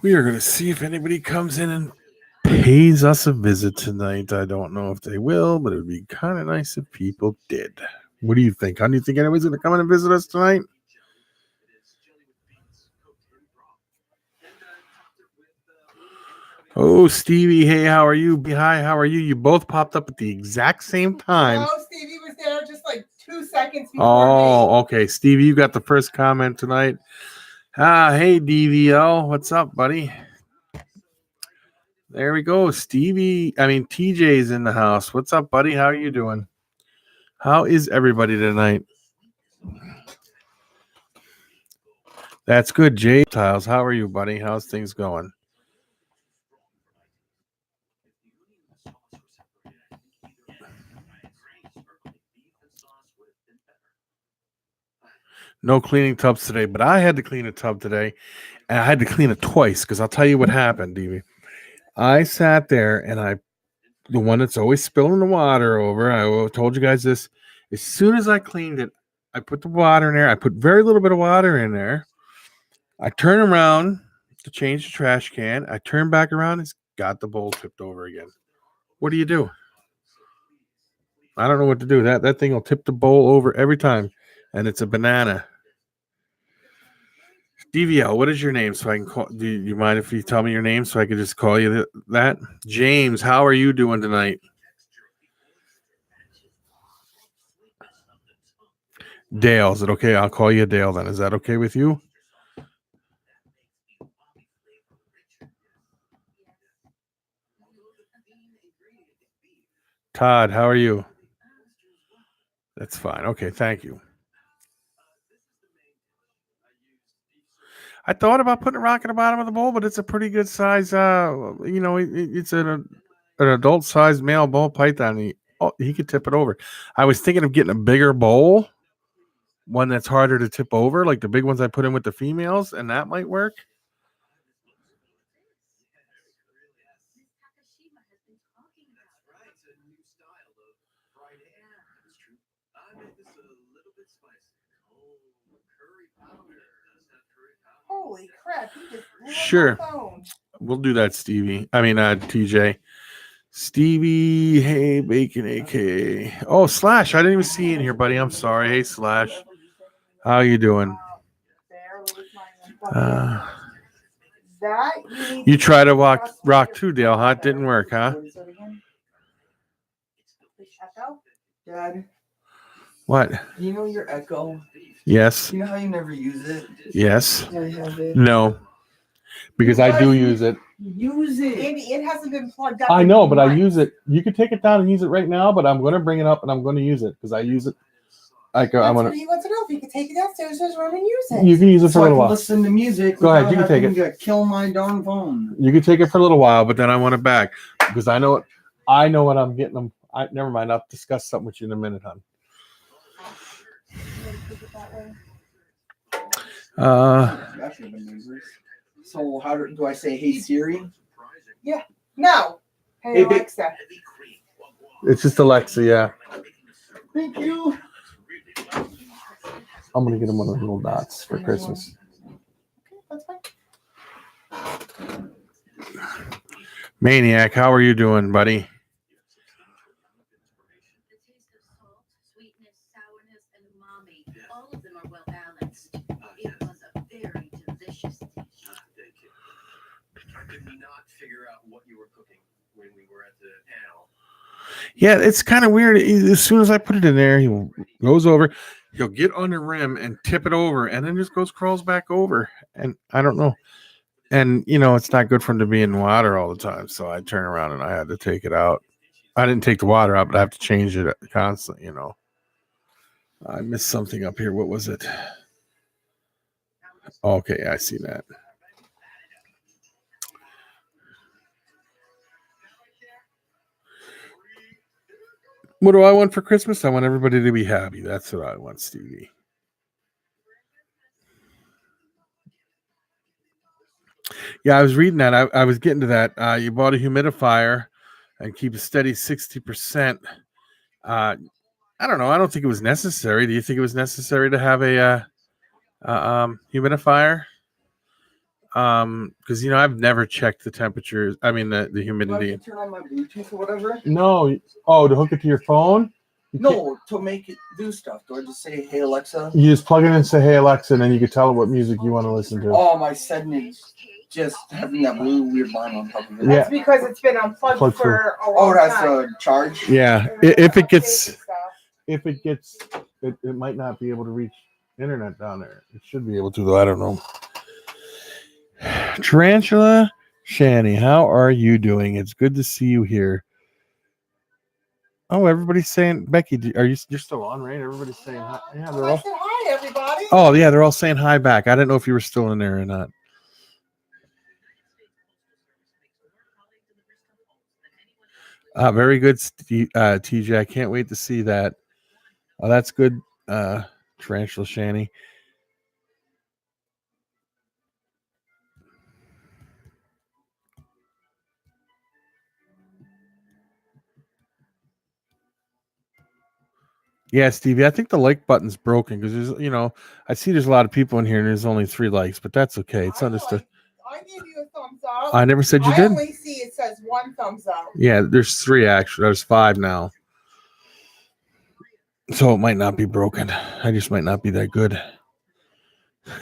We are going to see if anybody comes in and pays us a visit tonight. I don't know if they will, but it would be kind of nice if people did. What do you think? How do you think anybody's going to come in and visit us tonight? Oh, Stevie, hey, how are you? Hi, how are you? You both popped up at the exact same time. No, Stevie was there just like 2 seconds before me. Okay. Stevie, you got the first comment tonight. Hey, DVL. What's up, buddy? There we go. TJ's in the house. What's up, buddy? How are you doing? How is everybody tonight? That's good. Jay Tiles, how are you, buddy? How's things going? No cleaning tubs today, but I had to clean a tub today, and I had to clean it twice because I'll tell you what happened, DV. I sat there and the one that's always spilling the water over, I told you guys this. As soon as I cleaned it, I put the water in there. I put very little bit of water in there. I turn around to change the trash can. I turn back around. It's got the bowl tipped over again. What do? I don't know what to do. That thing will tip the bowl over every time, and it's a banana. DVL, what is your name? So I can call. Do you mind if you tell me your name so I can just call you that? James, how are you doing tonight? Dale, is it okay? I'll call you Dale then. Is that okay with you? Todd, how are you? That's fine. Okay, thank you. I thought about putting a rock in the bottom of the bowl, but it's a pretty good size. It's an adult sized male ball python. He could tip it over. I was thinking of getting a bigger bowl, one that's harder to tip over, like the big ones I put in with the females, and that might work. Holy crap! Sure, we'll do that, Stevie. TJ. Stevie, hey, Bacon, aka. Oh, Slash, I didn't even see you in here, buddy. I'm sorry. Hey, Slash, how you doing? You try to rock too, Dale, huh? It didn't work, huh? Dad. What? You know your Echo? Yes. You know how you never use it? Yes. Can I have it? No. Because I do use it. Use it. Andy, it hasn't been plugged up. I know, but I use it. You could take it down and use it right now, but I'm going to bring it up and I'm going to use it because I use it. What he wants to know if you can take it downstairs to his room and use it. You can use it for a little while. Listen to music. Go ahead, you can take it. To kill my darn phone. You can take it for a little while, but then I want it back because I know what I'm getting them. Never mind. I'll discuss something with you in a minute, hon. So how do I say hey Siri? Yeah. No. Hey Alexa. It's just Alexa, yeah. Thank you. I'm gonna get him one of those little dots for Christmas. Okay, that's fine. Maniac, how are you doing, buddy? Yeah, it's kind of weird. As soon as I put it in there, he goes over. He'll get on the rim and tip it over, and then just crawls back over. And I don't know. And, it's not good for him to be in water all the time. So I turn around and I had to take it out. I didn't take the water out, but I have to change it constantly, I missed something up here. What was it? Okay, I see that. What do I want for Christmas? I want everybody to be happy. That's what I want, Stevie. Yeah, I was reading that. I was getting to that. You bought a humidifier and keep a steady 60%. I don't know. I don't think it was necessary. Do you think it was necessary to have a humidifier? Because I've never checked the temperatures. I mean the Do I have humidity. to turn on my Bluetooth or whatever? No. Oh, to hook it to your phone? No, to make it do stuff. Do I just say, "Hey Alexa"? You just plug it in and say, "Hey Alexa," and then you can tell it what music you want to listen to. Oh, my settings just having that blue weird line on top of it. Yeah. That's because it's been unplugged Plug for a Oh, long it has time. to charge. Yeah. And If it updates gets, and stuff. it might not be able to reach internet down there. It should be able to, though. I don't know. Tarantula Shani, how are you doing? It's good to see you here. Oh, everybody's saying, Becky, you're still on, right? Everybody's saying hi. Yeah, they're I all. said hi, everybody. Oh, yeah, they're all saying hi back. I didn't know if you were still in there or not. Very good, TJ. I can't wait to see that. Oh, that's good, Tarantula Shani. Yeah, Stevie, I think the like button's broken because there's, I see there's a lot of people in here and there's only 3 likes, but that's okay. It's understood. I gave you a thumbs up. I never said you I did. only see it says 1 thumbs up. Yeah, there's 3 actually. There's 5 now. So it might not be broken. I just might not be that good.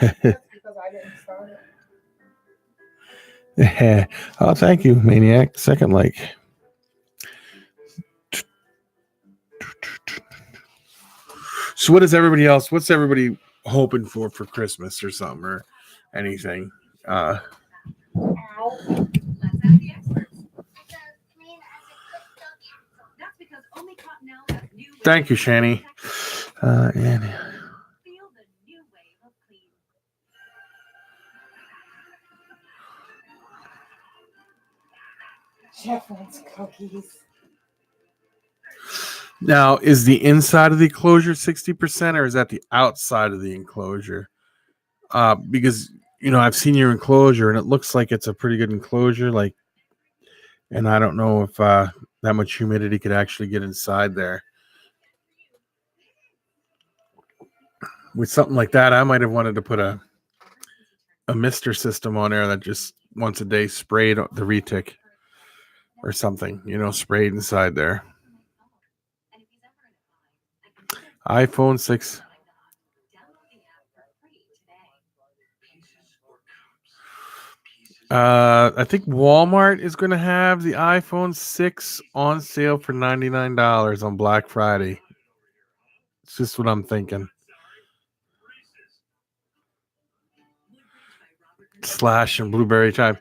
That's because I didn't start it. Oh, thank you, Maniac. Second like. So what's everybody hoping for Christmas or something or anything? Ow. Thank you, Shani. And Jeff wants cookies. now, is the inside of the enclosure 60% or is that the outside of the enclosure? Because I've seen your enclosure and it looks like it's a pretty good enclosure. And I don't know if that much humidity could actually get inside there. With something like that, I might have wanted to put a mister system on there that just once a day sprayed the retic or something, sprayed inside there. iPhone 6. I think Walmart is going to have the iPhone 6 on sale for $99 on Black Friday. It's just what I'm thinking. Slash and blueberry time.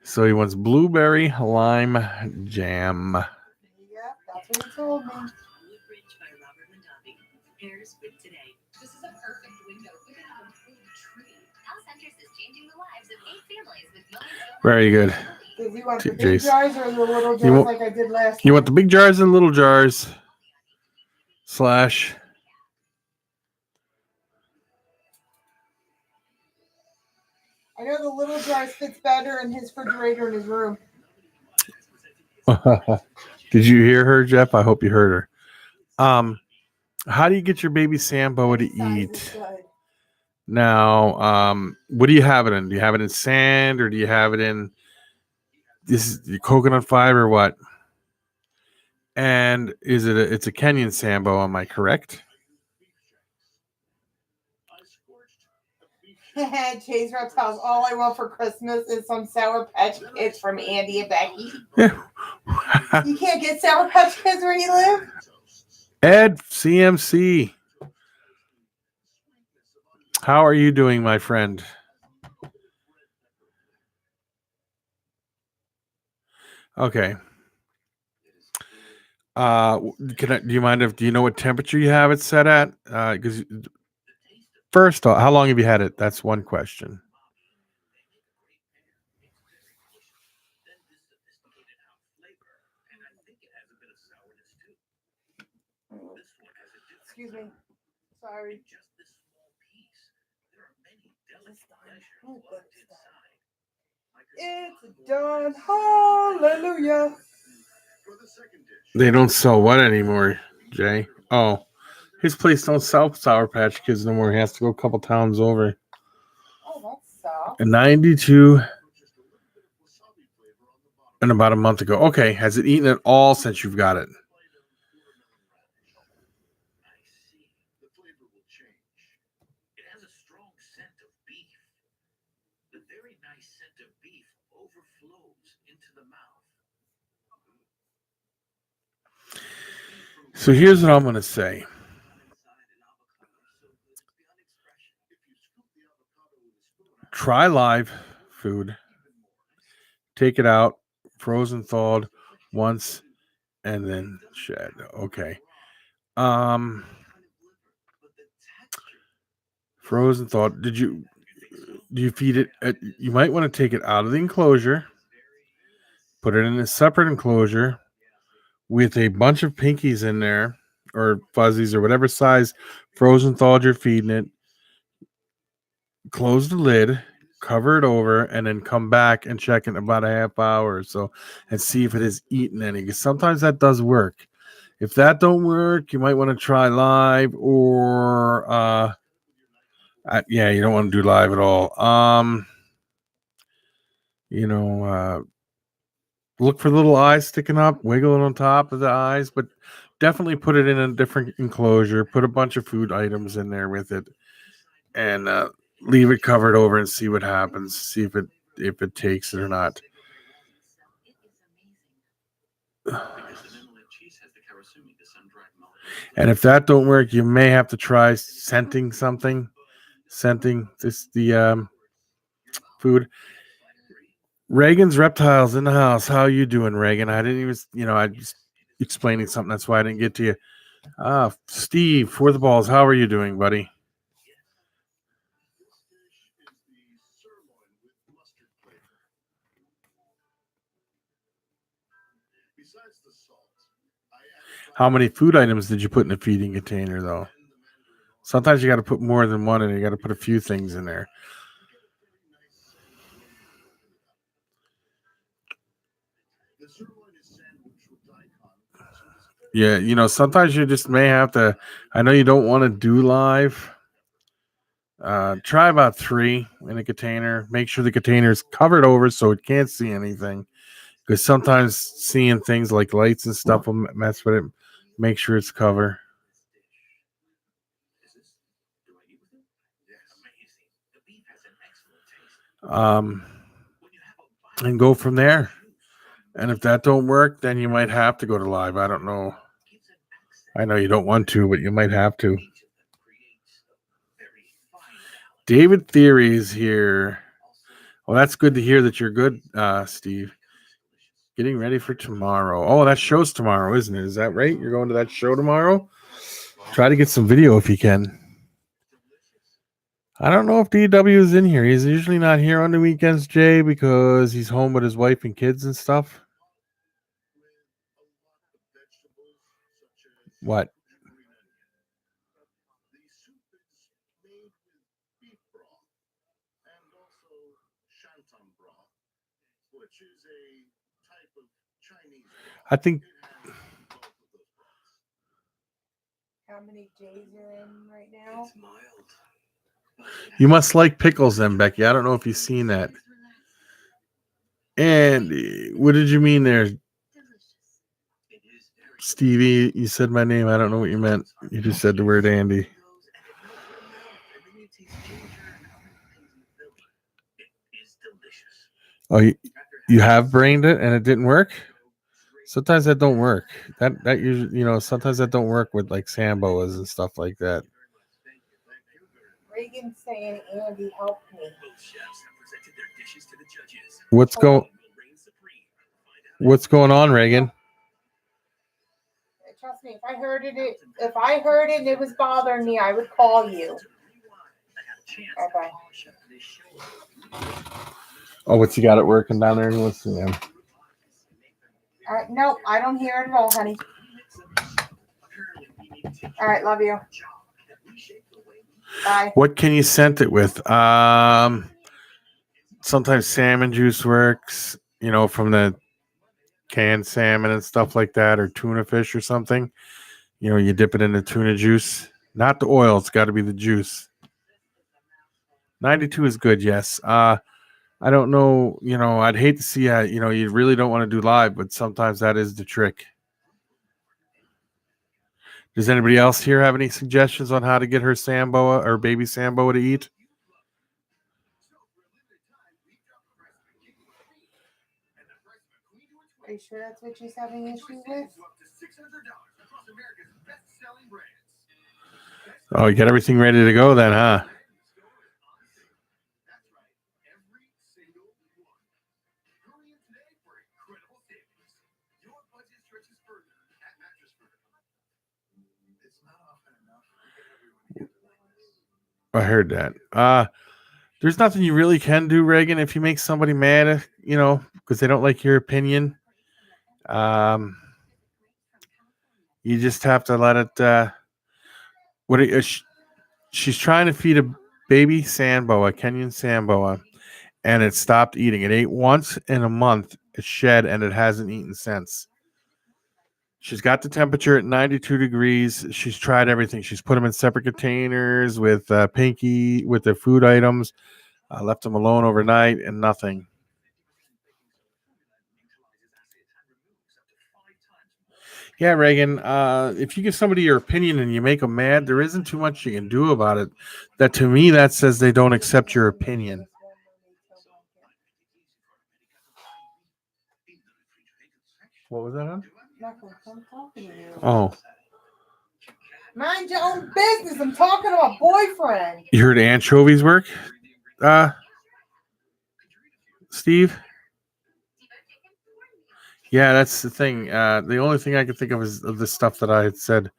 So he wants blueberry lime jam. Yeah, that's what he told me. Very good. Does he want the big Jace. jars or the little jars like I did last time? You want the big jars and little jars? Slash. I know the little jars fits better in his refrigerator in his room. Did you hear her, Jeff? I hope you heard her. How do you get your baby Sambo to eat? Now, what do you have it in? Do you have it in sand or do you have it in this coconut fiber or what? And it's a Kenyan Sambo, am I correct? Chase Reptiles, all I want for Christmas is some Sour Patch Kids from Andy and Becky. Yeah. You can't get Sour Patch Kids where you live? Ed, CMC. How are you doing, my friend? Okay. Do you mind do you know what temperature you have it set at? Because first off, how long have you had it? That's one question. Excuse me. Sorry. It's done. Hallelujah. They don't sell what anymore, Jay? Oh, His place don't sell Sour Patch Kids no more. He has to go a couple towns over. Oh, that sucks. And 92 and about a month ago. Okay, has it eaten it all since you've got it? So here's what I'm going to say. Try live food. Take it out, frozen, thawed once, and then shed. Okay. Frozen, thawed. Do you feed it? You might want to take it out of the enclosure, put it in a separate enclosure with a bunch of pinkies in there or fuzzies or whatever size frozen thawed you're feeding it. Close the lid, cover it over, and then come back and check in about a half hour or so and see if it has eaten any. Because sometimes that does work. If that don't work, you might want to try live or you don't want to do live at all. Look for little eyes sticking up, wiggle it on top of the eyes, but definitely put it in a different enclosure. Put a bunch of food items in there with it, and leave it covered over and see what happens. See if it takes it or not. And if that don't work, you may have to try scenting something. Scenting the food. Reagan's Reptiles in the house. How you doing, Reagan? I didn't even, I just explaining something. That's why I didn't get to you. Steve, for the balls. How are you doing, buddy? How many food items did you put in a feeding container, though? Sometimes you got to put more than one in. You got to put a few things in there. Yeah, sometimes you just may have to. I know you don't want to do live. Try about 3 in a container. Make sure the container is covered over so it can't see anything. Because sometimes seeing things like lights and stuff will mess with it. Make sure it's covered. And go from there. And if that don't work, then you might have to go to live. I don't know. I know you don't want to, but you might have to. David Theory is here. Well, that's good to hear that you're good, Steve. Getting ready for tomorrow. Oh, that show's tomorrow, isn't it? Is that right? You're going to that show tomorrow? Try to get some video if you can. I don't know if DW is in here. He's usually not here on the weekends, Jay, because he's home with his wife and kids and stuff. What? I think. How many J's are in right now? You must like pickles then, Becky. I don't know if you've seen that. And what did you mean there? Stevie, you said my name. I don't know what you meant. You just said the word Andy. Oh, you have brained it and it didn't work? Sometimes that don't work. That usually, sometimes that don't work with like Samboas and stuff like that. Reagan's saying, Andy, help me. What's going on, Reagan? Trust me, if I heard it and it was bothering me, I would call you. Bye-bye. Oh, what's he got it working down there? Let's see him. No, I don't hear it at all, honey. All right, love you. Bye. What can you scent it with? Sometimes salmon juice works, from the canned salmon and stuff like that, or tuna fish or something. You dip it in the tuna juice. Not the oil. It's got to be the juice. 92 is good, yes. I don't know. I'd hate to see you really don't want to do live, but sometimes that is the trick. Does anybody else here have any suggestions on how to get her Samboa or baby Samboa to eat? Are you sure that's what she's having issue with? Oh, you got everything ready to go then, huh? I heard that. There's nothing you really can do, Reagan, if you make somebody mad, because they don't like your opinion. You just have to let it. She's trying to feed a baby Samboa, Kenyan Samboa, and it stopped eating. It ate once in a month. It shed, and it hasn't eaten since. She's got the temperature at 92 degrees. She's tried everything. She's put them in separate containers with Pinky, with their food items. Left them alone overnight, and nothing. Yeah, Reagan, if you give somebody your opinion and you make them mad, there isn't too much you can do about it. That, to me, that says they don't accept your opinion. What was that on? I'm talking to you. Oh. Mind your own business. I'm talking to my boyfriend. You heard anchovies work? Steve? Yeah, that's the thing. The only thing I could think of is of the stuff that I had said.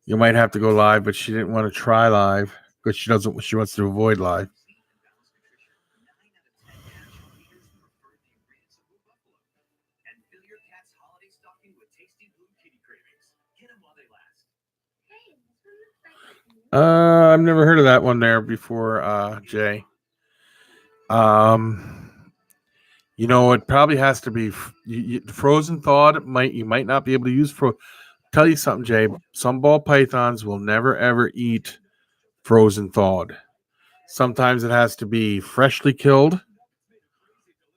You might have to go live, but she didn't want to try live because she wants to avoid live. I've never heard of that one there before, Jay. It probably has to be frozen thawed. You might not be able to use Tell you something, Jay. Some ball pythons will never ever eat frozen thawed. Sometimes it has to be freshly killed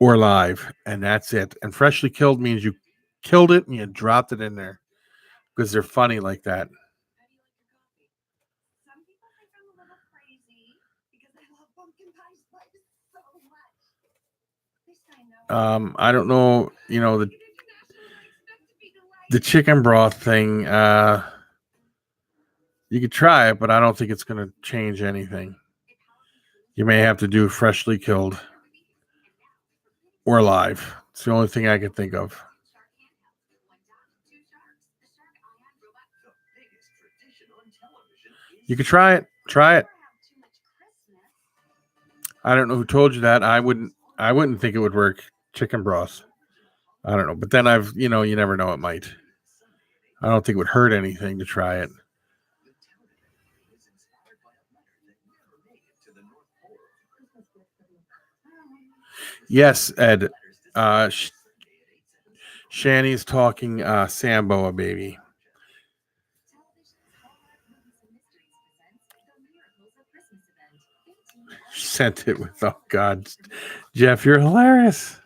or live, and that's it. And freshly killed means you killed it and you dropped it in there because they're funny like that. I don't know, the chicken broth thing. You could try it, but I don't think it's going to change anything. You may have to do freshly killed or live. It's the only thing I can think of. You could try it. Try it. I don't know who told you that. I wouldn't think it would work. Chicken broth. I don't know. But then you never know, it might. I don't think it would hurt anything to try it. Yes, Ed. Shani's talking Samboa, baby. Sent it with, oh God. Jeff, you're hilarious.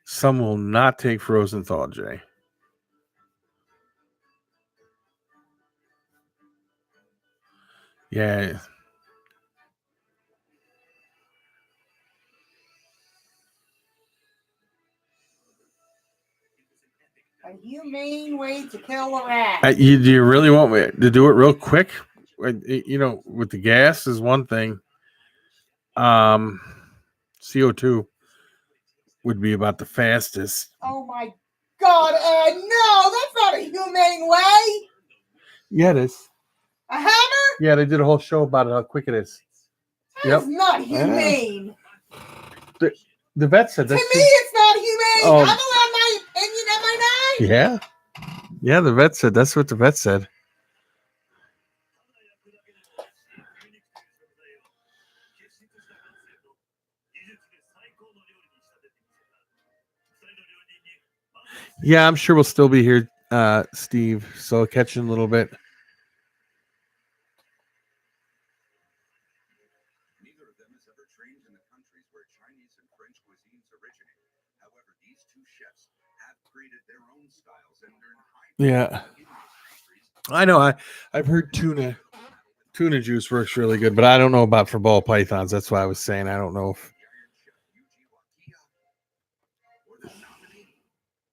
Some will not take frozen thaw, Jay. Yeah. A humane way to kill a rat. Do you really want me to do it real quick? With the gas is one thing. CO2 would be about the fastest. Oh my God, Ed! No, that's not a humane way. Yeah, it is. A hammer? Yeah, they did a whole show about how quick it is. That's not humane. The vet said that. To me, it's not humane. I'm allowed my opinion Yeah. Yeah, the vet said that's what the vet said. Yeah, I'm sure we'll still be here, Steve. So I'll catch you in a little bit. Neither of them has ever trained in the countries where Chinese and French cuisines originate. However, these two chefs have created their own styles and earn high Yeah, praise in those countries. I know. I've heard tuna juice works really good, but I don't know about for ball pythons. That's why I was saying I don't know if. The Iron Chef Yuji Wakiya or the nominee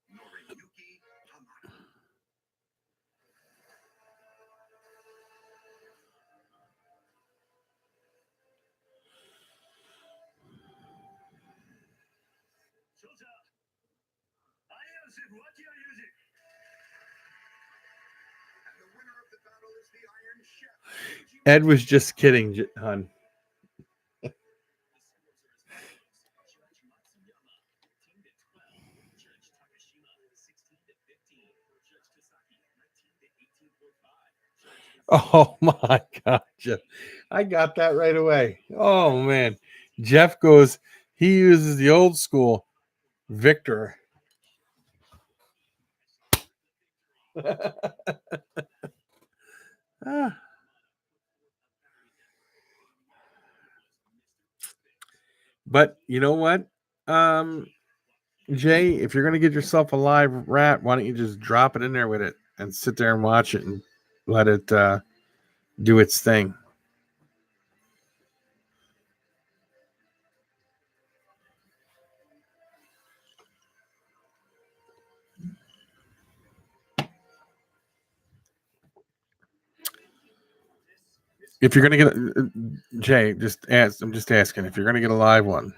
Noriyuki Hamada. And the winner of the battle is the Iron Chef. Yuji Ed was just kidding, hon. Oh my God, Jeff. I got that right away. Oh man. Jeff goes, he uses the old school Victor. Ah. But you know what? Jay, if you're gonna get yourself a live rat, why don't you just drop it in there with it and sit there and watch it and let it do its thing. If you're gonna get Jay, I'm just asking if you're gonna get a live one,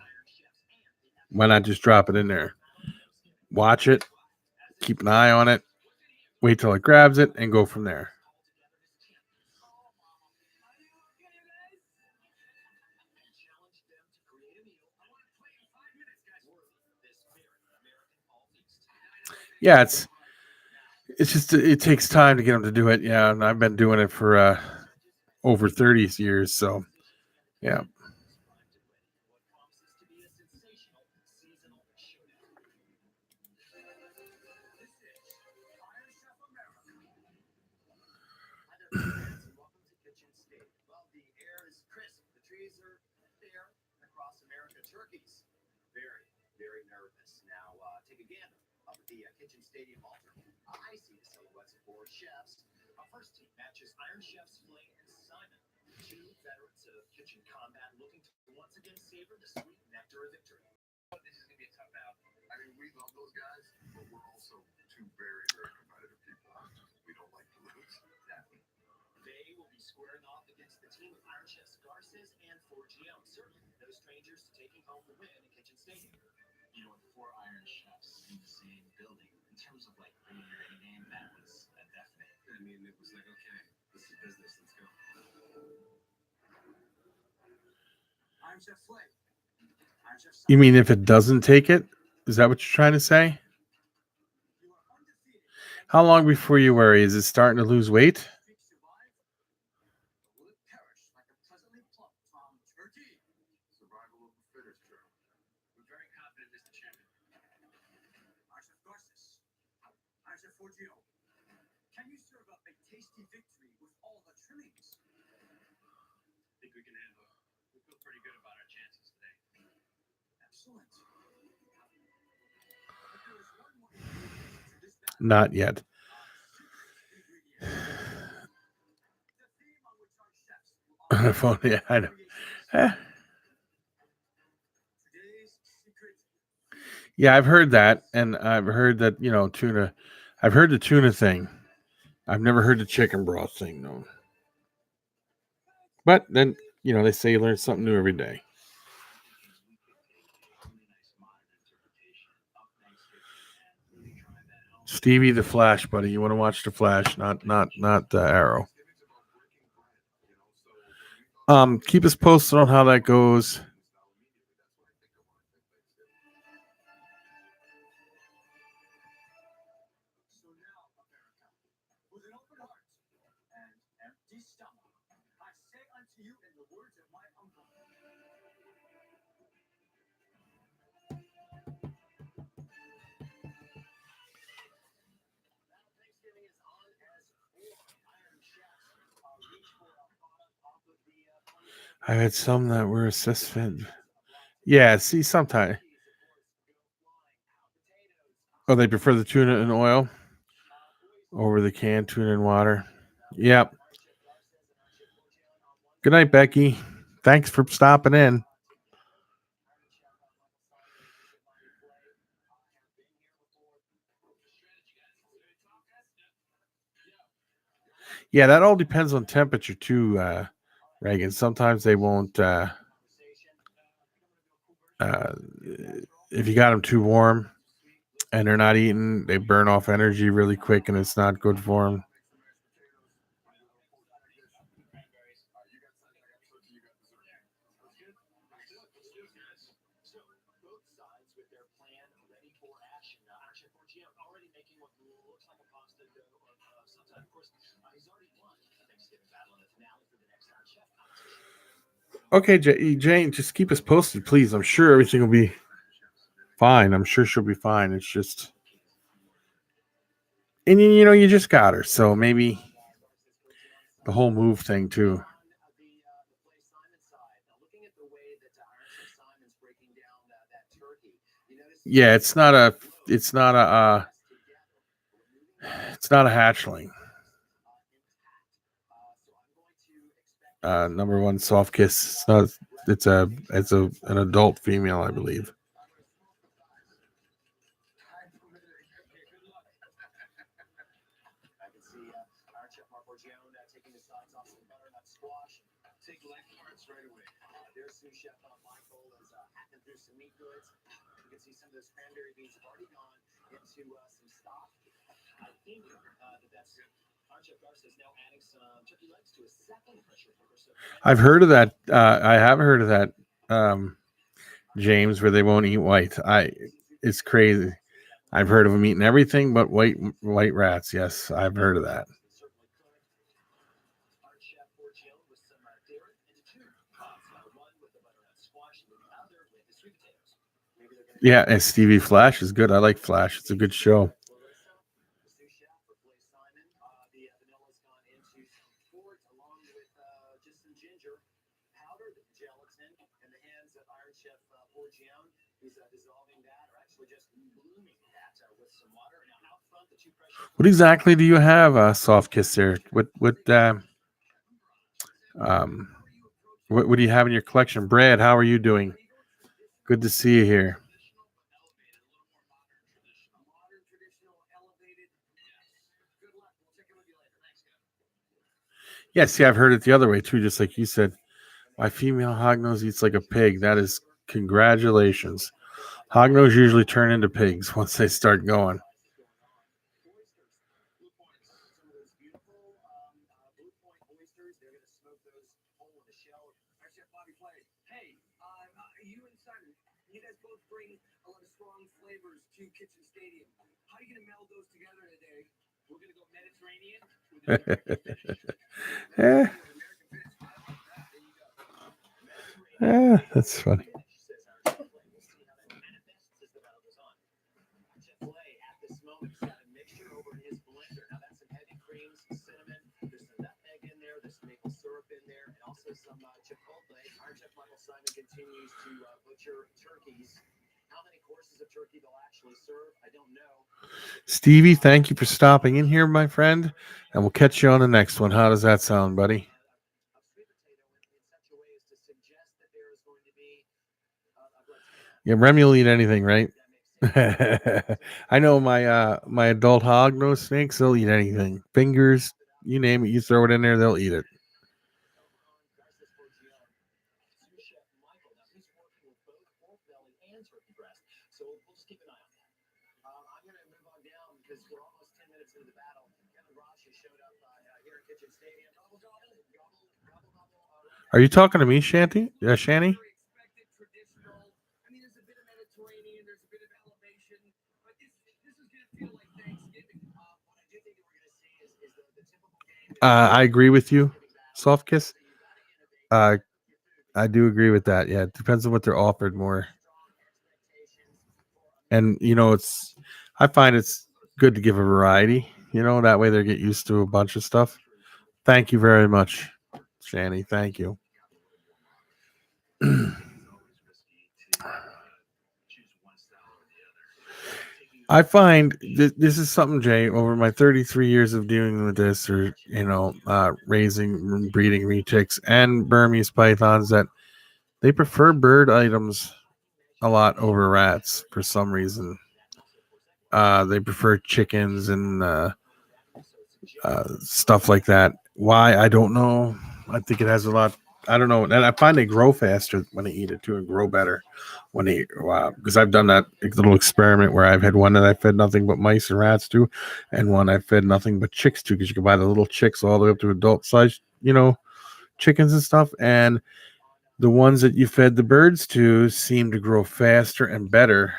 why not just drop it in there? Watch it, keep an eye on it, wait till it grabs it, and go from there. Yeah, it's just it takes time to get them to do it. Yeah, and I've been doing it for over 30 years, so yeah. Very nervous. Now, take a gander up at the kitchen stadium altar. I see the silhouettes of four chefs. Our first team matches Iron Chefs Flynn and Simon, two veterans of kitchen combat looking to once again savor the sweet nectar of victory. This is going to be a tough battle. I mean, we love those guys, but we're also two very, very competitive people. We don't like to lose. Exactly. They will be squaring off against the team of Iron Chefs Garces and Forgione. Certainly no strangers to taking home the win at Kitchen Stadium. You know, with four Iron Chefs in the same building, in terms of like bringing your A game, that was a definite. I mean, it was like, okay, this is business, let's go. Iron Chef Flay. You mean if it doesn't take it? Is that what you're trying to say? How long before you worry? Is it starting to lose weight? Survival of the fittest, Joe. We're very confident, Mr. Chairman. Iron Chef Garces. Iron Chef Forgione. Can you serve up a tasty victory with all the trimmings? I think we can handle it. We feel pretty good about our chances today. Excellent. But there is one more ingredient to this battle. Not yet. The theme on which our chefs will Phone, yeah, I know. Eh. Today's secret. Yeah, I've heard that, and I've heard that tuna. I've heard the tuna thing. I've never heard the chicken broth thing though. But then they say you learn something new every day. Stevie the Flash, buddy. You want to watch the Flash, not the Arrow. Keep us posted on how that goes. I had some that were assist fit. Yeah, see, sometimes. Oh, they prefer the tuna in oil over the canned tuna in water. Yep. Good night, Becky. Thanks for stopping in. Yeah, that all depends on temperature too, Reagan. Sometimes they won't. If you got them too warm and they're not eating, they burn off energy really quick, and it's not good for them. Okay, Jane, just keep us posted, please. I'm sure everything will be fine. I'm sure she'll be fine. It's just, and you just got her, so maybe the whole move thing too. Yeah, it's not a hatchling. Number one, soft kiss. It's not. It's an adult female, I believe. I've heard of that. I have heard of that, James, where they won't eat white. It's crazy. I've heard of them eating everything but white rats. Yes, I've heard of that. Yeah, and Stevie Flash is good. I like Flash. It's a good show. What exactly do you have, Soft Kiss there? What do you have in your collection? Brad, how are you doing? Good to see you here. Yeah, see, I've heard it the other way too, just like you said. My female hognose eats like a pig. That is congratulations. Hognose usually turn into pigs once they start going. That's funny. Stevie, thank you for stopping in here, my friend, and we'll catch you on the next one. How does that sound, buddy? Yeah, Remy will eat anything, right? I know my adult hognose snakes, they'll eat anything. Fingers, you name it, you throw it in there, they'll eat it. Are you talking to me, Shanty? Shanny? I agree with you, Soft Kiss. I do agree with that. Yeah, it depends on what they're offered more. And I find it's good to give a variety. That way they get used to a bunch of stuff. Thank you very much, Shani. Thank you. I find this is something, Jay, over my 33 years of dealing with this, or raising, breeding retics and Burmese pythons, that they prefer bird items a lot over rats for some reason. They prefer chickens and stuff like that. Why? I don't know. I think it has a lot. I don't know. And I find they grow faster when they eat it too, and grow better when they. Wow, because I've done that little experiment where I've had one that I fed nothing but mice and rats to, and one I fed nothing but chicks to, because you can buy the little chicks all the way up to adult size, chickens and stuff. And the ones that you fed the birds to seem to grow faster and better,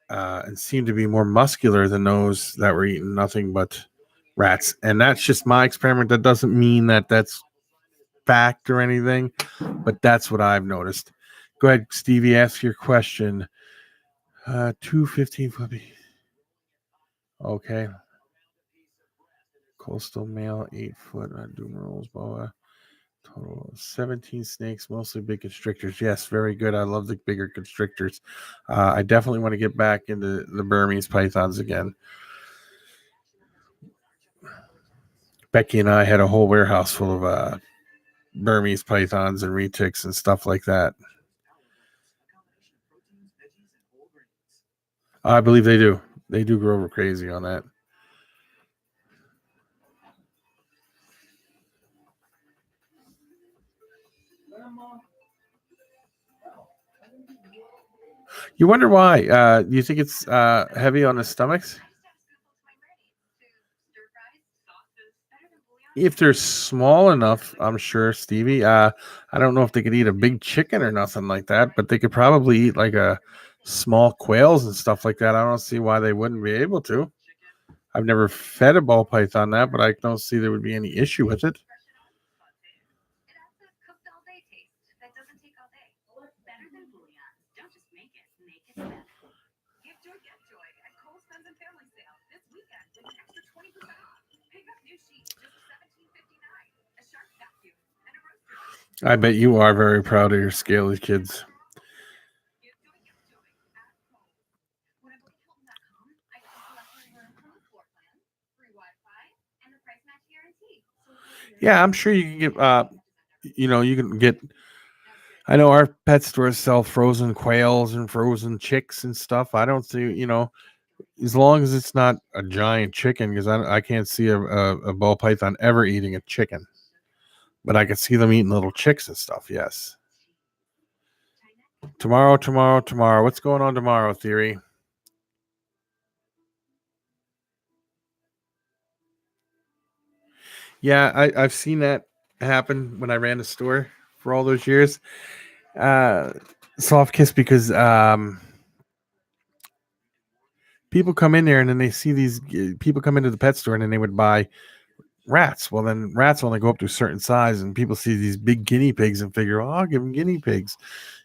and seem to be more muscular than those that were eating nothing but rats. And that's just my experiment. That doesn't mean that that's fact or anything, but that's what I've noticed. Go ahead, Stevie, ask your question. 215 puppy. Okay. Coastal male, 8-foot, Dumerals, boa. Total 17 snakes, mostly big constrictors. Yes, very good. I love the bigger constrictors. I definitely want to get back into the Burmese pythons again. Becky and I had a whole warehouse full of Burmese pythons and retics and stuff like that. I believe they do. They do grow over crazy on that. You wonder why? Do you think it's heavy on the stomachs? If they're small enough, I'm sure, Stevie. I don't know if they could eat a big chicken or nothing like that, but they could probably eat like a small quails and stuff like that. I don't see why they wouldn't be able to. I've never fed a ball python that, but I don't see there would be any issue with it. I bet you are very proud of your scaly kids. Yeah, I'm sure you can get, you can get. I know our pet stores sell frozen quails and frozen chicks and stuff. I don't see, as long as it's not a giant chicken, because I can't see a ball python ever eating a chicken, but I could see them eating little chicks and stuff. Yes. Tomorrow. What's going on tomorrow, Theory? Yeah, I've seen that happen when I ran the store for all those years. Soft kiss, because people come in there and then they see these people come into the pet store and then they would buy rats. Well, then rats only go up to a certain size, and people see these big guinea pigs and figure, oh, I'll give them guinea pigs,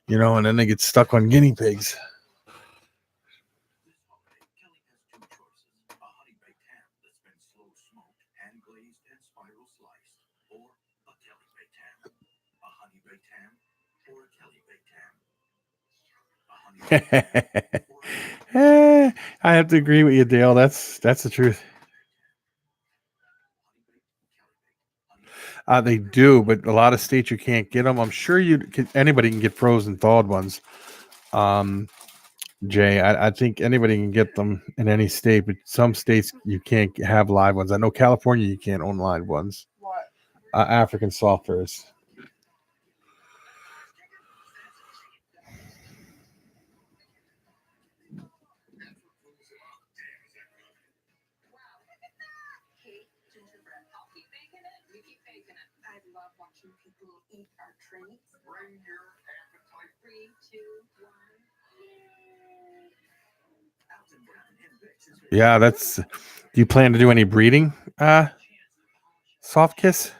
and then they get stuck on guinea pigs. I have to agree with you, Dale. That's the truth. They do, but a lot of states you can't get them. I'm sure anybody can get frozen thawed ones. Jay, I think anybody can get them in any state, but some states you can't have live ones. I know California you can't own live ones. What? African soft furs. Yeah, that's. Do you plan to do any breeding? Soft kiss.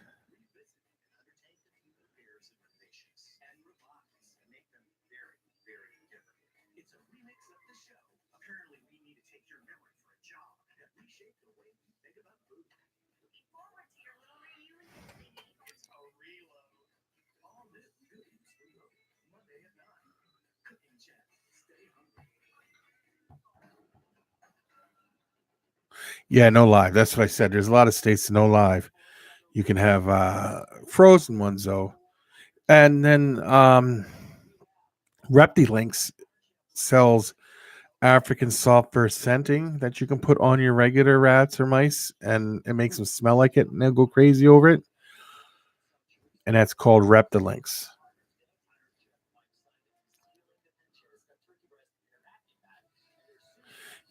Yeah, no live. That's what I said. There's a lot of states no live. You can have frozen ones though. And then Reptilinks sells African soft fur scenting that you can put on your regular rats or mice, and it makes them smell like it, and they'll go crazy over it. And that's called Reptilinks.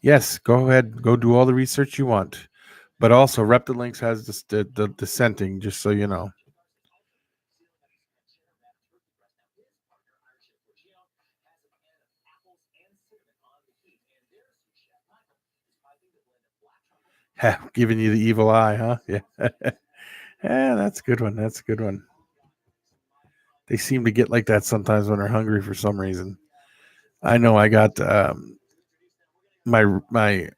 Yes, go ahead, go do all the research you want. But also, Reptilinks has the scenting, just so you know. Giving you the evil eye, huh? Yeah. Yeah, that's a good one. That's a good one. They seem to get like that sometimes when they're hungry for some reason. I know I got my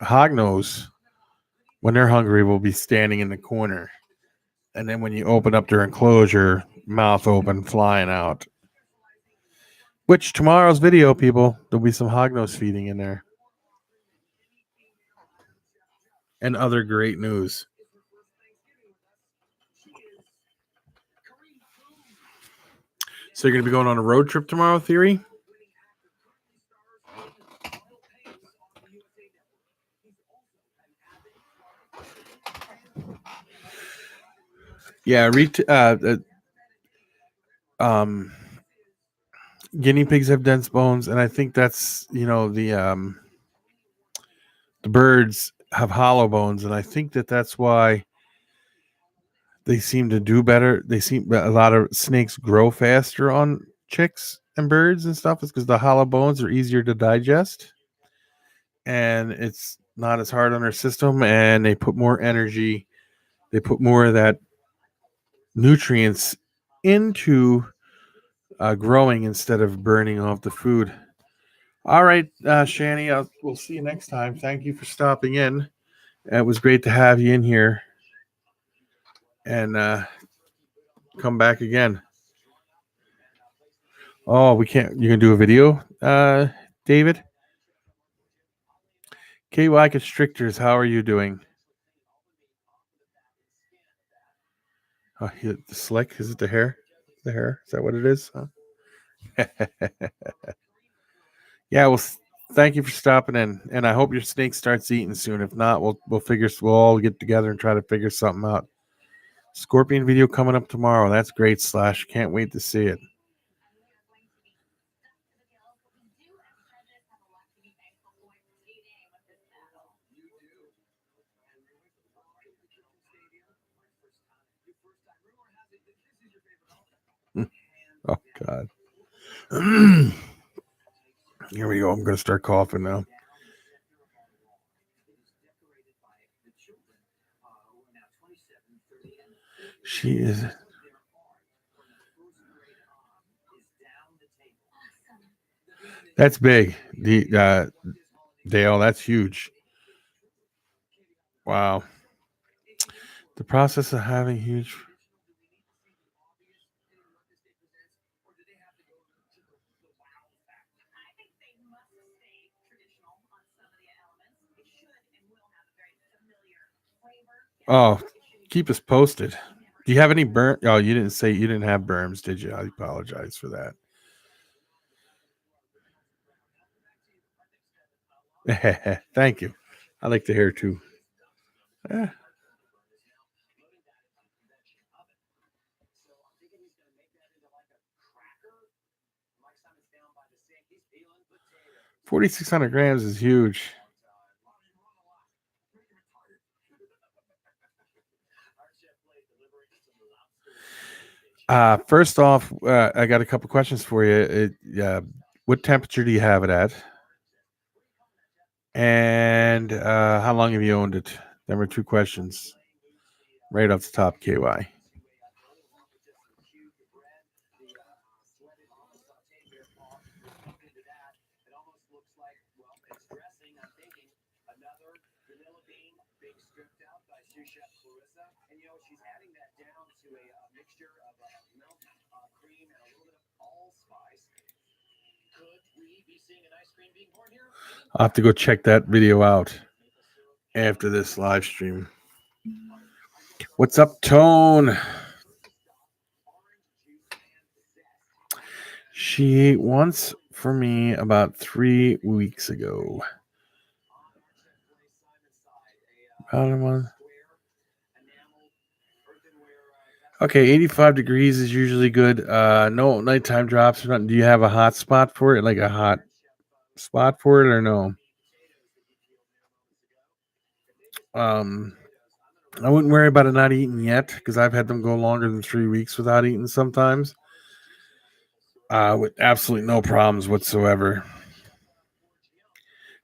hognose when they're hungry will be standing in the corner, and then when you open up their enclosure, mouth open, flying out. Which tomorrow's video, people, there'll be some hognose feeding in there, and other great news. So you're gonna be going on a road trip tomorrow, Theory? Yeah, guinea pigs have dense bones, and I think that's the birds have hollow bones, and I think that's why they seem to do better. A lot of snakes grow faster on chicks and birds and stuff. Is because the hollow bones are easier to digest, and it's not as hard on their system, and they put more energy. They put more of that nutrients into growing instead of burning off the food. All right, Shani, we'll see you next time. Thank you for stopping in. It was great to have you in here, and come back again. Oh, we can't. You can do a video, David? KY Constrictors, how are you doing? Oh, the slick? Is it the hair? The hair? Is that what it is? Huh? Yeah, well, thank you for stopping in, and I hope your snake starts eating soon. If not, we'll all get together and try to figure something out. Scorpion video coming up tomorrow. That's great, Slash. Can't wait to see it. Oh God. Here we go. I'm going to start coughing now. She is. That's big. Dale, that's huge. Wow. The process of having huge. Oh, keep us posted. Do you have any burn? Oh, you didn't say you didn't have berms, did you? I apologize for that. Thank you. I like the hair too. Eh. $4,600 is huge. First off, I got a couple questions for you. What temperature do you have it at? And how long have you owned it? There were two questions right off the top, KY. I'll have to go check that video out. after this live stream. What's up, Tone? She ate once for me about 3 weeks ago. Powder one. Okay, 85 degrees is usually good. No nighttime drops or nothing. Do you have a hot spot for it? Like a hot spot for it or no? I wouldn't worry about it not eating yet because I've had them go longer than 3 weeks without eating sometimes. With absolutely no problems whatsoever.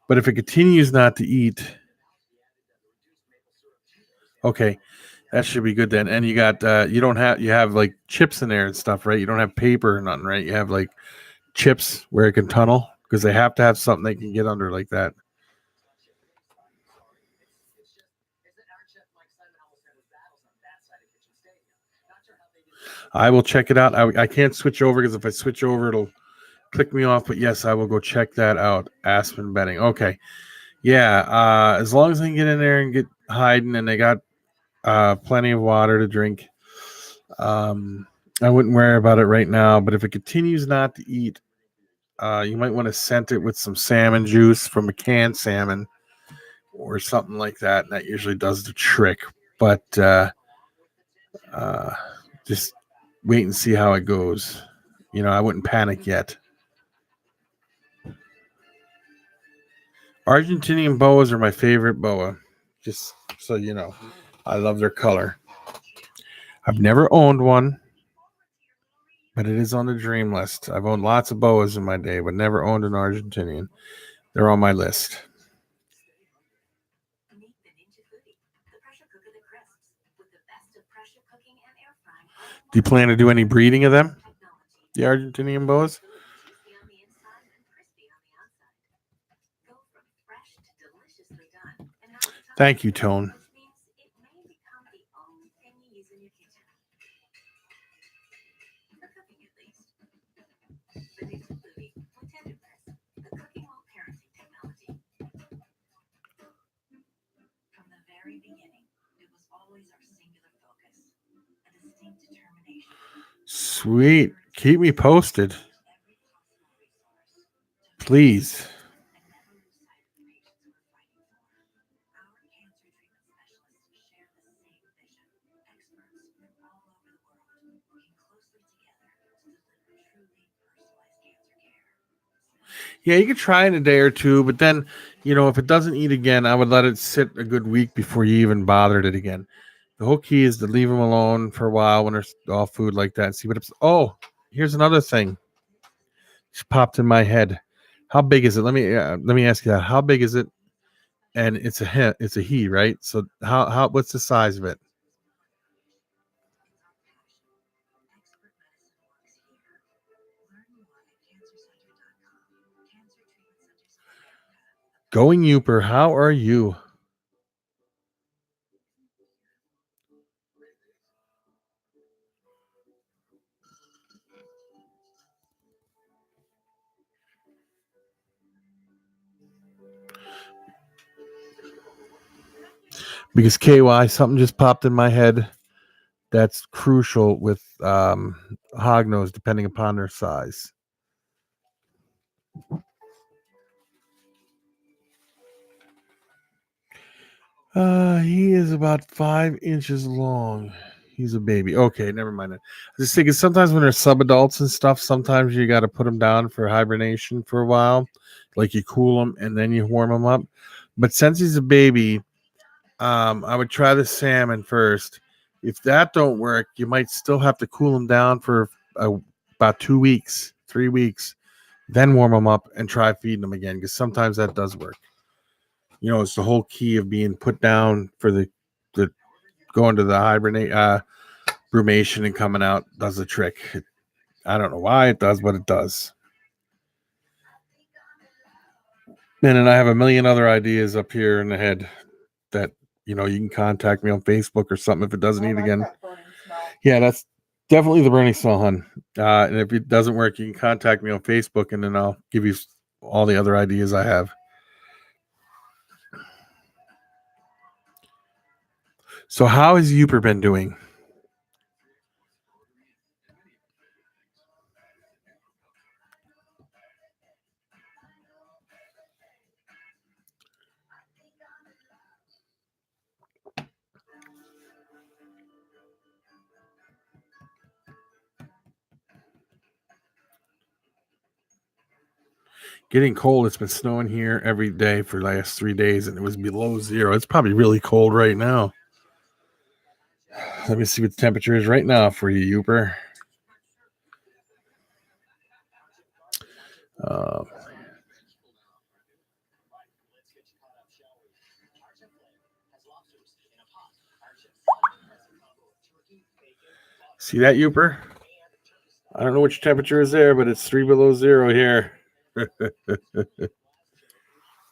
But if it continues not to eat, okay, that should be good then. And you got you have like chips in there and stuff, right? You don't have paper or nothing, right? You have like chips where it can tunnel because they have to have something they can get under like that. I will check it out. I can't switch over because if I switch over, it'll click me off. But yes, I will go check that out. Aspen Bedding. Okay. Yeah. As long as I can get in there and get hiding and they got plenty of water to drink, I wouldn't worry about it right now. But if it continues not to eat, you might want to scent it with some salmon juice from a canned salmon or something like that. And that usually does the trick. But just wait and see how it goes. You know, I wouldn't panic yet. Argentinian boas are my favorite boa. Just so you know, I love their color. I've never owned one, but it is on the dream list. I've owned lots of boas in my day, but never owned an Argentinian. They're on my list. Do you plan to do any breeding of them? The Argentinian boas? Thank you, Tone. Sweet. Keep me posted. Please. Yeah, you could try in a day or two, but then, you know, if it doesn't eat again, I would let it sit a good week before you even bothered it again. The whole key is to leave them alone for a while when there's all food like that. See what it's. Oh, here's another thing. Just popped in my head. How big is it? Let me ask you that. How big is it? And it's a he, right? So what's the size of it? Going Youper, how are you? Because KY, something just popped in my head that's crucial with hognose, depending upon their size. He is about 5 inches long. He's a baby. Okay, never mind. I just thinking sometimes when they're subadults and stuff, sometimes you got to put them down for hibernation for a while. Like you cool them and then you warm them up. But since he's a baby, I would try the salmon first. If that don't work, you might still have to cool them down for about 2 weeks, 3 weeks, then warm them up and try feeding them again because sometimes that does work. You know, it's the whole key of being put down for the going to the hibernate brumation and coming out does the trick. I don't know why it does, but it does. And then I have a million other ideas up here in the head that, you know, you can contact me on Facebook or something if it doesn't eat again. Yeah, that's definitely the burning smell, hun. And if it doesn't work, you can contact me on Facebook and then I'll give you all the other ideas I have. So how has Uper been doing? Getting cold. It's been snowing here every day for the last 3 days, and it was below zero. It's probably really cold right now. Let me see what the temperature is right now for you, Uper. See that, Uper? I don't know which temperature is there, but it's 3 below zero here.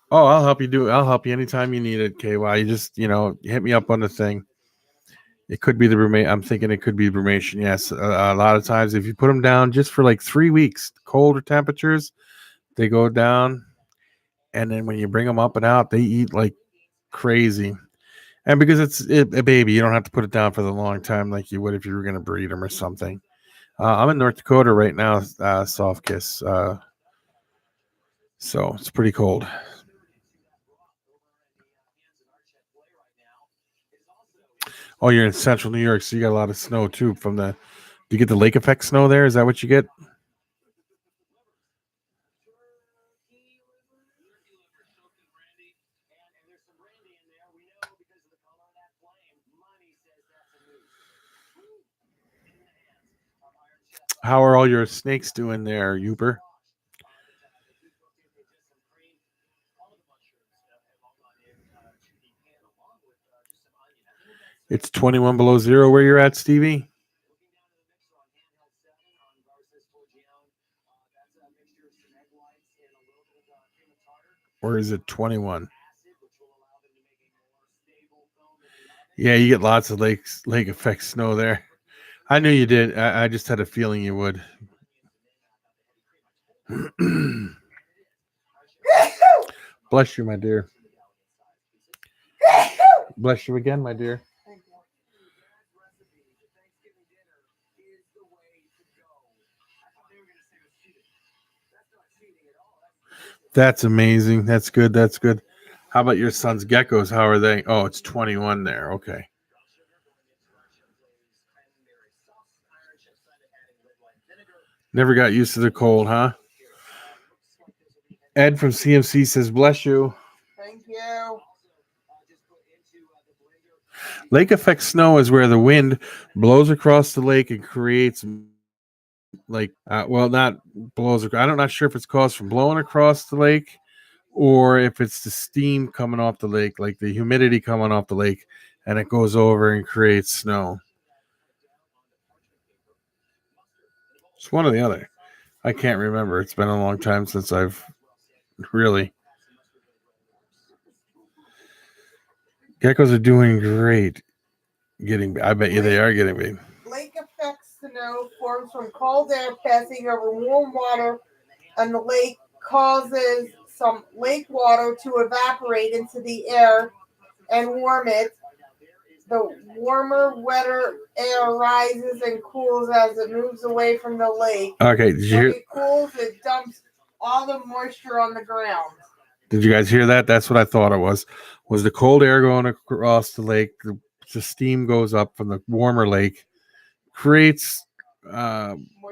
Oh, I'll help you do it. I'll help you anytime you need it, KY. You just, hit me up on the thing. It could be the roommate. I'm thinking it could be brumation. Yes. A lot of times, if you put them down just for like 3 weeks, colder temperatures, they go down. And then when you bring them up and out, they eat like crazy. And because it's a baby, you don't have to put it down for the long time like you would if you were going to breed them or something. I'm in North Dakota right now, soft kiss. So it's pretty cold. Oh, you're in central New York, so you got a lot of snow too. Do you get the lake effect snow there? Is that what you get? How are all your snakes doing there, Uber? It's 21 below zero where you're at, Stevie? Or is it 21? Yeah, you get lots of lake effect snow there. I knew you did. I just had a feeling you would. Bless you, my dear. Bless you again, my dear. That's amazing. That's good. That's good. How about your son's geckos? How are they? Oh, it's 21 there. Okay. Never got used to the cold, huh? Ed from CMC says, bless you. Thank you. Lake effect snow is where the wind blows across the lake and creates not blows. I'm not sure if it's caused from blowing across the lake or if it's the steam coming off the lake, like the humidity coming off the lake, and it goes over and creates snow. It's one or the other. I can't remember. It's been a long time since I've really. Geckos are doing great. I bet you they are getting big. Lake effect snow forms from cold air passing over warm water, and the lake causes some lake water to evaporate into the air and warm it. The warmer, wetter air rises and cools as it moves away from the lake. Okay, did you hear? It cools, it dumps all the moisture on the ground. Did you guys hear that? That's what I thought it was. Was the cold air going across the lake? The steam goes up from the warmer lake, creates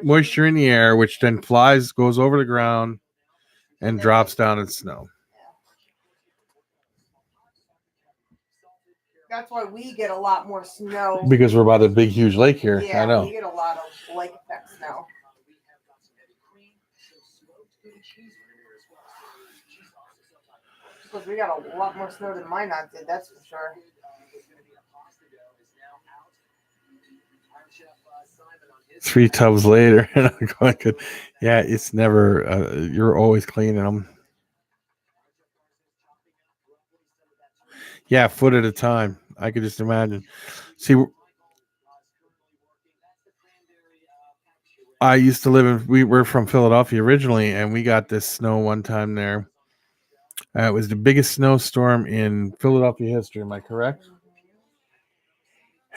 moisture in the air, which then goes over the ground, and drops down in snow. That's why we get a lot more snow. Because we're by the big, huge lake here. Yeah, I know. we get a lot of lake effect snow. Because we got a lot more snow than Minot did, that's for sure. 3 tubs later, and I'm going good. Yeah, it's never. You're always cleaning them. Yeah, a foot at a time. I could just imagine. See, I used to live we were from Philadelphia originally, and we got this snow one time there. It was the biggest snowstorm in Philadelphia history. Am I correct?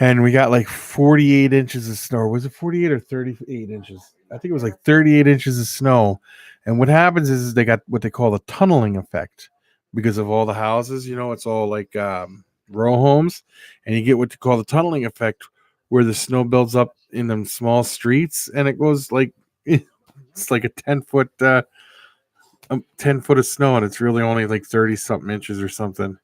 And we got like 48 inches of snow. Was it 48 or 38 inches? I think it was like 38 inches of snow. And what happens is they got what they call the tunneling effect because of all the houses. It's all like row homes. And you get what they call the tunneling effect where the snow builds up in them small streets. And it goes like, it's like a 10-foot, 10 foot of snow. And it's really only like 30 something inches or something.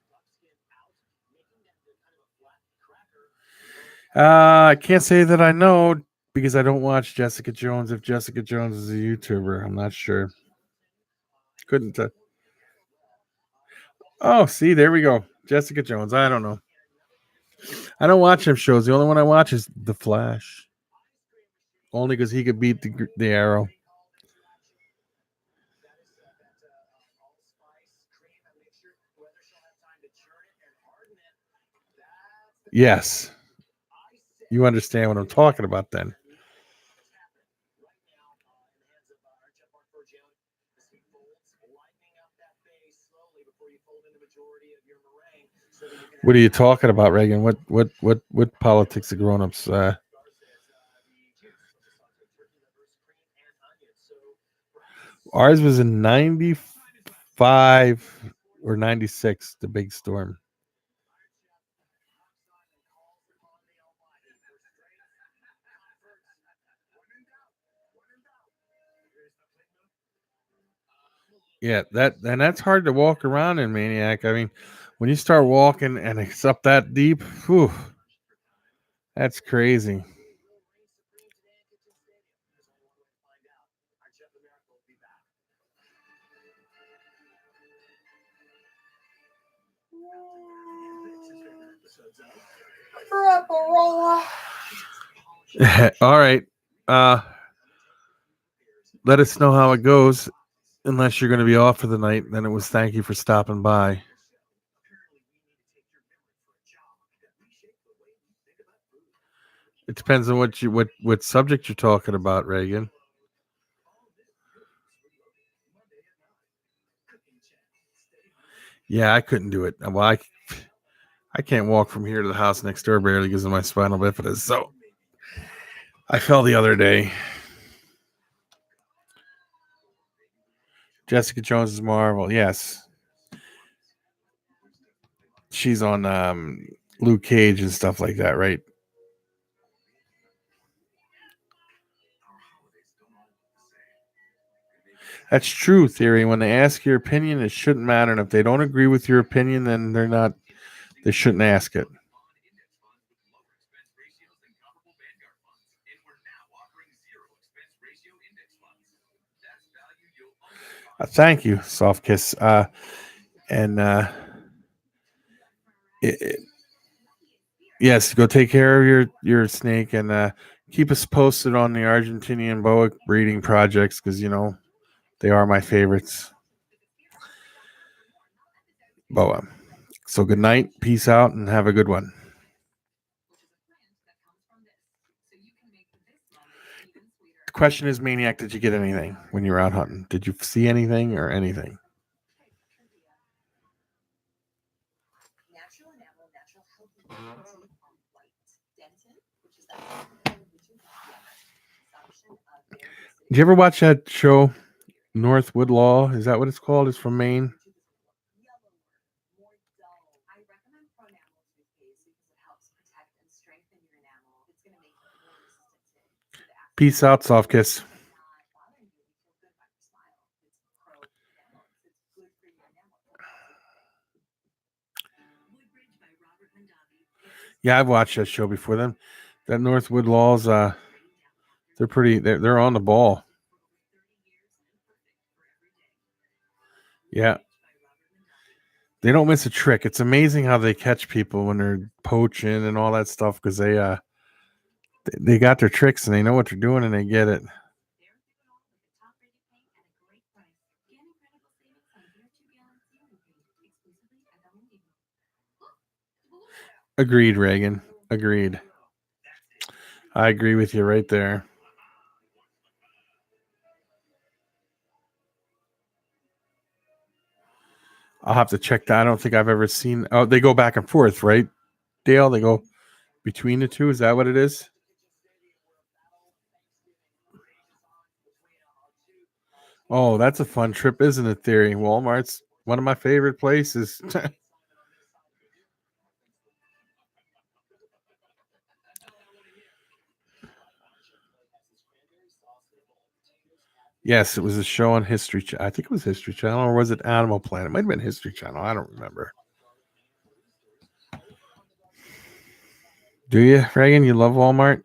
I can't say that I know because I don't watch Jessica Jones. If Jessica Jones is a YouTuber, I'm not sure. Couldn't. Oh, see, there we go. Jessica Jones. I don't know. I don't watch them shows. The only one I watch is The Flash. Only because he could beat the Arrow. Yes. You understand what I'm talking about then. What are you talking about, Reagan? What politics of grown-ups? Ours was in 95 or 96, the big storm. Yeah, that's hard to walk around in, Maniac. I mean, when you start walking and it's up that deep, whew, that's crazy. All right. Let us know how it goes. Unless you're going to be off for the night, then it was thank you for stopping by. It depends on what subject you're talking about, Reagan. Yeah, I couldn't do it. Well, I can't walk from here to the house next door barely because of my spinal bifida. So I fell the other day. Jessica Jones is Marvel. Yes. She's on Luke Cage and stuff like that, right? That's true, Theory. When they ask your opinion, it shouldn't matter. And if they don't agree with your opinion, then they shouldn't ask it. Thank you, Soft Kiss. Yes, go take care of your snake and keep us posted on the Argentinian boa breeding projects because they are my favorites. Boa. So good night, peace out, and have a good one. The question is, Maniac, did you get anything when you were out hunting? Did you see anything or anything? Did you ever watch that show, Northwood Law? Is that what it's called? It's from Maine. Peace out, Soft Kiss. Yeah, I've watched that show before. Them, that Northwood Laws, they're pretty. They're on the ball. Yeah, they don't miss a trick. It's amazing how they catch people when they're poaching and all that stuff because they got their tricks and they know what they're doing and they get it. Agreed, Reagan. Agreed. I agree with you right there. I'll have to check that. I don't think I've ever seen. Oh, they go back and forth, right, Dale? They go between the two. Is that what it is? Oh, that's a fun trip, isn't it, Theory? Walmart's one of my favorite places. Yes, it was a show on History Channel. I think it was History Channel, or was it Animal Planet? It might have been History Channel. I don't remember. Do you, Reagan? You love Walmart?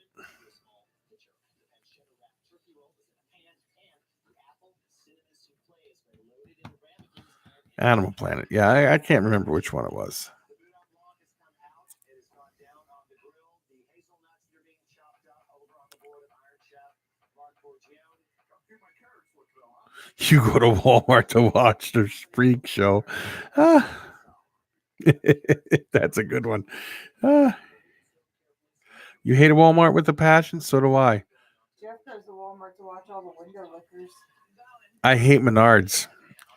Animal Planet. Yeah, I can't remember which one it was. You go to Walmart to watch the freak show. Ah. That's a good one. Ah. You hate a Walmart with a passion? So do I. Jeff goes to Walmart to watch all the window lickers. I hate Menards.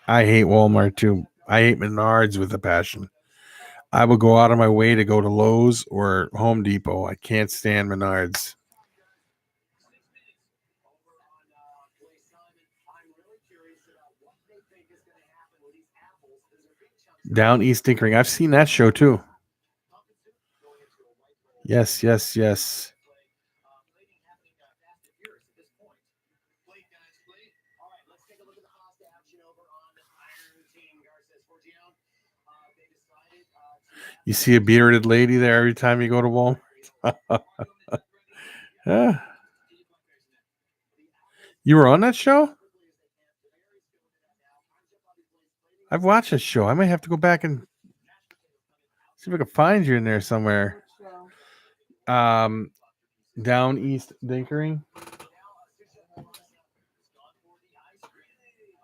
I hate Walmart too. I hate Menards with a passion. I will go out of my way to go to Lowe's or Home Depot. I can't stand Menards. Down East Tinkering. I've seen that show too. Yes, yes, yes. You see a bearded lady there every time you go to Walmart. Ah. You were on that show? I've watched that show. I might have to go back and see if I can find you in there somewhere. Down East Dinkering.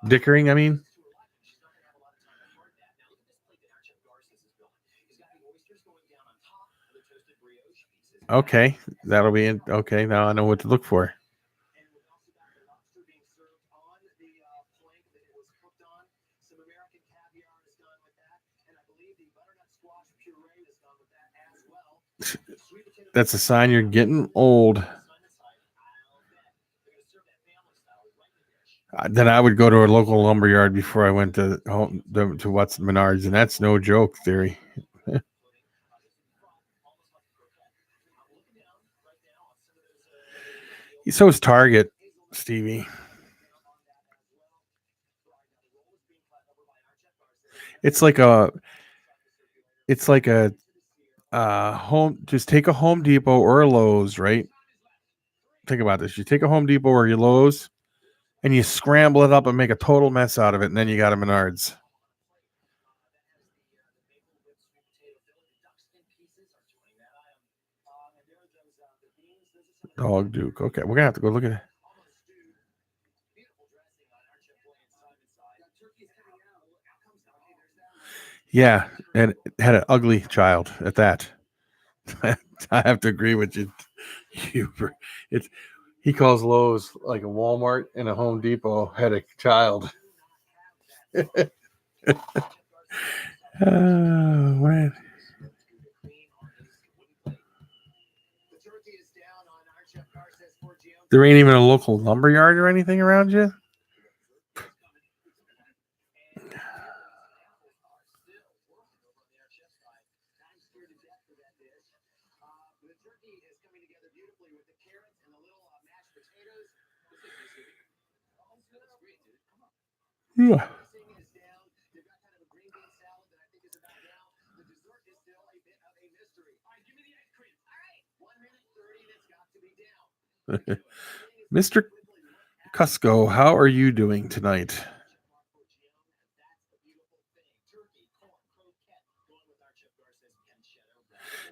Dickering, I mean. Okay, that'll be in. Okay, now I know what to look for. That's a sign you're getting old. Then I would go to a local lumberyard before I went to home to what's Menards, and that's no joke, Theory. So is Target, Stevie. It's like a home. Just take a Home Depot or a Lowe's, right? Think about this. You take a Home Depot or your Lowe's, and you scramble it up and make a total mess out of it, and then you got a Menards. Dog Duke. Okay, we're gonna have to go look at it. Yeah, and it had an ugly child at that. I have to agree with you. He calls Lowe's like a Walmart and a Home Depot had a child. Oh man. There ain't even a local lumberyard or anything around you? Yeah. Mr. Cusco, how are you doing tonight?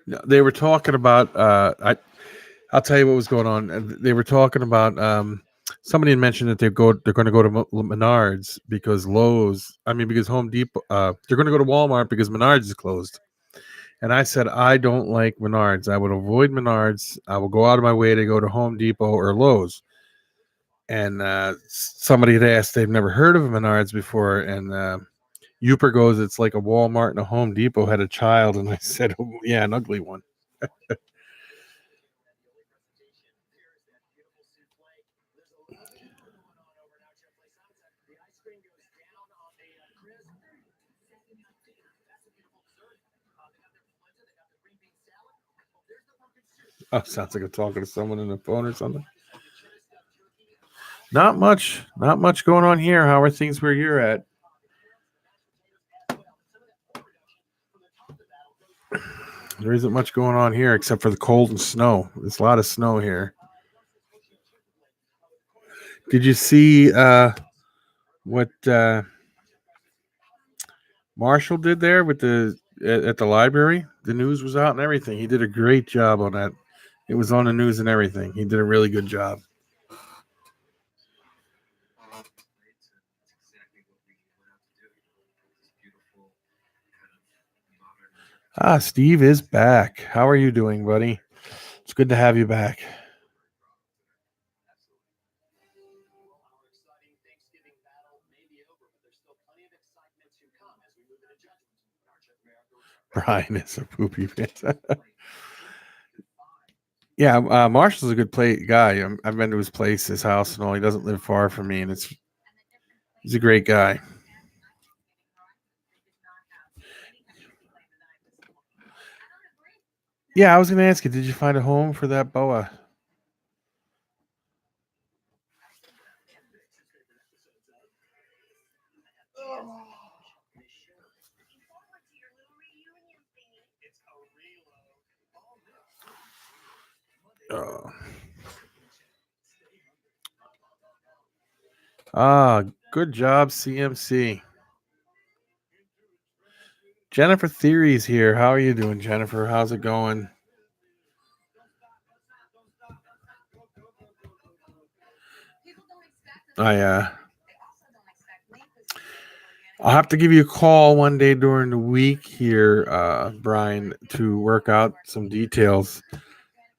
No, they were talking about I'll tell you what was going on. They were talking about somebody had mentioned that they're going to go to Menards because because Home Depot they're going to go to Walmart because Menards is closed. And I said I don't like Menards. I would avoid Menards. I will go out of my way to go to Home Depot or Lowe's. And somebody had asked, they've never heard of Menards before, and Uper goes, it's like a Walmart and a Home Depot had a child, and I said, oh, yeah, an ugly one. Oh, sounds like I'm talking to someone on the phone or something. Not much going on here. How are things where you're at? There isn't much going on here except for the cold and snow. There's a lot of snow here. Did you see what Marshall did there with at the library? The news was out and everything. He did a great job on that. It was on the news and everything. He did a really good job. Ah, Steve is back. How are you doing, buddy? It's good to have you back. Brian is a poopy fan. Yeah, Marshall's a good guy. I've been to his place, his house, and all. He doesn't live far from me, and he's a great guy. Yeah, I was going to ask you, did you find a home for that boa? Good job, CMC. Jennifer Theory's here. How are you doing, Jennifer? How's it going? I'll have to give you a call one day during the week here, Brian, to work out some details.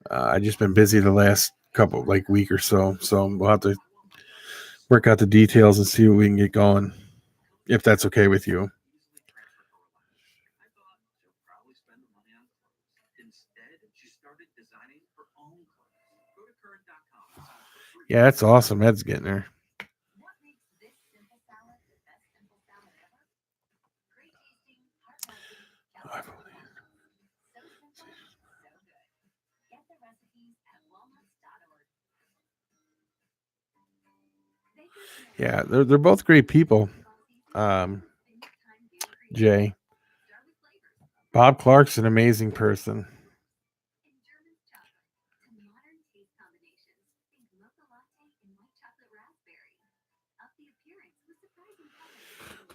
I've just been busy the last week or so. So we'll have to work out the details and see what we can get going, if that's okay with you. Yeah, that's awesome. Ed's getting her. Yeah, they're both great people. Jay. Bob Clark's an amazing person.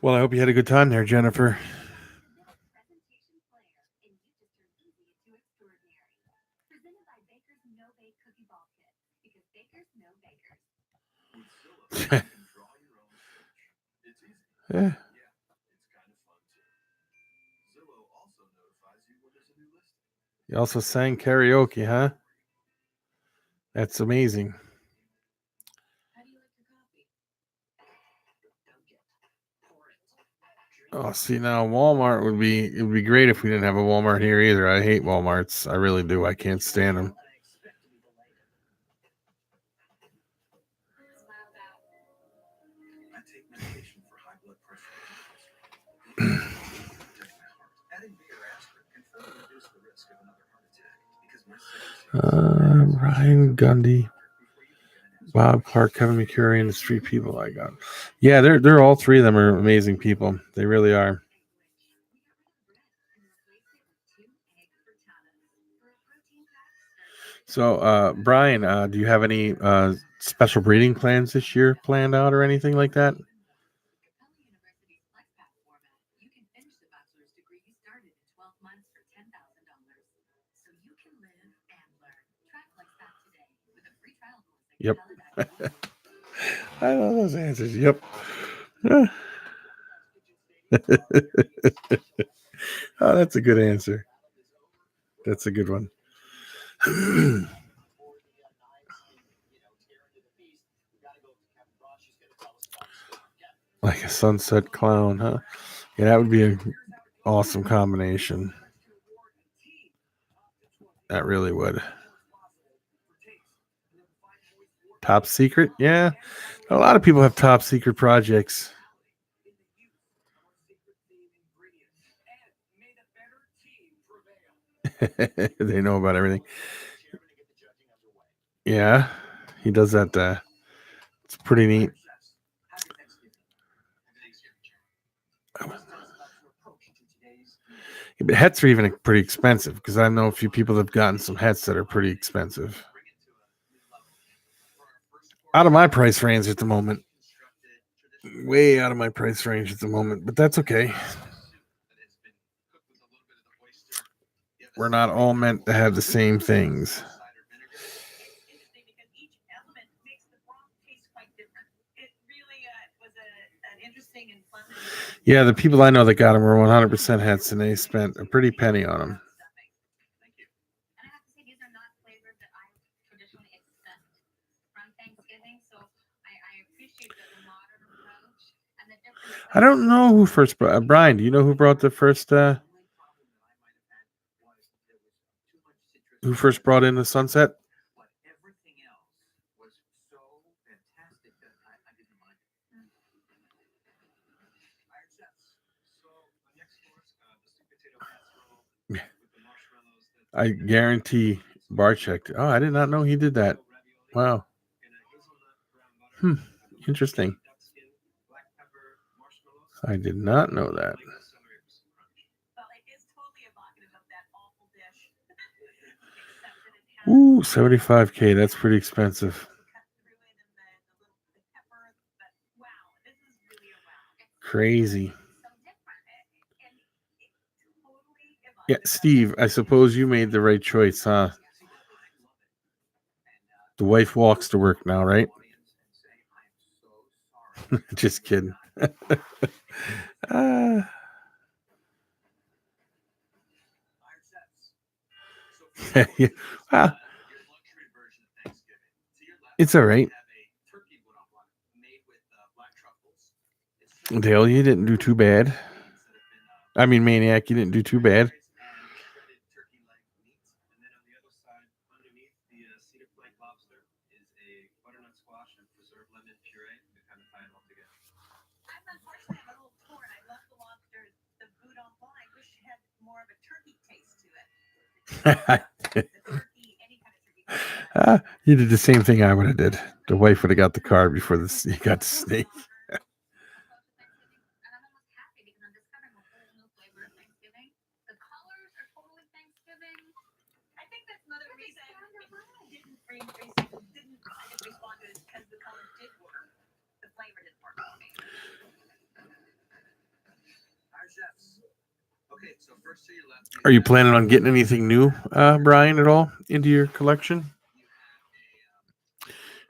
Well, I hope you had a good time there, Jennifer. Yeah. You also sang karaoke, huh? That's amazing. Oh, see, now Walmart would be great if we didn't have a Walmart here either. I hate Walmarts. I really do. I can't stand them. Ryan Gundy, Bob Clark, Kevin McCurry, and the street people I got. Yeah, they're all three of them are amazing people. They really are. So, Brian, do you have any special breeding plans this year planned out or anything like that? Yep. I love those answers. Yep. Oh, that's a good answer. That's a good one. Like a sunset clown, huh? Yeah, that would be an awesome combination. That really would. Top secret? Yeah. A lot of people have top secret projects. They know about everything. Yeah, he does that. It's pretty neat. Yeah, but hats are even pretty expensive because I know a few people that have gotten some hats that are pretty expensive. Out of my price range at the moment. Way out of my price range at the moment, but that's okay. We're not all meant to have the same things. Yeah, the people I know that got them were 100% hats, and they spent a pretty penny on them. I don't know who first brought Brian. Do you know who brought the first? Who first brought in the sunset? I guarantee Bar checked. Oh, I did not know he did that. Wow. Interesting. I did not know that. Ooh, $75K. That's pretty expensive. Crazy. Yeah, Steve, I suppose you made the right choice, huh? The wife walks to work now, right? Just kidding. Yeah. Well, it's all right. Dale, you didn't do too bad. I mean, Maniac, you didn't do too bad. You did the same thing I would have did. The wife would have got the card before he got the snake. Are you planning on getting anything new, Brian, at all into your collection?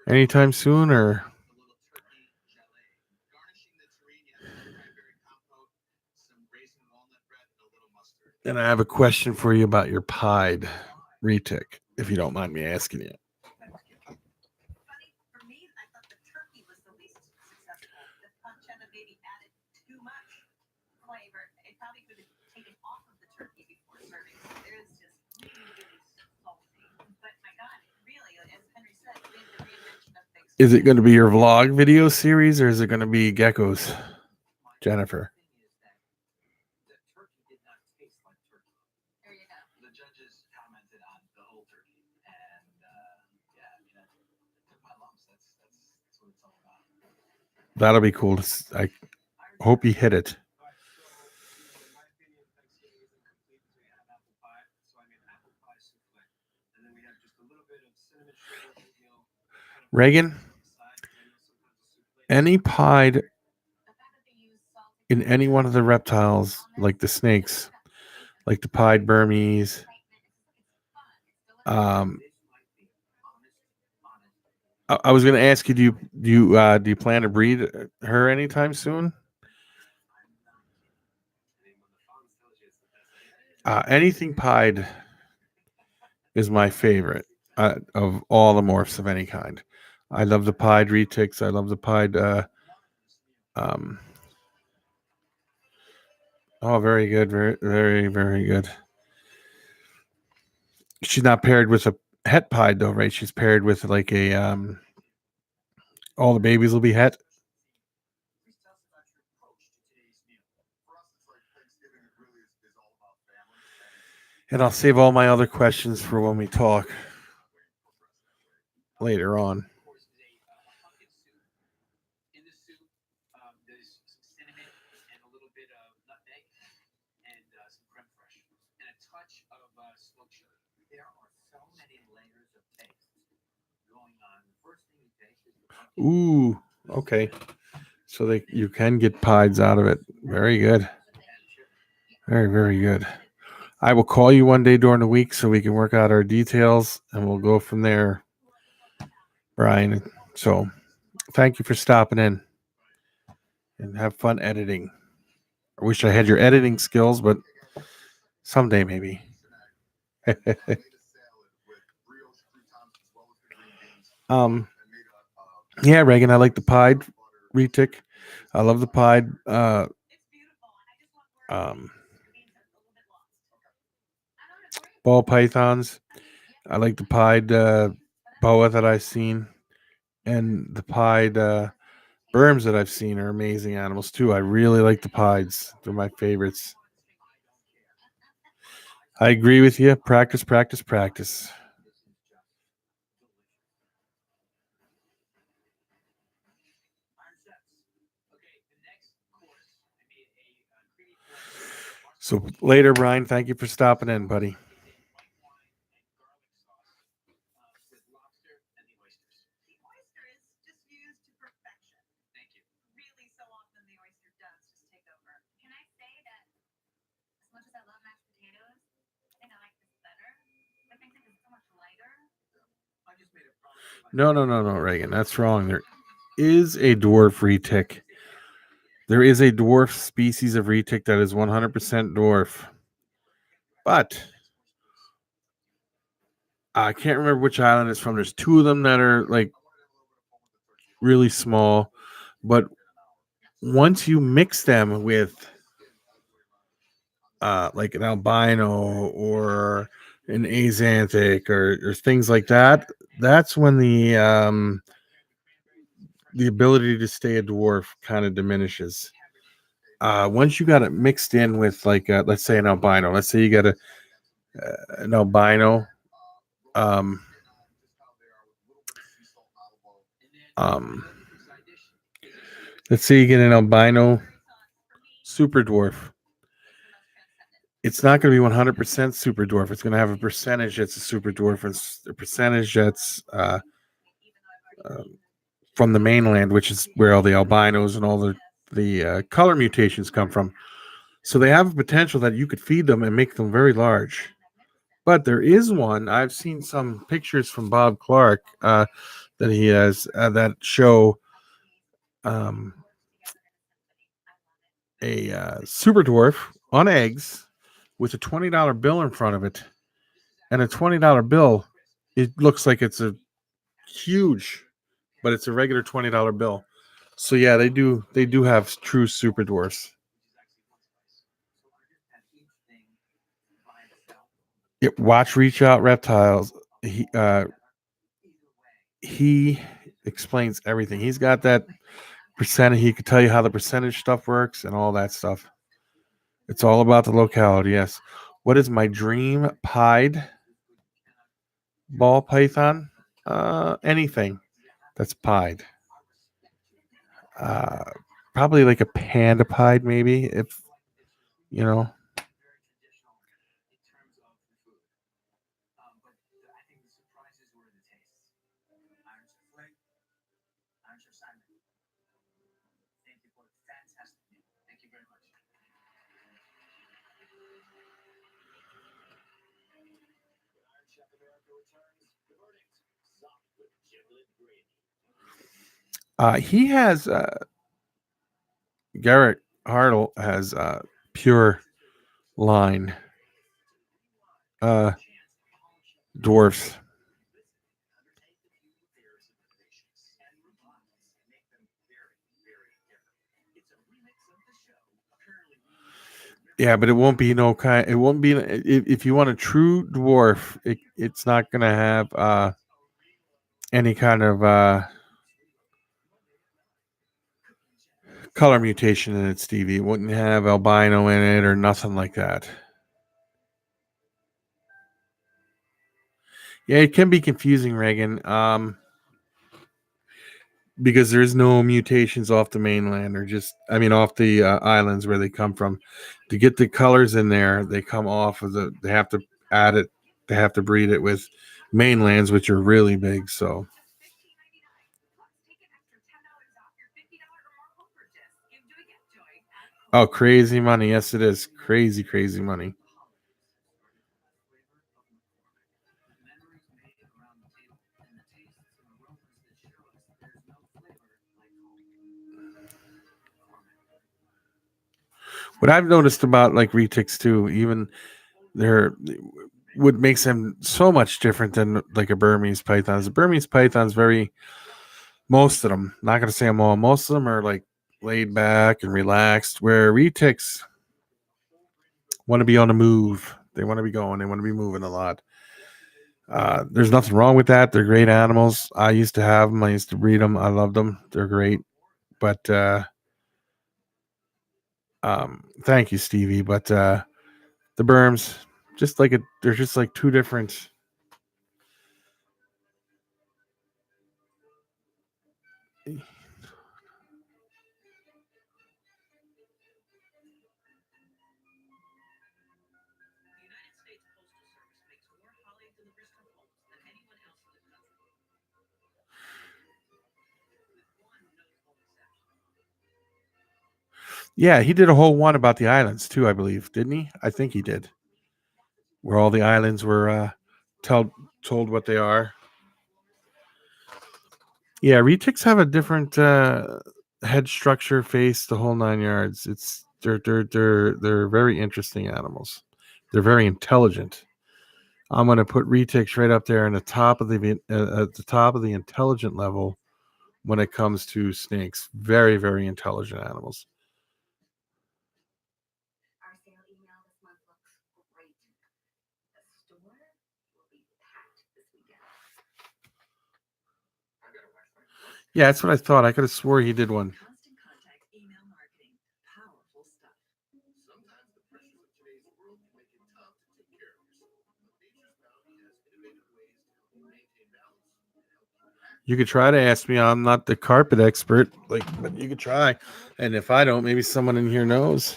Anytime soon, or? And I have a question for you about your pied retic, if you don't mind me asking you. Is it going to be your vlog video series, or is it going to be geckos, Jennifer? That'll be cool. I hope you hit it. Reagan, any pied in any one of the reptiles, like the snakes, like the pied Burmese, I was going to ask you, do you plan to breed her anytime soon? Anything pied is my favorite of all the morphs of any kind. I love the pied retics. I love the pied. Oh, very good. Very, very, very good. She's not paired with het pied though, right? She's paired with like a all the babies will be het. Please tell us about your approach to today's meal. For us, it's like Thanksgiving. It really is all about family. And I'll save all my other questions for when we talk later on. Of course, is a pumpkin soup. In the soup, there's some cinnamon and a little bit of nutmeg and some creme fraiche and a touch of smoked chili. There are so many layers of taste going on. The first thing you taste is the pumpkin. Ooh, okay. So you can get pies out of it. Very good. Very, very good. I will call you one day during the week so we can work out our details and we'll go from there, Brian. So thank you for stopping in and have fun editing. I wish I had your editing skills, but someday maybe. Made a salad with brioche croutons as well as the green beans. um, And made a yeah, Reagan, I like the pied retic. I love the pied. Ball pythons. I like the pied boa that I've seen, and the pied berms that I've seen are amazing animals too. I really like the pieds; they're my favorites. I agree with you. Practice, practice, practice. So later, Brian. Thank you for stopping in, buddy. With lobster and the oysters. The oyster is just used to perfection. Thank you. Really, so often the oyster does just take over. Can I say that as much as I love mashed potatoes, I think I like this better. I think it's so much lighter. I just made a promise. No, Reagan. That's wrong. There is a dwarf retic. There is a dwarf species of retic that is 100% dwarf. But I can't remember which island it's from. There's two of them that are like really small. But once you mix them with like an albino or an axanthic or things like that, that's when the ability to stay a dwarf kind of diminishes. Once you got it mixed in with like let's say an albino, let's say you got an albino um let's say you get an albino super dwarf. It's not going to be 100% super dwarf. It's going to have a percentage that's a super dwarf and a percentage that's from the mainland, which is where all the albinos and all the color mutations come from. So they have a potential that you could feed them and make them very large. But there is one. I've seen some pictures from Bob Clark that he has that show a super dwarf on eggs with a $20 bill in front of it. And a $20 bill, it looks like it's a huge, but it's a regular $20 bill. So yeah, they do have true super dwarfs. Watch Reach Out Reptiles. He explains everything. He's got that percentage. He could tell you how the percentage stuff works and all that stuff. It's all about the locality. Yes. What is my dream pied ball python? Anything that's pied. Probably like a panda pied, maybe, if you know. Thank you very much. Iron Chef America returns. The verdict: soft with giblet gravy. He has Garrett Hartle has pure line dwarfs. Yeah, but it won't be no kind. It won't be if you want a true dwarf. It's not gonna have any kind of color mutation in it, Stevie. It wouldn't have albino in it or nothing like that. Yeah, it can be confusing, Reagan. Because there's no mutations off the mainland or off the islands where they come from. To get the colors in there, they come off of they have to add it, they have to breed it with mainlands, which are really big. So, oh, crazy money. Yes, it is. Crazy, crazy money. What I've noticed about like retics too, even they're what makes them so much different than like a Burmese python is a Burmese python's very most of them, not gonna say them all, most of them are like laid back and relaxed, where retics want to be on the move. They want to be going, they want to be moving a lot. There's nothing wrong with that. They're great animals. I used to have them, I used to breed them, I loved them, they're great. But thank you, Stevie. But the Burms, they're just like two different. The United States Postal Service makes more holly deliveries to homes than anyone else in the country. With one notable exception. Yeah, he did a whole one about the islands too, I believe, didn't he? I think he did, where all the islands were told what they are. Yeah, retics have a different head structure, face, the whole nine yards. They're very interesting animals. They're very intelligent. I'm going to put retics right up there in the top of at the top of the intelligent level when it comes to snakes. Very, very intelligent animals. Our sale email this month looks great. The store will be packed this weekend. Yeah, that's what I thought. I could have swore he did one. Constant contact email marketing. Powerful stuff. Sometimes the pressures of today's world can make it tough to take care of yourself. But Nature's Bounty has innovative ways to help you maintain balance and help you act. You could try to ask me. I'm not the carpet expert, but you could try. And if I don't, maybe someone in here knows.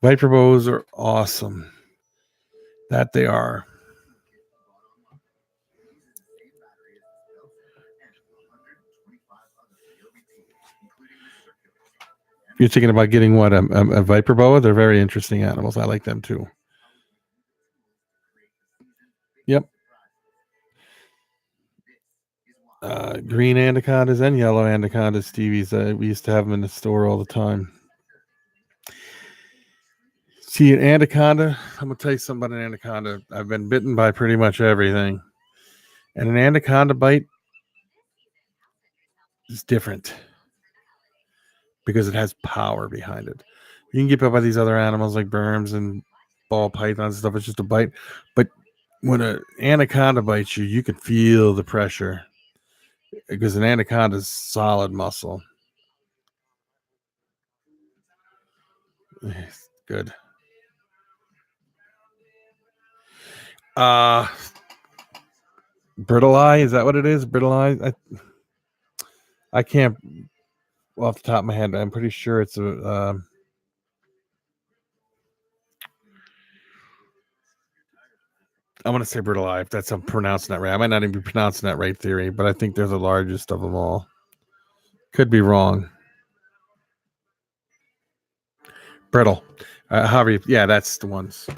Viper bows are awesome. That they are. You're thinking about getting what a viper boa? They're very interesting animals. I like them too. Yep. Green anacondas and yellow anacondas, Stevie's. We used to have them in the store all the time. See, an anaconda, I'm going to tell you something about an anaconda. I've been bitten by pretty much everything. And an anaconda bite is different because it has power behind it. You can get bit by these other animals like worms and ball pythons and stuff. It's just a bite. But when an anaconda bites you, you can feel the pressure because an anaconda is solid muscle. Good. Brittle eye, is that what it is? Brittle eye? I can't off the top of my head. I'm pretty sure it's a I want to say brittle eye, if that's I'm pronouncing that right. I might not even be pronouncing that right, Theory, but I think they're the largest of them all. Could be wrong. Brittle. However, yeah, that's the ones.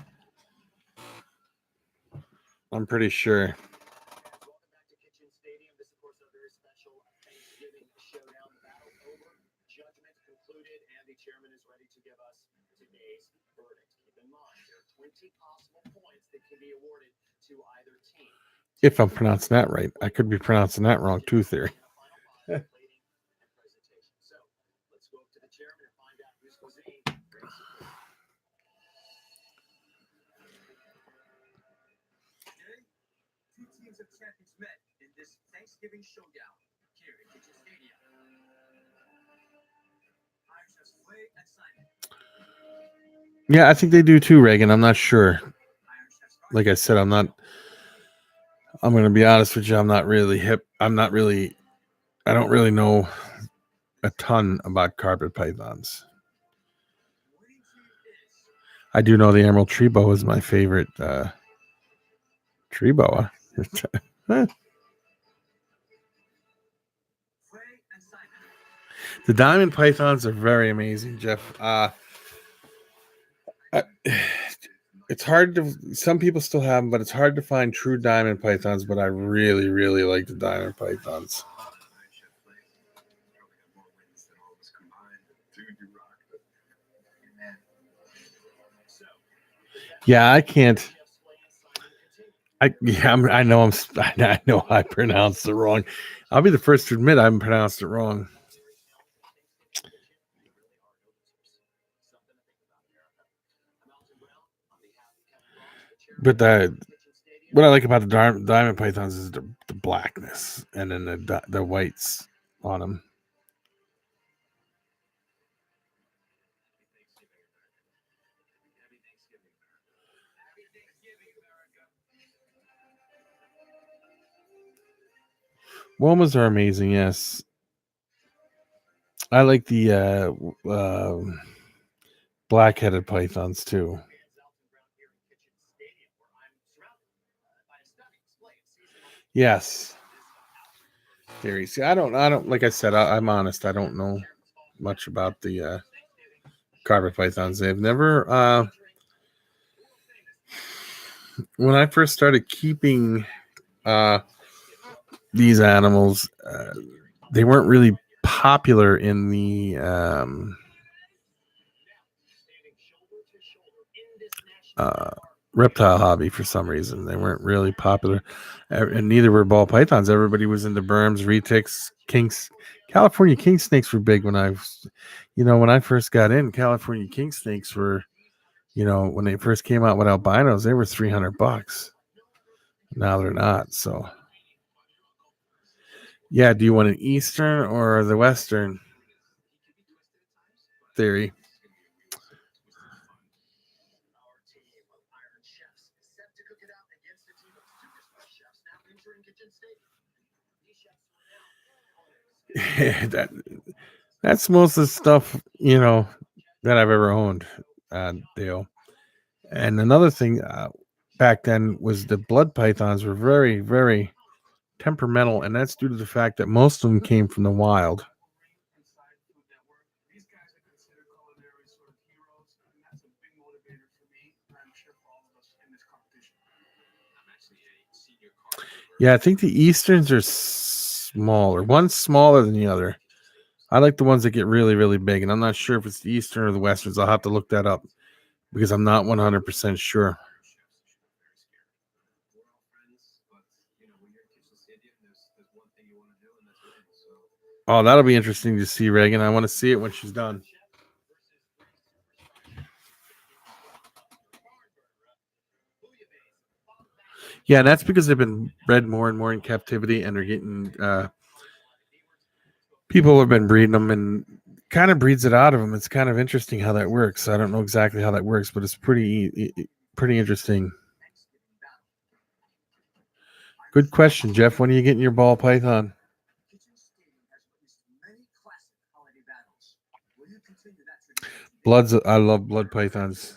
I'm pretty sure. Welcome back to Kitchen Stadium. This, of course, is a very special Thanksgiving showdown. The battle over, judgment concluded, and the chairman is ready to give us today's verdict. Keep in mind, there are 20 possible points that can be awarded to either team. If I'm pronouncing that right. I could be pronouncing that wrong too, Theory. And a final plating and presentation. So let's go up to the chairman and find out whose cuisine. Thanksgiving showdown here at Kitchen Stadium. Iron Chefs Clay and Simon. Yeah, I think they do too, Reagan. I'm not sure. Iron Chefs Like I said, I'm going to be honest with you. I'm not really hip. I don't really know a ton about carpet pythons. winning team is I do know the emerald tree boa is my favorite tree boa. Clay and Simon. The diamond pythons are very amazing, Jeff. It's hard to. Some people still have them, but it's hard to find true diamond pythons. But I really, really like the diamond pythons. Yeah, I can't. I know I know I pronounced it wrong. I'll be the first to admit I pronounced it wrong. But what I like about the diamond pythons is the blackness and then the whites on them. Womas are amazing. Yes, I like the black-headed pythons too. Yes. Theory. See, I don't. Like I said, I'm honest. I don't know much about the carpet pythons. They've never. When I first started keeping these animals, they weren't really popular in the reptile hobby for some reason. They weren't really popular, and neither were ball pythons. Everybody was into berms, retics, kinks. California king snakes were big when when I first got in. California king snakes were, when they first came out with albinos, they were $300. Now they're not. So, yeah. Do you want an Eastern or the Western theory? That's most of the stuff that I've ever owned, Dale. And another thing back then was the blood pythons were very, very temperamental, and that's due to the fact that most of them came from the wild. These guys are considered culinary sort of heroes, and that's a big motivator for me. I'm sure for all of us in this competition. I'm actually a senior card member. Yeah, I think the Easterns are smaller. One's smaller than the other. I like the ones that get really, really big, and I'm not sure if it's the Eastern or the Westerns. I'll have to look that up because I'm not 100% sure. Oh, that'll be interesting to see, Reagan. I want to see it when she's done. Yeah, and that's because they've been bred more and more in captivity, and they're getting people have been breeding them and kind of breeds it out of them. It's kind of interesting how that works. I don't know exactly how that works, but it's pretty interesting. Good question, Jeff. When are you getting your ball python? I love blood pythons.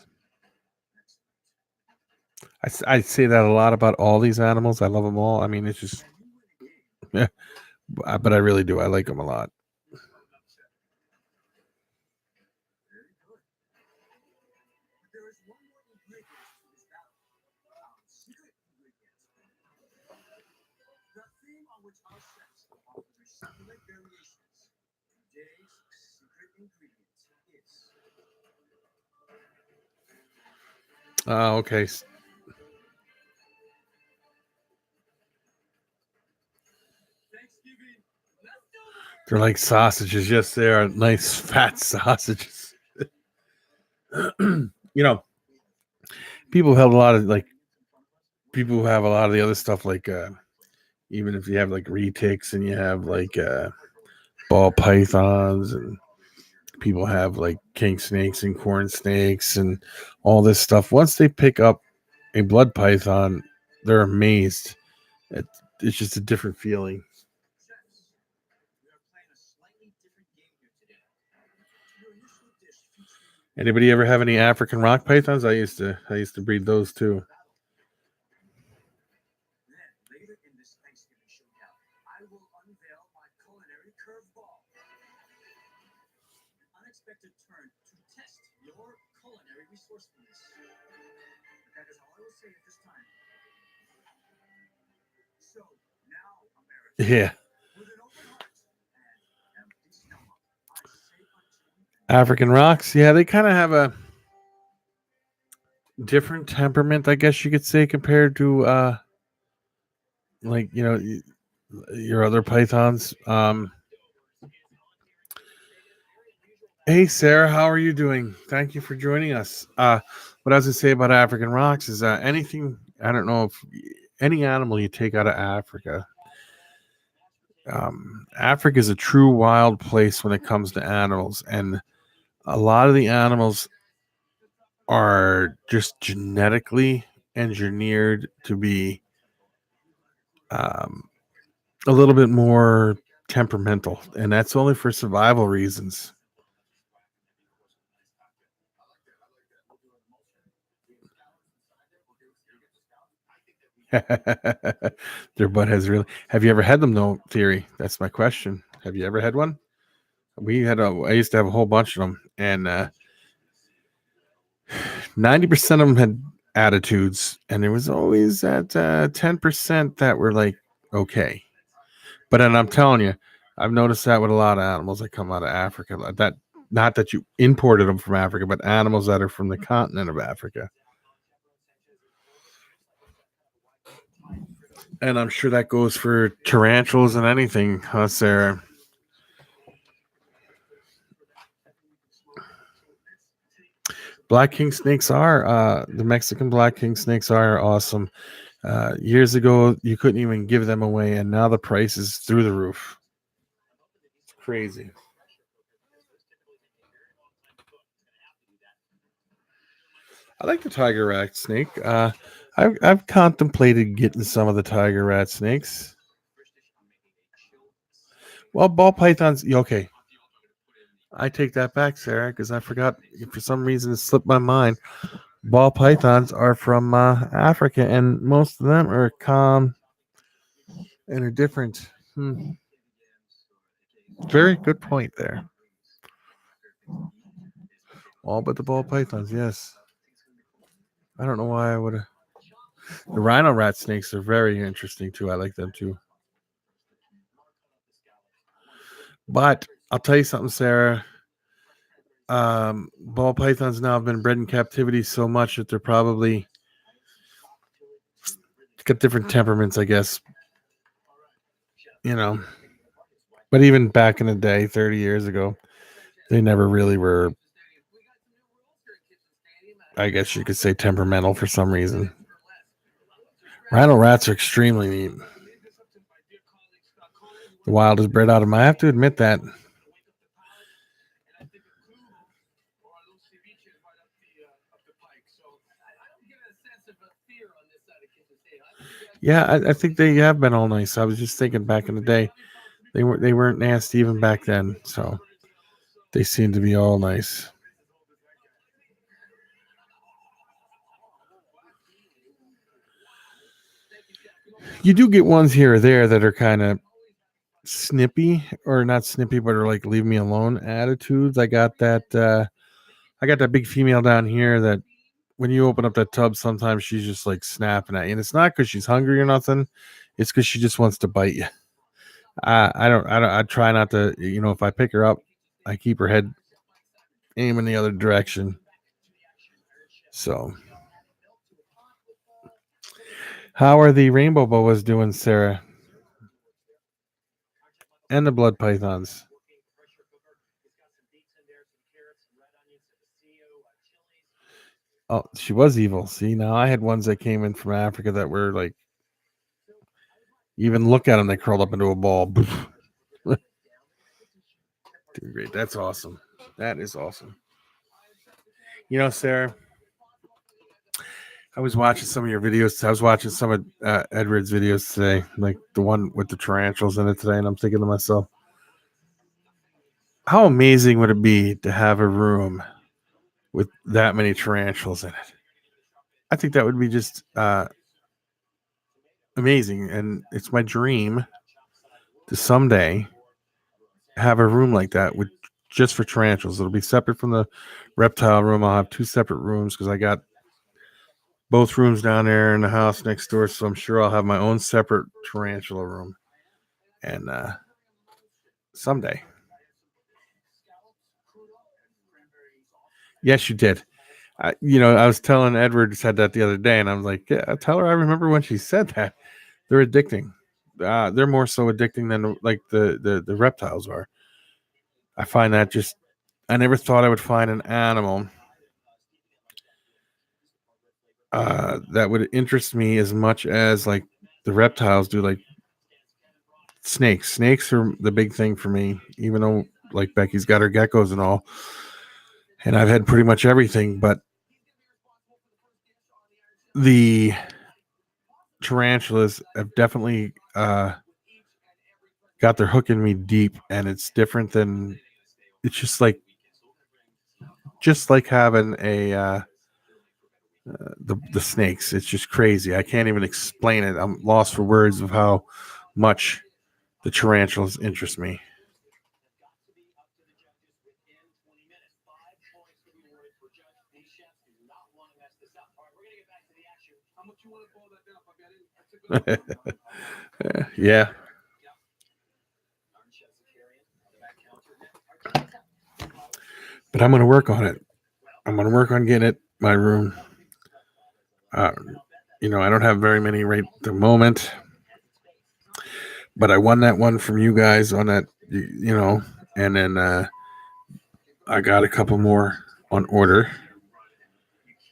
I say that a lot about all these animals. I love them all. I mean, it's just, yeah, but I really do. I like them a lot. Okay. They're like sausages. Yes, they are nice fat sausages. People have a lot of the other stuff like even if you have like retics and you have like ball pythons, and people have like king snakes and corn snakes and all this stuff. Once they pick up a blood python, they're amazed. It, it's just a different feeling. Anybody ever have any African rock pythons? I used to breed those too. Later in this Thanksgiving showdown, I will unveil my culinary curveball. An unexpected turn to test your culinary resourcefulness. That is all I will say at this time. So now, America, Yeah. with an open heart and empty stomach, I say unto you, African rocks, yeah, they kind of have a different temperament, I guess you could say, compared to like, you know, your other pythons. Hey Sarah, how are you doing? Thank you for joining us. What I was gonna say about African rocks is anything, I don't know if any animal you take out of Africa. Africa is a true wild place when it comes to animals, and a lot of the animals are just genetically engineered to be um, a little bit more temperamental, and that's only for survival reasons. Their butt has really. Have you ever had them though? Theory. That's my question. Have you ever had one? We had a. I used to have a whole bunch of them, and 90% of them had attitudes, and there was always that 10% that were like okay. But then I'm telling you, I've noticed that with a lot of animals that come out of Africa. Like that, not that you imported them from Africa, but animals that are from the continent of Africa. And I'm sure that goes for tarantulas and anything, huh, Sarah? Black king snakes are the Mexican black king snakes are awesome. Years ago, you couldn't even give them away, and now the price is through the roof. It's crazy. I like the tiger rat snake. I've contemplated getting some of the tiger rat snakes. Well, ball pythons. Okay, I take that back, Sarah, because I forgot. For some reason, it slipped my mind. Ball pythons are from Africa, and most of them are calm and are different. Very good point there. All but the ball pythons, yes. I don't know why I would have. The rhino rat snakes are very interesting too. I like them too. But I'll tell you something, Sarah. Ball pythons now have been bred in captivity so much that they're probably got different temperaments, I guess. You know, but even back in the day, 30 years ago, they never really were, I guess you could say, temperamental for some reason. Rhino rats are extremely neat. The wild is bred out of them. I have to admit that. Yeah, I think they have been all nice. I was just thinking back in the day, they weren't nasty even back then. So they seem to be all nice. You do get ones here or there that are kind of snippy, or not snippy, but are like leave me alone attitudes. I got that big female down here that when you open up that tub, sometimes she's just like snapping at you, and it's not because she's hungry or nothing. It's because she just wants to bite you. I try not to, if I pick her up, I keep her head aim in the other direction. So, how are the rainbow boas doing, Sarah? And the blood pythons. Oh, she was evil. See, now I had ones that came in from Africa that were like You even look at them, they curl up into a ball. Doing great. That's awesome. That is awesome. You know, Sarah, I was watching some of your videos. I was watching some of Edward's videos today, like the one with the tarantulas in it today, and I'm thinking to myself, how amazing would it be to have a room with that many tarantulas in it? I think that would be just amazing, and it's my dream to someday have a room like that with just for tarantulas. It'll be separate from the reptile room. I'll have two separate rooms because I got both rooms down there in the house next door, so I'm sure I'll have my own separate tarantula room. And someday, yes, you did. I was telling Edward said that the other day, and I was like, "Yeah, tell her I remember when she said that." They're addicting. They're more so addicting than like the reptiles are. I find that just. I never thought I would find an animal that would interest me as much as like the reptiles do. Like snakes. Snakes are the big thing for me. Even though like Becky's got her geckos and all, and I've had pretty much everything, but the tarantulas have definitely got their hook in me deep, and it's different than it's just like having a the snakes. It's just crazy. I can't even explain it. I'm lost for words of how much the tarantulas interest me. Yeah, but I'm gonna work on it. I'm gonna work on getting it my room. Uh, I don't have very many right at the moment, but I won that one from you guys on that, and then I got a couple more on order,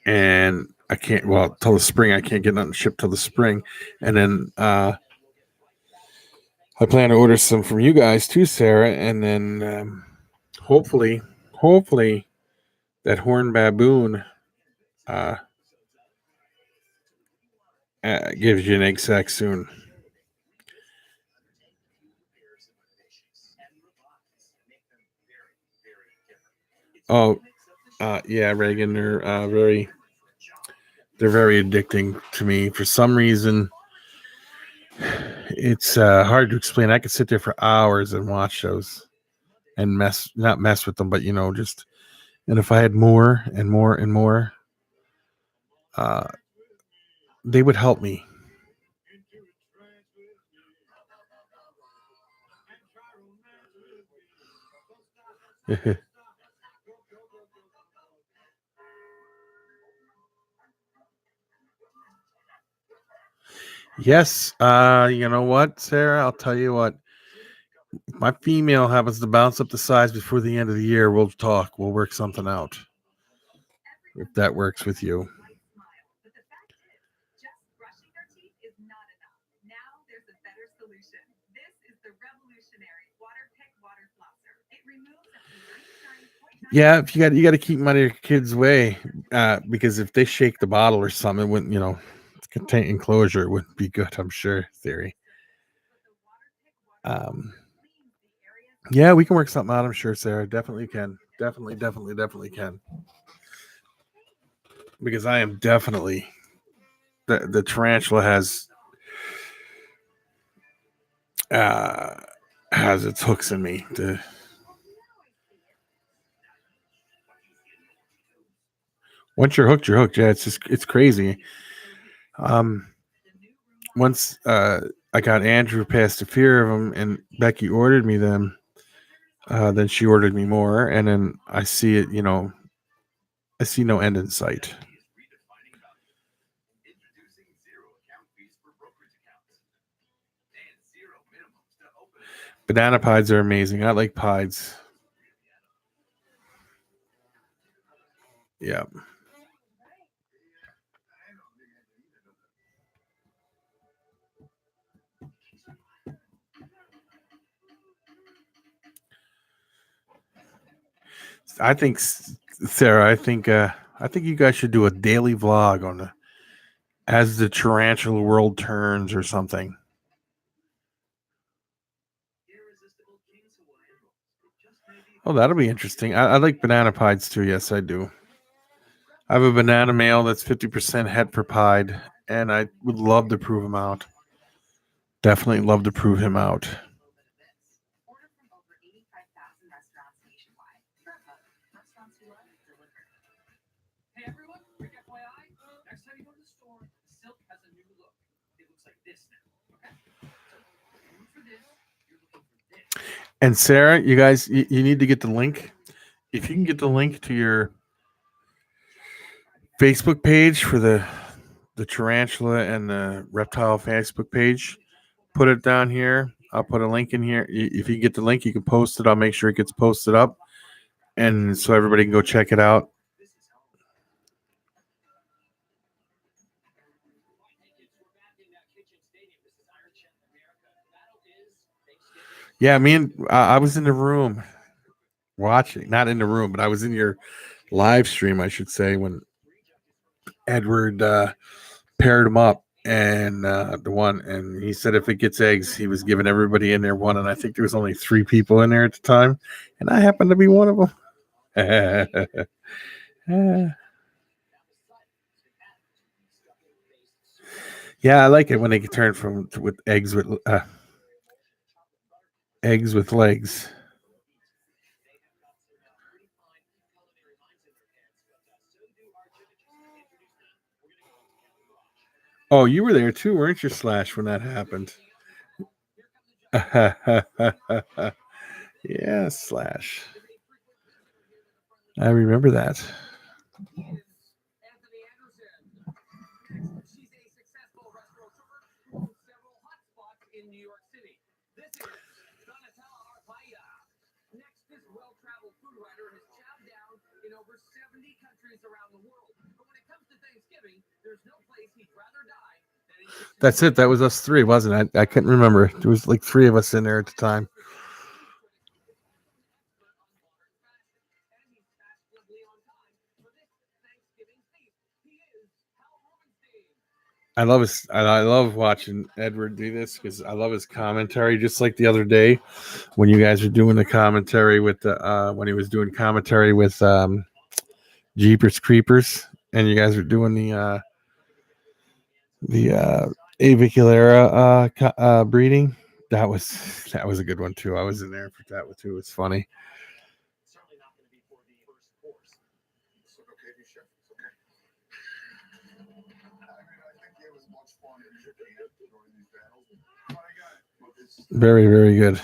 and I can't. Well, till the spring, I can't get nothing shipped till the spring, and then I plan to order some from you guys too, Sarah, and then hopefully, that horn baboon uh, gives you an egg sack soon. Oh, yeah, Reagan, they're very addicting to me for some reason. It's hard to explain. I could sit there for hours and watch those and not mess with them, but just. And if I had more and more and more, uh, they would help me. Yes, you know what, Sarah? I'll tell you what. If my female happens to bounce up the size before the end of the year, we'll talk. We'll work something out. If that works with you. Yeah, if you got to keep them out of your kids' way, because if they shake the bottle or something, it wouldn't, contain enclosure, it wouldn't be good. I'm sure. Theory. Yeah, we can work something out. I'm sure, Sarah. Definitely can. Definitely can. Because I am definitely the tarantula uh has its hooks in me. Once you're hooked, you're hooked. Yeah, it's crazy. Um, once I got Andrew past the fear of them, and Becky ordered me them. Then she ordered me more, and then I see it. I see no end in sight. Banana pies are amazing. I like pies. Yeah. I think Sarah, I think you guys should do a daily vlog on as the tarantula world turns or something. Oh, that'll be interesting. I like banana pies too. Yes, I do. I have a banana male that's 50% het for pied, and I would love to prove him out. Definitely love to prove him out. Order from over 85,000 restaurants nationwide. Restaurants who love deliver. Hey everyone, quick FYI. Next time you go to the store, Silk has a new look. It looks like this now. Okay? So look for this. You're looking for this. And Sarah, you guys, you need to get the link. If you can get the link to your Facebook page for the tarantula and the reptile Facebook page, put it down here. I'll put a link in here. If you get the link, you can post it. I'll make sure it gets posted up, and so everybody can go check it out. Yeah, me and I was in the room watching, not in the room, but I was in your live stream, I should say, when Edward paired them up, and the one, and he said if it gets eggs, he was giving everybody in there one, and I think there was only 3 people in there at the time, and I happened to be one of them. Yeah, I like it when they can turn from with eggs with legs. Oh, you were there too, weren't you, Slash, when that happened? Yeah, Slash. I remember that. She's a successful restaurateur who owns several hotspots in New York City. This is Donatella Arpaia. Next, this well-traveled food writer has chowed down in over 70 countries around the world. But when it comes to Thanksgiving, there's no place he'd rather die than in That's it. That was us 3, wasn't it? I couldn't remember. There was like 3 of us in there at the time. I love watching Edward do this because I love his commentary. Just like the other day when you guys were doing the commentary with the when he was doing commentary with Jeepers Creepers, and you guys were doing the aviculera breeding. That was a good one too. I was in there for that one too. It's funny. Certainly not going to be for the first course. It's okay, chef. It's okay. I mean, I think it was much fun in Japan during these battles. But I got it. But it's Very, very good.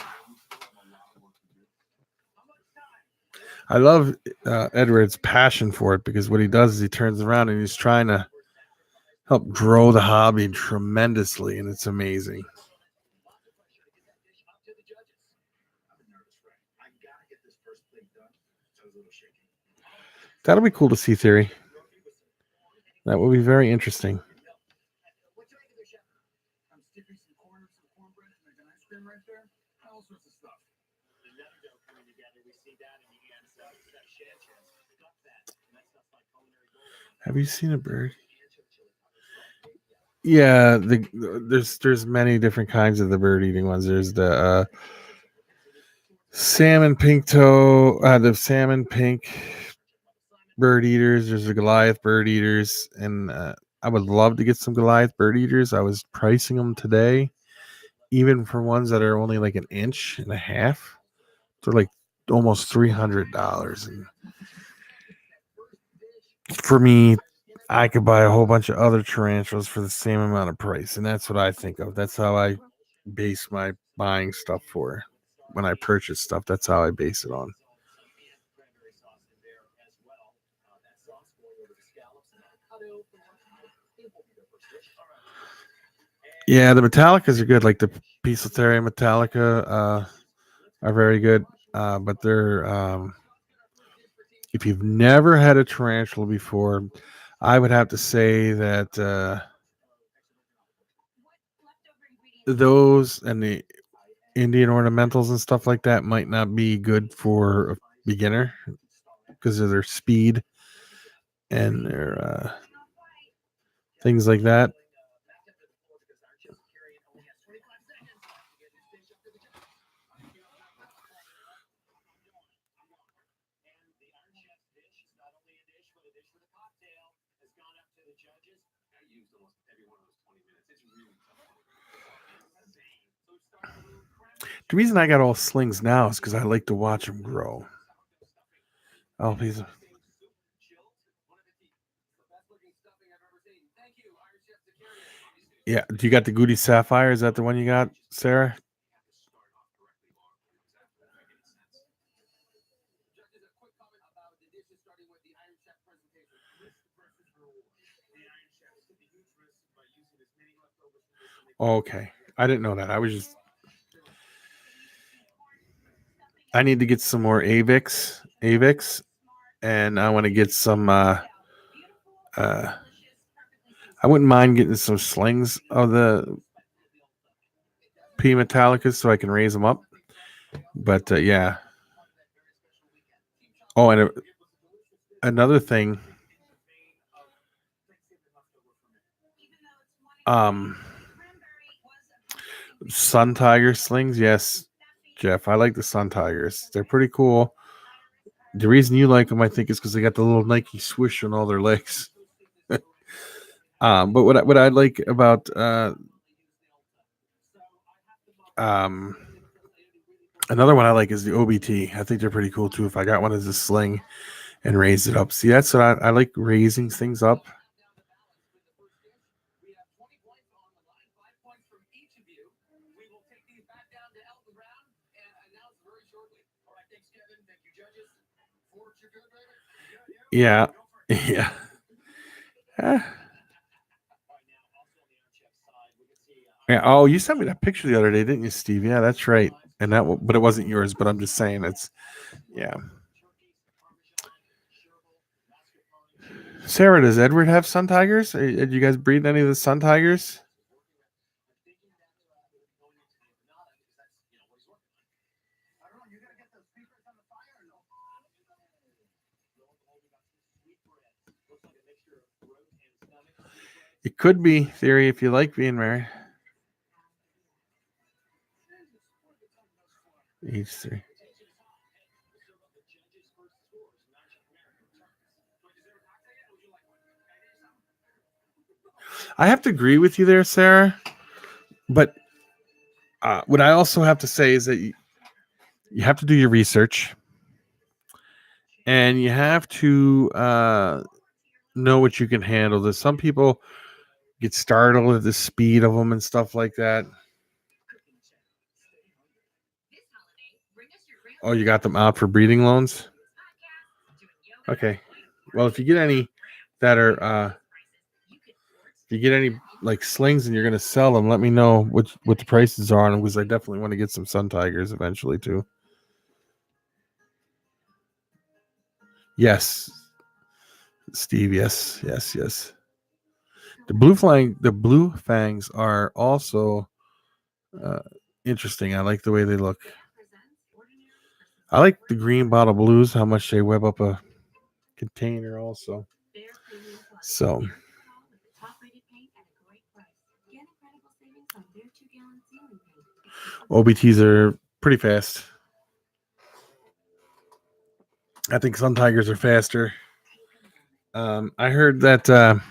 I love Edward's passion for it because what he does is he turns around and he's trying to help grow the hobby tremendously, and it's amazing. That'll be cool to see, Theory. That will be very interesting. what you make of there, chef? I'm sticking some corn, some cornbread, and like an ice cream right there. All sorts of stuff. The nutto coming together, we see that in the hands of Sanchez. Duck that. And that stuff's like culinary gold. Have you seen a bird? Yeah, there's many different kinds of the bird eating ones. There's the salmon pink toe, the salmon pink bird eaters. There's the Goliath bird eaters, and I would love to get some Goliath bird eaters. I was pricing them today, even for ones that are only like 1.5 inches. They're like almost $300, and for me, I could buy a whole bunch of other tarantulas for the same amount of price, and that's what I think of. That's how I base my buying stuff for. When I purchase stuff, that's how I base it on. Yeah, the Metallicas are good. Like the Poecilotheria Metallica are very good, but they're if you've never had a tarantula before, I would have to say that those and the Indian ornamentals and stuff like that might not be good for a beginner. because of their speed and their things like that. The reason I got all slings now is because I like to watch them grow. Oh, please. Yeah. Do you got the Goody Sapphire? Is that the one you got, Sarah? Okay. I didn't know that. I need to get some more Avix, and I want to get some I wouldn't mind getting some slings of the P Metallicas so I can raise them up. But yeah. Oh, and another thing. Sun Tiger slings, yes, Jeff. I like the Sun Tigers. They're pretty cool. The reason you like them, I think, is because they got the little Nike swoosh on all their legs. But what I like about another one I like is the OBT. I think they're pretty cool too. If I got one as a sling and raise it up, see, that's what I like, raising things up. Yeah, yeah. Yeah. Oh, you sent me that picture the other day, didn't you, Steve? Yeah, that's right. And but it wasn't yours. But I'm just saying, yeah. Sarah, does Edward have sun tigers? Did you guys breed any of the sun tigers? It could be theory if you like being married. Age 3. I have to agree with you there, Sarah. But what I also have to say is that you have to do your research, and you have to know what you can handle. There's some people get startled at the speed of them and stuff like that. Oh, you got them out for breeding loans? Okay. Well, if you get any that are if you get any like slings and you're gonna sell them, let me know what the prices are on them, because I definitely want to get some sun tigers eventually too. Yes, Steve. Yes. The blue fangs are also interesting. I like the way they look. I like the green bottle blues. How much they web up a container also. So. OBTs are pretty fast. I think sun tigers are faster. I heard that.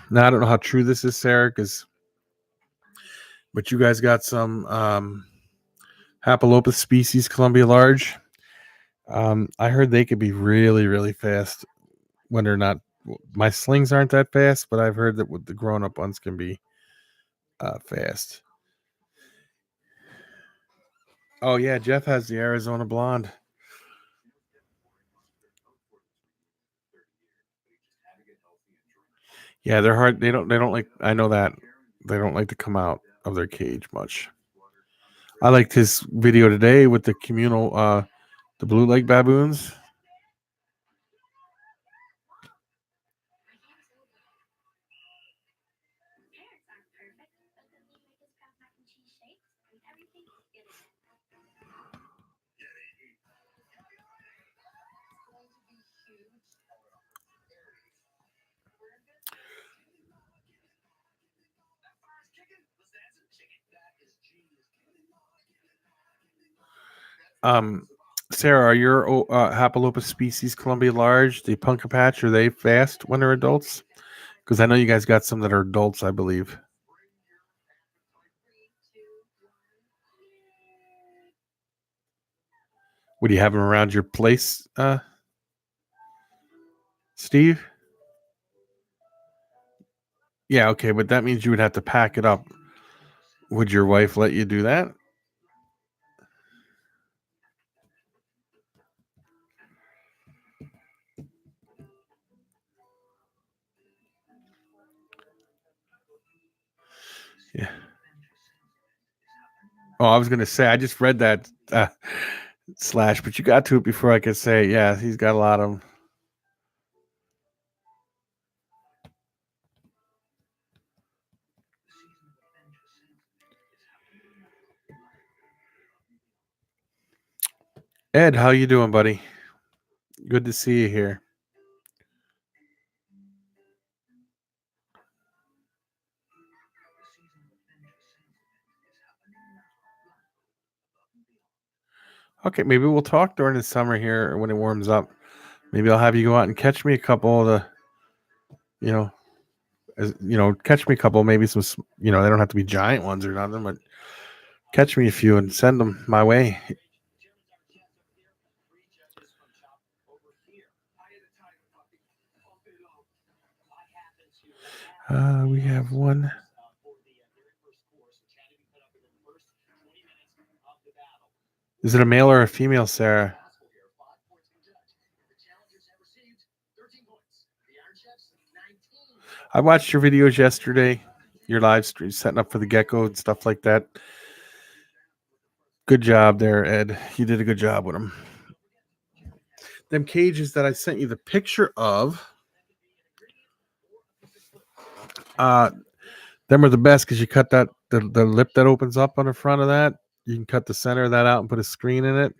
Now I don't know how true this is, Sarah, but you guys got some Hapalopus species, Columbia large. I heard they could be really, really fast when they're not. My slings aren't that fast, but I've heard that with the grown-up ones can be fast. Oh yeah, Jeff has the Arizona blonde. Yeah, they're hard. They don't like. I know that they don't like to come out of their cage much. I liked his video today with the communal, the blue leg baboons. Sarah, are your Hapalopa species Columbia large, the Punka Patch, are they fast when they're adults? Because I know you guys got some that are adults, I believe. Would you have them around your place, Steve? Yeah, okay, but that means you would have to pack it up. Would your wife let you do that? Yeah. Oh, I was gonna say I just read that slash, but you got to it before I could say. Yeah, he's got a lot of them. Ed, how you doing, buddy? Good to see you here. Okay, maybe we'll talk during the summer here or when it warms up. Maybe I'll have you go out and catch me a couple of the, you know, catch me a couple. Maybe some, they don't have to be giant ones or nothing, but catch me a few and send them my way. We have one. Is it a male or a female, Sarah? I watched your videos yesterday, your live stream setting up for the gecko and stuff like that. Good job there, Ed. You did a good job with them. Them cages that I sent you the picture of, them are the best because you cut that the lip that opens up on the front of that. You can cut the center of that out and put a screen in it.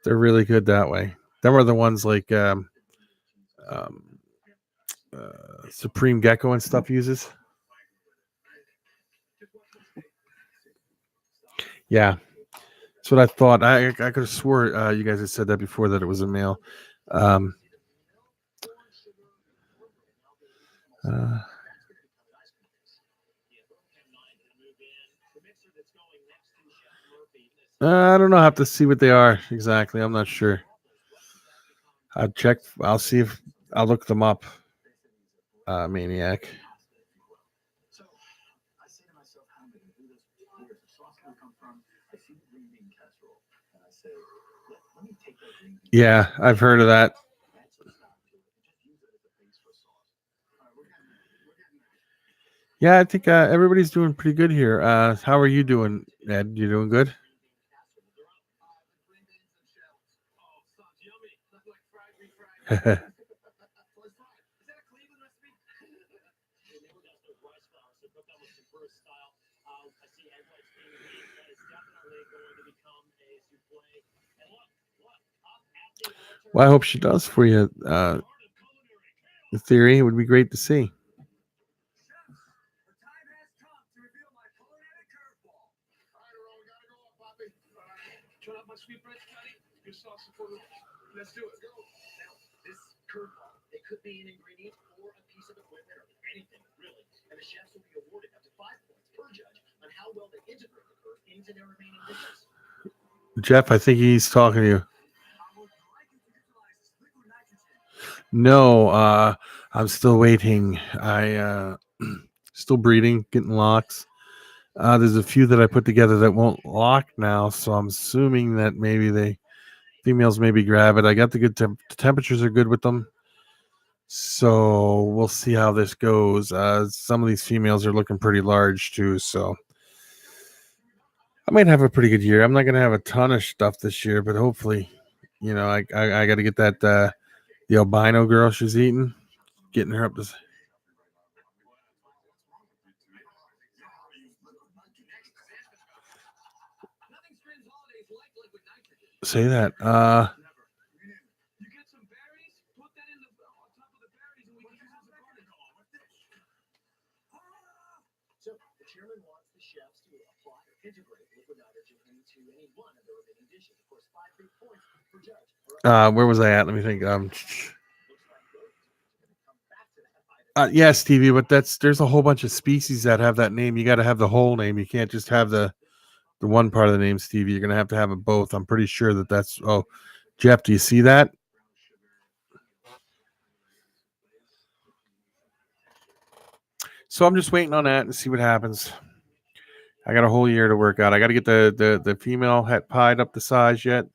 They're really good that way. Them are the ones like Supreme Gecko and stuff uses. Yeah, that's what I thought. I could have swore you guys had said that before, that it was a male. I don't know. I have to see what they are exactly. I'm not sure. I'll check. I'll see if I'll look them up. Maniac. Yeah, I've heard of that. Yeah, I think everybody's doing pretty good here. How are you doing, Ed? You doing good? Well, I hope she does for you. In theory, it would be great to see. Let's do it. Now, this curveball, it could be an ingredient or a piece of equipment or anything, really. And the chefs will be awarded up to 5 points per judge on how well they integrate the curve into their remaining dishes. Jeff, I think he's talking to you. No, I'm still waiting. I still breeding, getting locks. There's a few that I put together that won't lock now, so I'm assuming that maybe females maybe grab it. I got the good the temperatures are good with them, so we'll see how this goes. Some of these females are looking pretty large too, so I might have a pretty good year. I'm not gonna have a ton of stuff this year, but hopefully, I got to get that the albino girl she's eating, getting her up to. Say that. So the chairman wants the chefs to apply or integrate liquid nitrogen into any one of their remaining dishes. Of course, 5 Where was I at? Let me think. Yeah, Stevie, but there's a whole bunch of species that have that name. You got to have the whole name. You can't just have the one part of the name, Stevie. You're gonna have to have it both. I'm pretty sure that's. Oh, Jeff, do you see that? So I'm just waiting on that and see what happens. I got a whole year to work out. I got to get the female het pied up the size yet,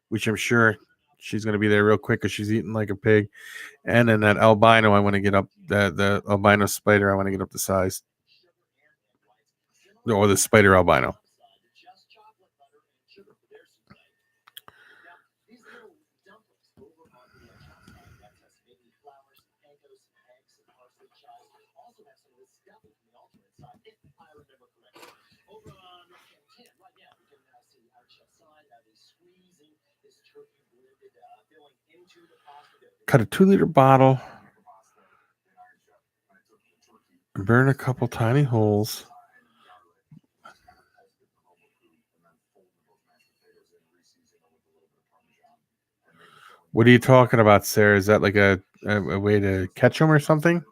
which I'm sure she's going to be there real quick because she's eating like a pig. And then that albino, I want to get up the albino spider. I want to get up the size, or the spider albino. Cut a 2-liter bottle, burn a couple tiny holes. What are you talking about, Sarah? Is that like a way to catch them or something?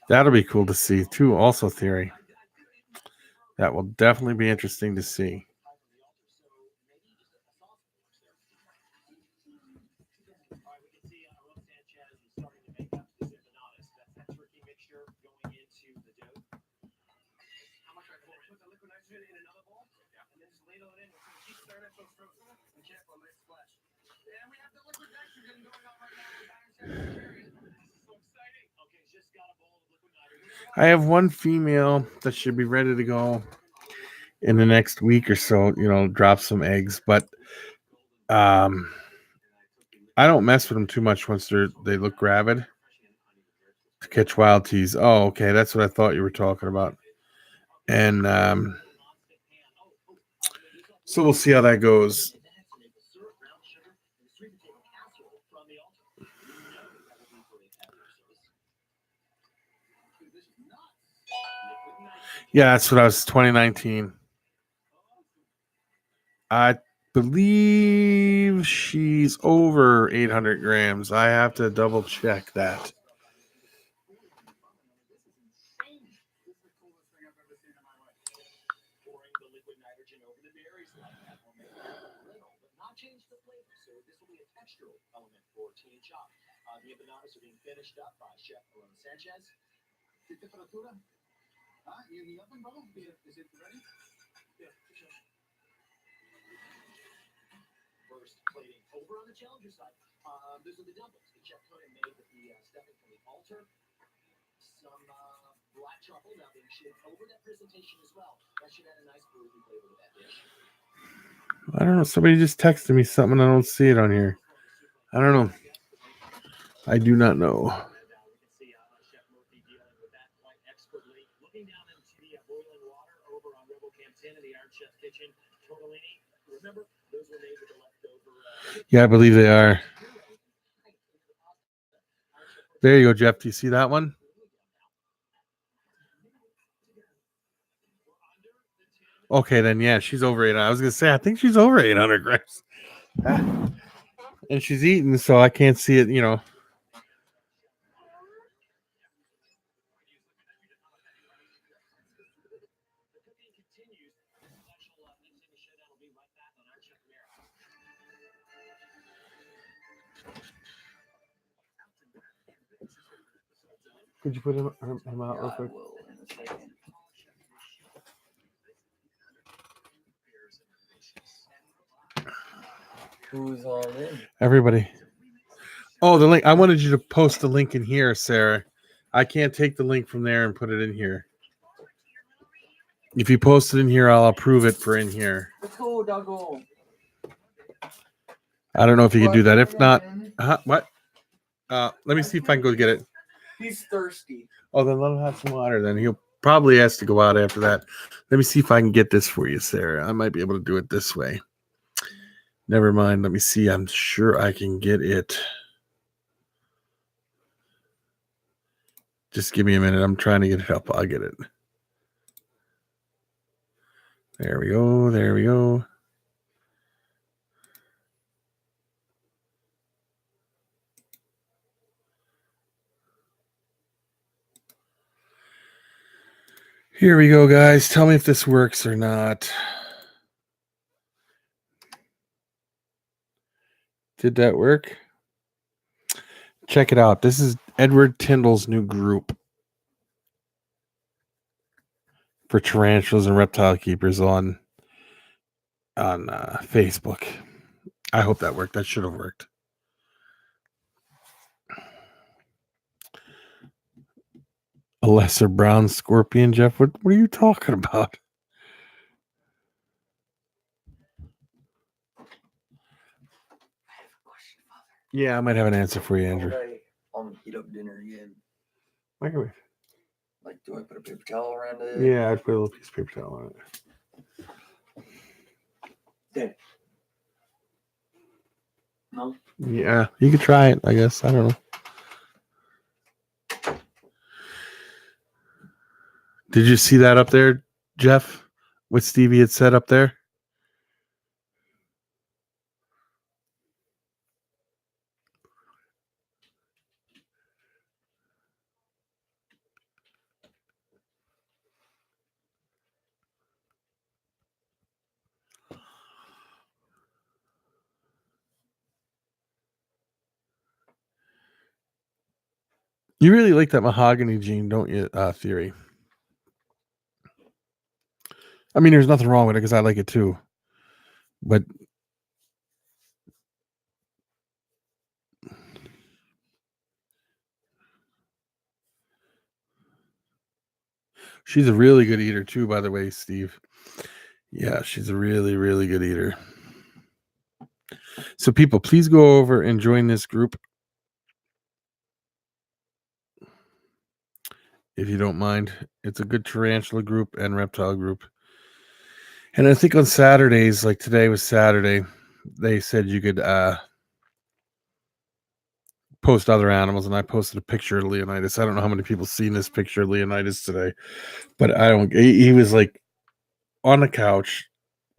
That'll be cool to see too. Also, theory. That will definitely be interesting to see. I have one female that should be ready to go in the next week or so, drop some eggs, but I don't mess with them too much once they look gravid to catch wild teas. Oh, okay, that's what I thought you were talking about. And so we'll see how that goes. Yeah, that's what I was. 2019. I believe she's over 800 grams. I have to double check that. First plating over on the challenger side. Those are the dumplings. The chef Conan made with the stuffing from the altar. Some black truffle now being shaped over that presentation as well. That should add a nice groovy flavor to that dish. I don't know. Somebody just texted me something. I don't see it on here. I don't know. I do not know. Yeah, I believe they are. There you go, Jeff. Do you see that one? Okay, then yeah, she's over 800. I was gonna say I think she's over 800 grams, and she's eating, so I can't see it. Could you put him out real quick? Who's all in? Everybody. Oh, the link. I wanted you to post the link in here, Sarah. I can't take the link from there and put it in here. If you post it in here, I'll approve it for in here. Let's go, doggo. I don't know if you can do that. If not, what? Let me see if I can go get it. He's thirsty. Oh, then let him have some water. Then he'll probably has to go out after that. Let me see if I can get this for you, Sarah. I might be able to do it this way. Never mind. Let me see. I'm sure I can get it. Just give me a minute. I'm trying to get it up. I'll get it. There we go. There we go. Here we go, guys. Tell me if this works or not. Did that work? Check it out. This is Edward Tyndall's new group for tarantulas and reptile keepers on Facebook. I hope that worked. That should have worked. A lesser brown scorpion, Jeff. What are you talking about? Yeah, I might have an answer for you, Andrew. I'll heat up dinner again. Microwave. Like, do I put a paper towel around it? Yeah, I'd put a little piece of paper towel on it. Okay. No? Yeah, you could try it, I guess. I don't know. Did you see that up there, Jeff? What Stevie had said up there? You really like that mahogany gene, don't you, Theory? I mean, there's nothing wrong with it because I like it too. But she's a really good eater too, by the way, Steve. Yeah, she's a really, really good eater. So people, please go over and join this group if you don't mind. It's a good tarantula group and reptile group. And I think on Saturdays, like today was Saturday, they said you could post other animals, and I posted a picture of Leonidas. I don't know how many people seen this picture of Leonidas today, but I don't. He was like on the couch,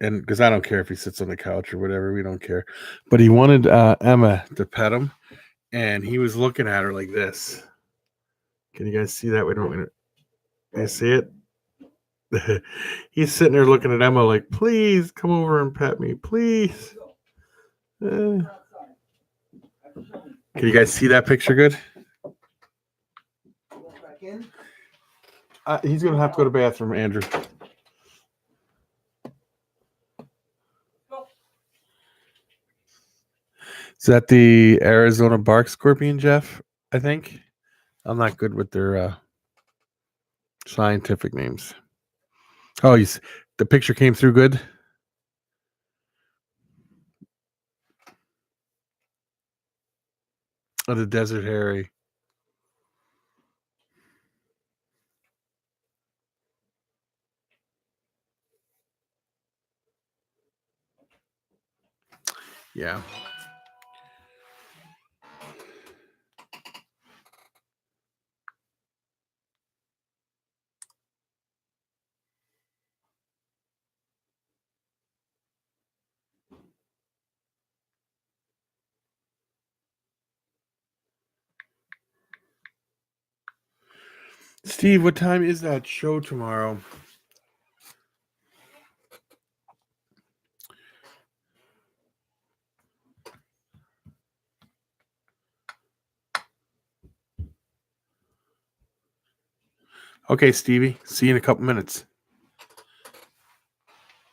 and because I don't care if he sits on the couch or whatever, we don't care. But he wanted Emma to pet him, and he was looking at her like this. Can you guys see that? Wait a minute. Can you see it? He's sitting there looking at Emma like, please come over and pet me, please. Can you guys see that picture good? He's going to have to go to the bathroom, Andrew. Is that the Arizona bark scorpion, Jeff? I think. I'm not good with their scientific names. Oh, the picture came through good? Oh, the Desert Harry. Yeah. Steve, what time is that show tomorrow? Okay, Stevie. See you in a couple minutes.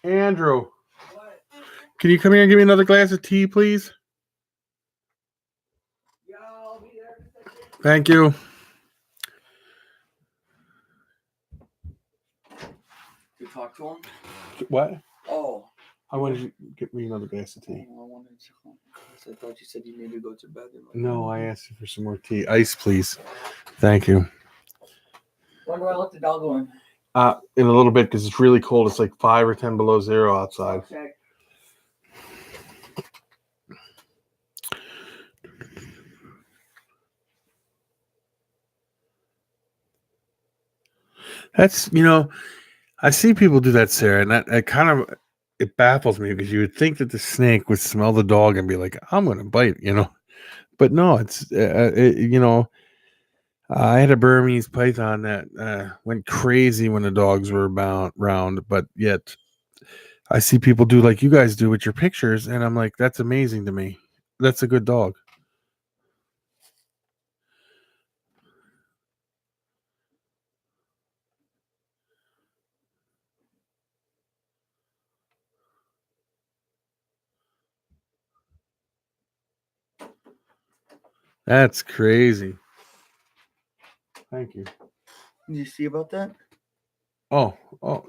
Andrew. What? Can you come here and give me another glass of tea, please? Yeah, I'll be there. Thank you. You talk to him? What? Oh. I wanted you to get me another glass of tea. I wanted to. I thought you said you needed to go to bed. No, I asked you for some more tea. Ice, please. Thank you. When do I let the dog go in? In a little bit because it's really cold. It's like 5 or 10 below zero outside. Okay. That's I see people do that, Sarah, and that kind of it baffles me because you would think that the snake would smell the dog and be like, "I'm going to bite," but no, it's I had a Burmese python that went crazy when the dogs were round, but yet I see people do like you guys do with your pictures, and I'm like, that's amazing to me. That's a good dog. That's crazy. Thank you. Did you see about that? Oh, oh,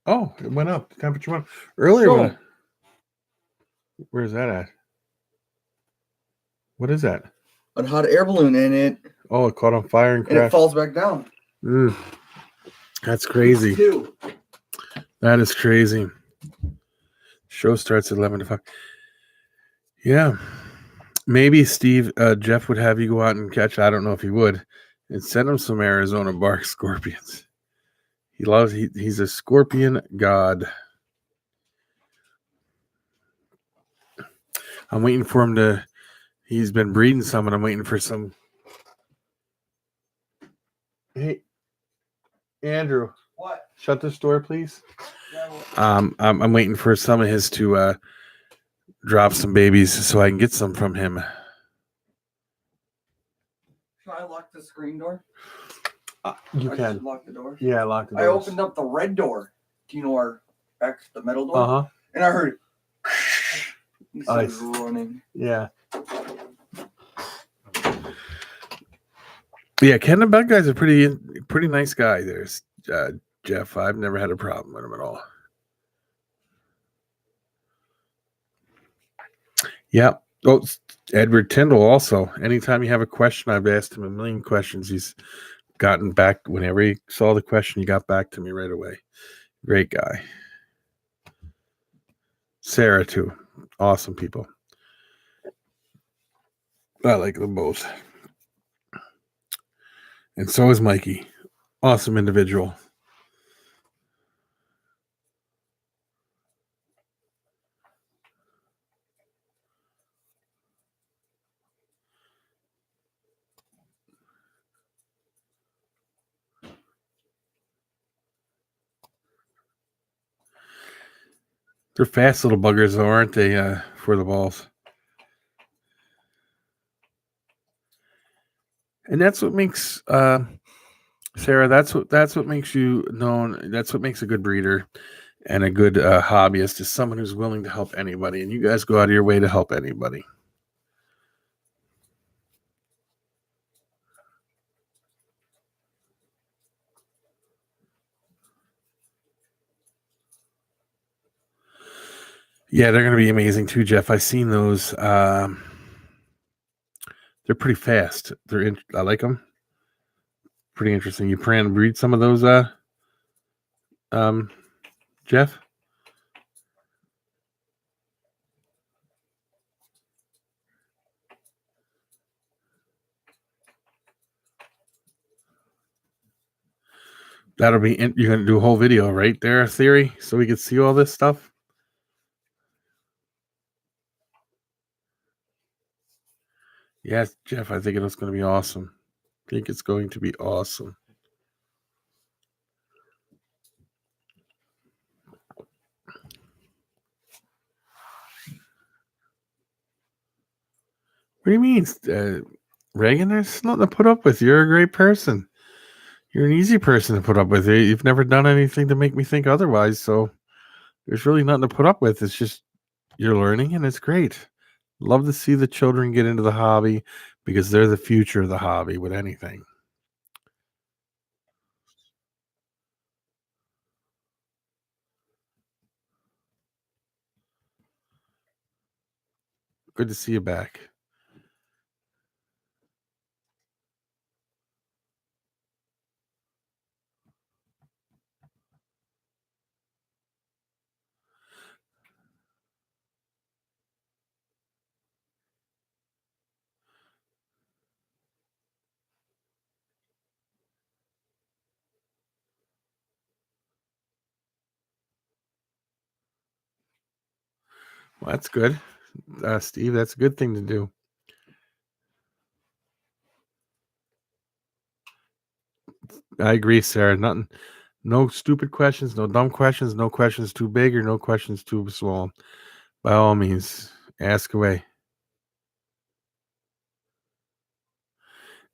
oh! It went up. The temperature went up. Earlier. Show When 'em. where's that at? What is that? A hot air balloon in it, Oh, it caught on fire and and it crashed. falls back down. That's crazy. Two. That is crazy. Show starts at 11 to 5. Yeah. Maybe Jeff would have you go out and catch, I don't know if he would, and send him some Arizona bark scorpions. He's a scorpion god. I'm waiting for him to, he's been breeding some, and I'm waiting for some. Hey, Andrew, What? shut this door, please. Yeah, well, I'm waiting for some of his to drop some babies so I can get some from him. should I lock the screen door? You I can. should lock the door. Yeah, lock the I doors. opened up the red door. Do you know our the metal door? Uh-huh. And I heard he started Ice. running. Yeah. Yeah, Ken the Bug Guy's a pretty nice guy. There's Jeff. I've never had a problem with him at all. Yeah. Oh, Edward Tyndall also. Anytime you have a question, I've asked him a million questions. He's gotten back whenever he saw the question, he got back to me right away. Great guy. Sarah too. Awesome people. I like them both. And so is Mikey. Awesome individual. They're fast little buggers, though, aren't they? For the balls. And that's what makes Sarah. That's what makes you known. That's what makes a good breeder and a good hobbyist is someone who's willing to help anybody. And you guys go out of your way to help anybody. Yeah, they're going to be amazing too, Jeff. I've seen those. They're pretty fast. I like them. Pretty interesting. You plan to breed some of those, Jeff? That'll be. You're going to do a whole video, right there, Theory, so we can see all this stuff. Yes, Jeff. I think it's going to be awesome. I think it's going to be awesome. What do you mean, Reagan? There's nothing to put up with. You're a great person. You're an easy person to put up with. You've never done anything to make me think otherwise. So there's really nothing to put up with. It's just you're learning, and it's great. Love to see the children get into the hobby because they're the future of the hobby with anything. Good to see you back. Well, that's good, Steve. That's a good thing to do. I agree, Sarah. Nothing, no stupid questions, no dumb questions, no questions too big or no questions too small. By all means, ask away.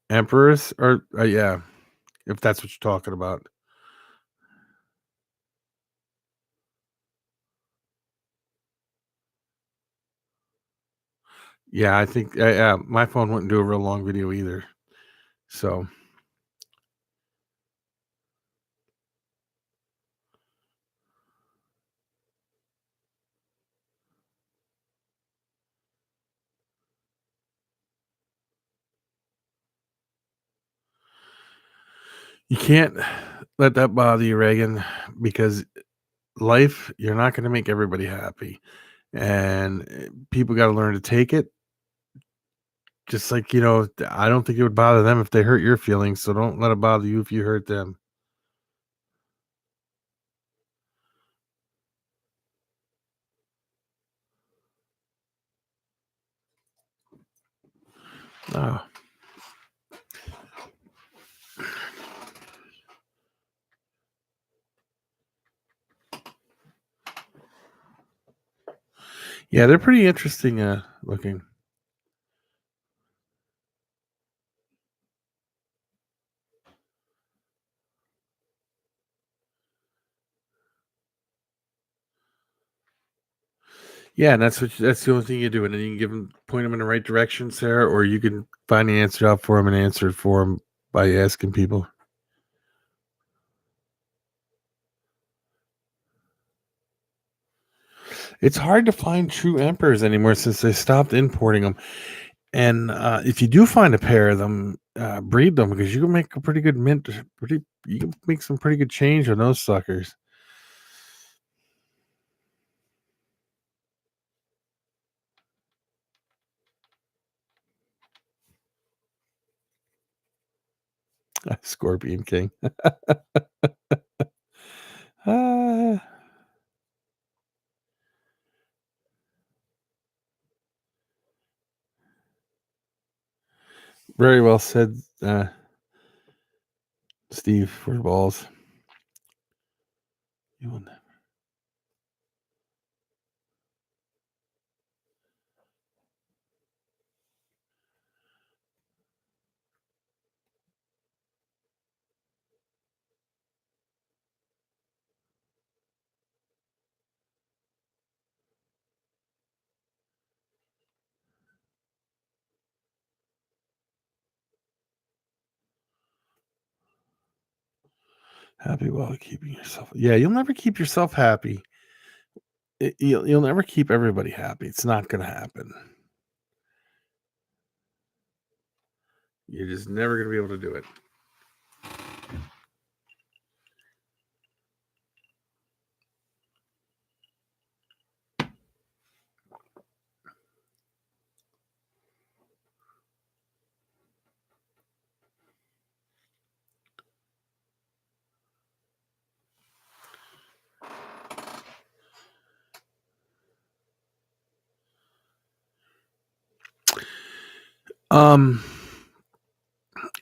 Emperors, or yeah, if that's what you're talking about. Yeah, I think my phone wouldn't do a real long video either. So you can't let that bother you, Reagan, because life, you're not going to make everybody happy. And people got to learn to take it. Just like, I don't think it would bother them if they hurt your feelings. So don't let it bother you if you hurt them. Oh. Yeah, they're pretty interesting looking. Yeah, and that's the only thing you do, and then you can point them in the right direction, Sarah, or you can find the answer out for them and answer it for them by asking people. It's hard to find true emperors anymore since they stopped importing them. And if you do find a pair of them, breed them because you can make a pretty good mint. You can make some pretty good change on those suckers. Scorpion King. Very well said, Steve. For balls. You will never. Happy while keeping yourself. Yeah, you'll never keep yourself happy. You'll never keep everybody happy. It's not going to happen. You're just never going to be able to do it.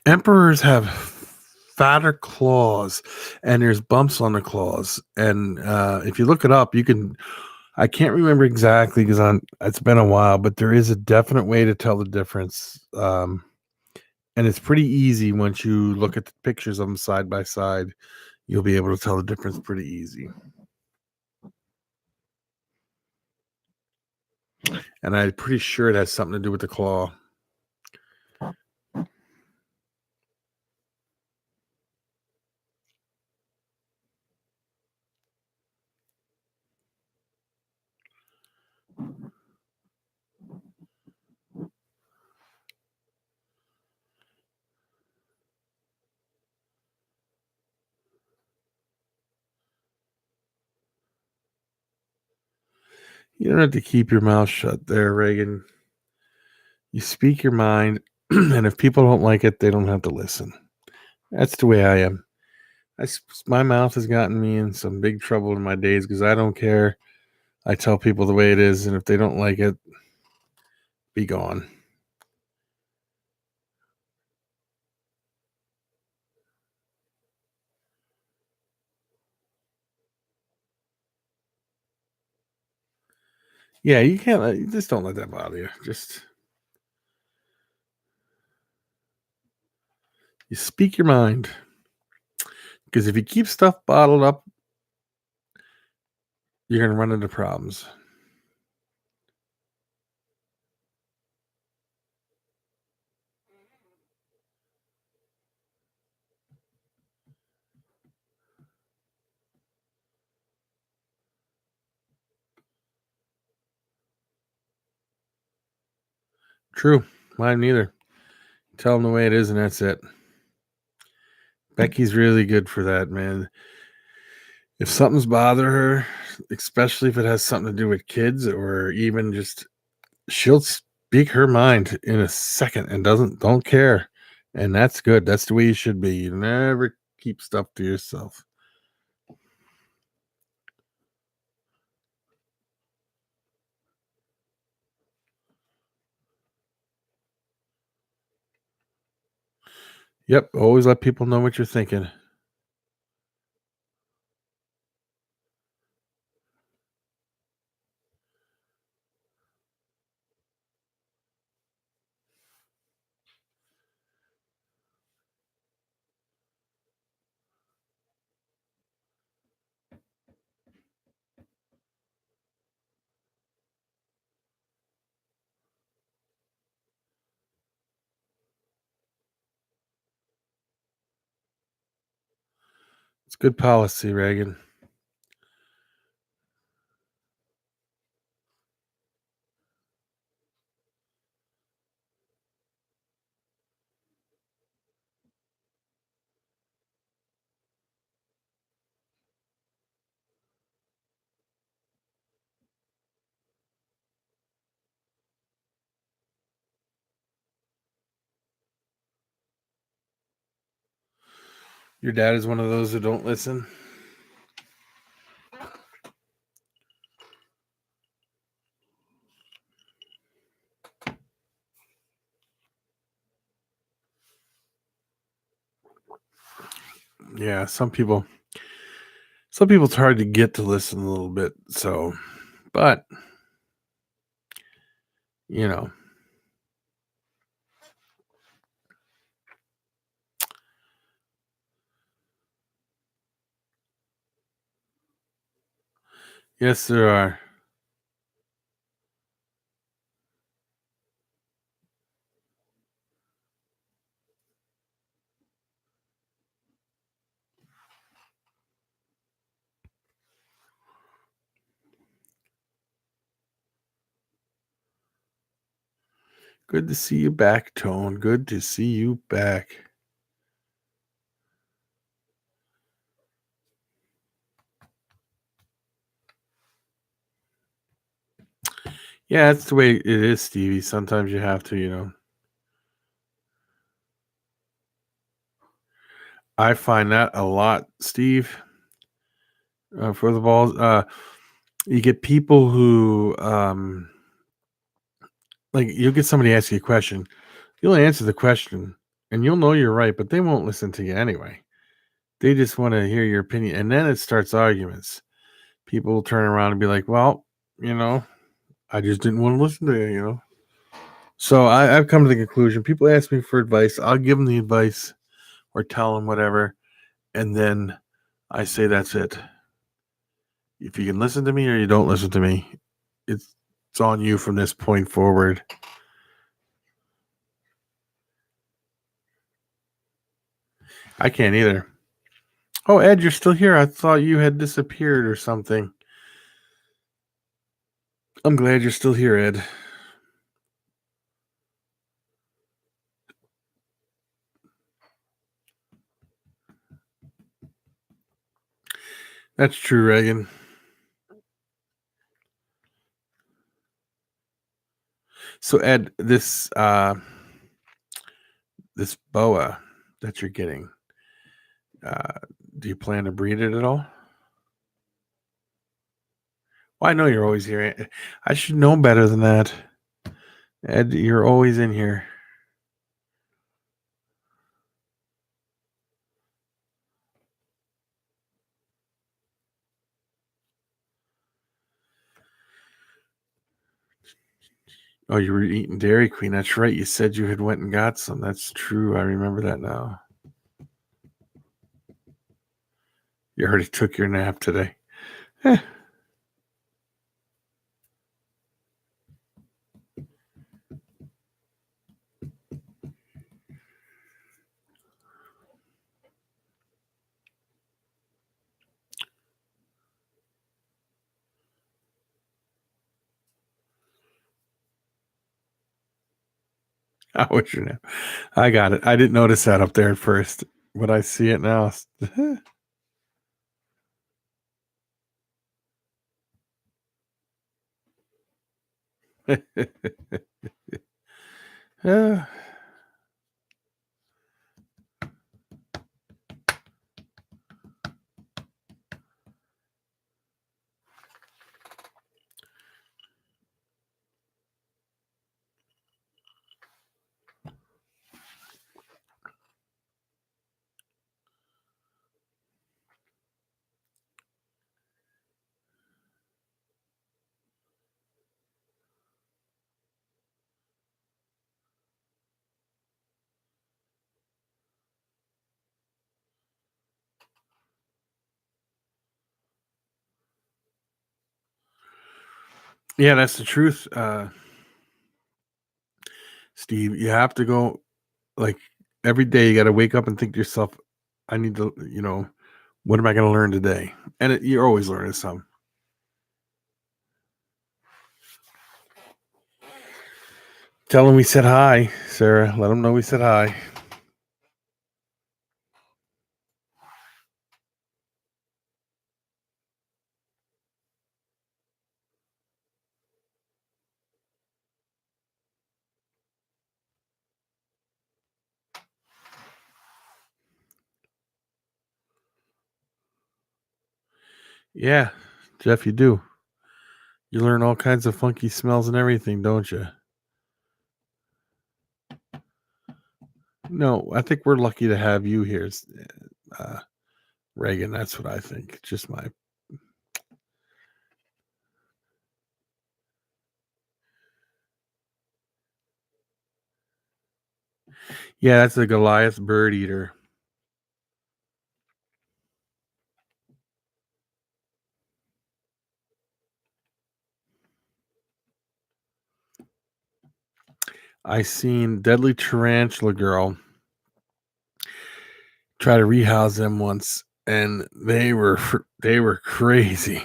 Emperors have fatter claws, and there's bumps on the claws. And if you look it up, you can. I can't remember exactly because it's been a while, but there is a definite way to tell the difference. And it's pretty easy once you look at the pictures of them side by side. You'll be able to tell the difference pretty easy. And I'm pretty sure it has something to do with the claw. You don't have to keep your mouth shut there, Reagan. You speak your mind, and if people don't like it, they don't have to listen. That's the way I am. My mouth has gotten me in some big trouble in my days because I don't care I tell people the way it is, and if they don't like it, be gone. Yeah, you can't. You just don't let that bother you. Just you speak your mind. Because if you keep stuff bottled up, you're gonna run into problems. True. Mine neither. Tell them the way it is, and that's it. Becky's really good for that, man. If something's bothering her, especially if it has something to do with kids or even just, she'll speak her mind in a second and don't care. And that's good. That's the way you should be. You never keep stuff to yourself. Yep. Always let people know what you're thinking. It's good policy, Reagan. Your dad is one of those who don't listen. Yeah, some people it's hard to get to listen a little bit. So, but you know, yes, there are. Good to see you back, Tone. Good to see you back. Yeah, that's the way it is, Stevie. Sometimes you have to, I find that a lot, Steve, for the balls. You get people who, like, you'll get somebody ask you a question. You'll answer the question, and you'll know you're right, but they won't listen to you anyway. They just want to hear your opinion, and then it starts arguments. People will turn around and be like, "Well, I just didn't want to listen to you." So I've come to the conclusion: people ask me for advice, I'll give them the advice or tell them whatever, and then I say that's it. If you can listen to me or you don't listen to me, it's on you from this point forward. I can't either. Oh, Ed, you're still here. I thought you had disappeared or something. I'm glad you're still here, Ed. That's true, Reagan. So Ed, this boa that you're getting, uh, do you plan to breed it at all? Well, I know you're always here. I should know better than that. Ed, you're always in here. Oh, you were eating Dairy Queen. That's right. You said you had went and got some. That's true. I remember that now. You already took your nap today. Eh. How was your nap? I got it. I didn't notice that up there at first, but I see it now. Yeah. Yeah, that's the truth. Steve, you have to go like every day. You got to wake up and think to yourself, I need to, what am I going to learn today? And you're always learning something. Tell them we said hi, Sarah. Let them know we said hi. Yeah, Jeff, you do. You learn all kinds of funky smells and everything, don't you? No, I think we're lucky to have you here, uh, Reagan. That's what I think. Just my. Yeah, that's a Goliath bird eater. I seen Deadly Tarantula Girl try to rehouse them once, and they were crazy.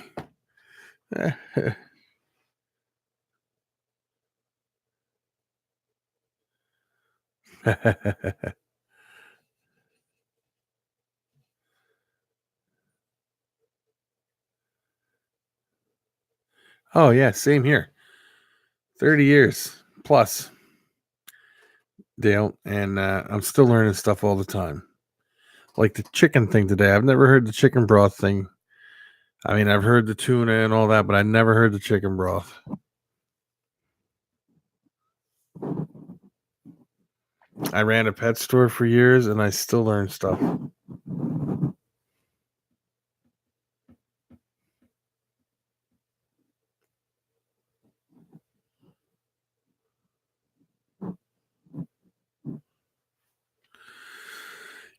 Oh yeah, same here. 30 years plus, Dale, and I'm still learning stuff all the time. Like the chicken thing today. I've never heard the chicken broth thing. I mean, I've heard the tuna and all that, but I never heard the chicken broth. I ran a pet store for years and I still learn stuff.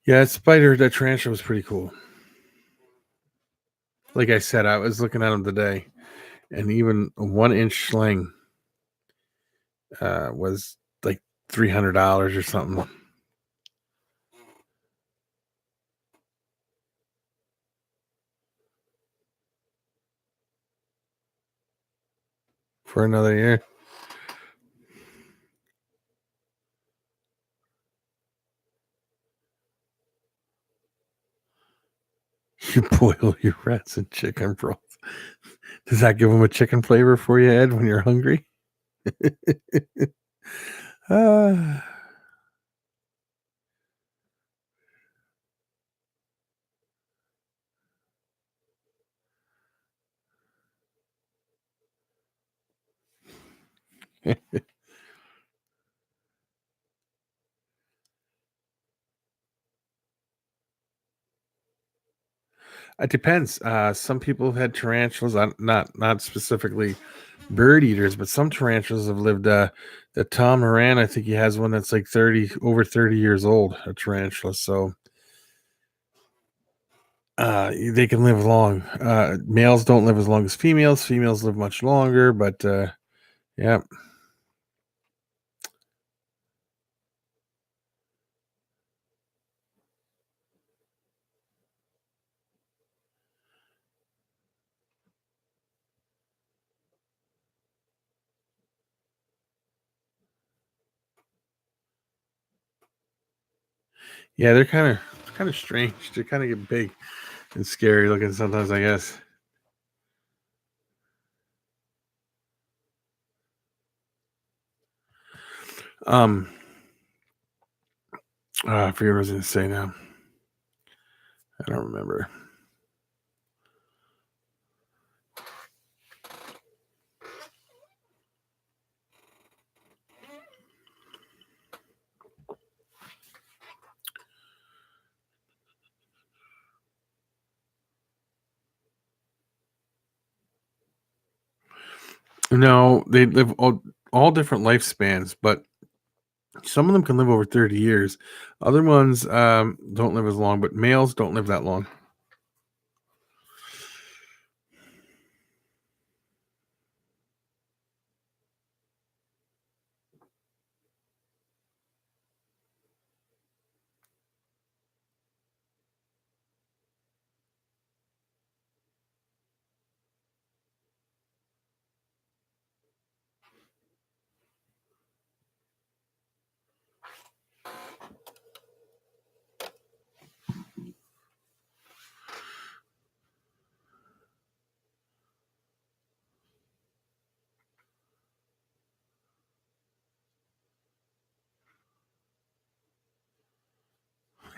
Yeah, that spider, that tarantula was pretty cool. Like I said, I was looking at them today, and even a 1-inch sling was like $300 or something. For another year. You boil your rats in chicken broth. Does that give them a chicken flavor for you, Ed, when you're hungry? uh, It depends. Some people have had tarantulas, not specifically bird eaters, but some tarantulas have lived. The Tom Moran, I think he has one that's like over 30 years old, a tarantula. So they can live long. Males don't live as long as females. Females live much longer, but yeah. Yeah, they're kind of strange. They kind of get big and scary looking sometimes, I guess. Um, I forget what I was going to say now. I don't remember. No, they live all different lifespans, but some of them can live over 30 years. Other ones don't live as long, but males don't live that long.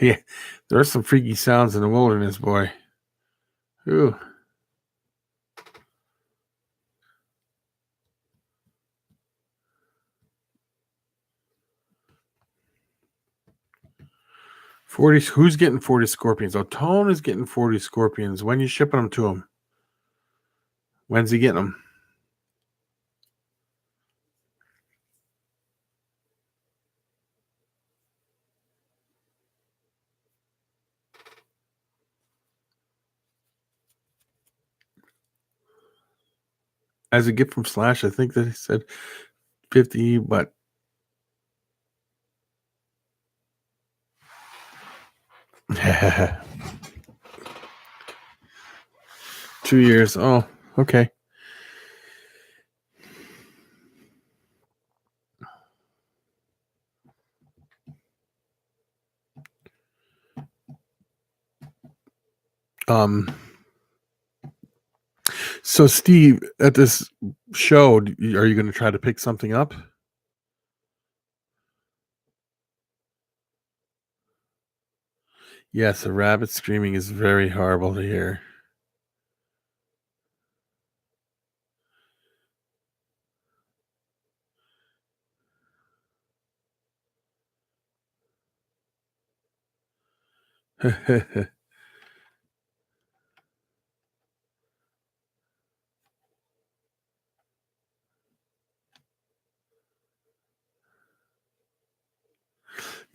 Yeah, there are some freaky sounds in the wilderness, boy. Ooh. Who's getting 40 scorpions? Oh, Tone is getting 40 scorpions. When you shipping them to him? When's he getting them? As a gift from Slash, I think that he said 50, but 2 years. Oh, okay. So Steve, at this show, are you going to try to pick something up? Yes, a rabbit screaming is very horrible to hear.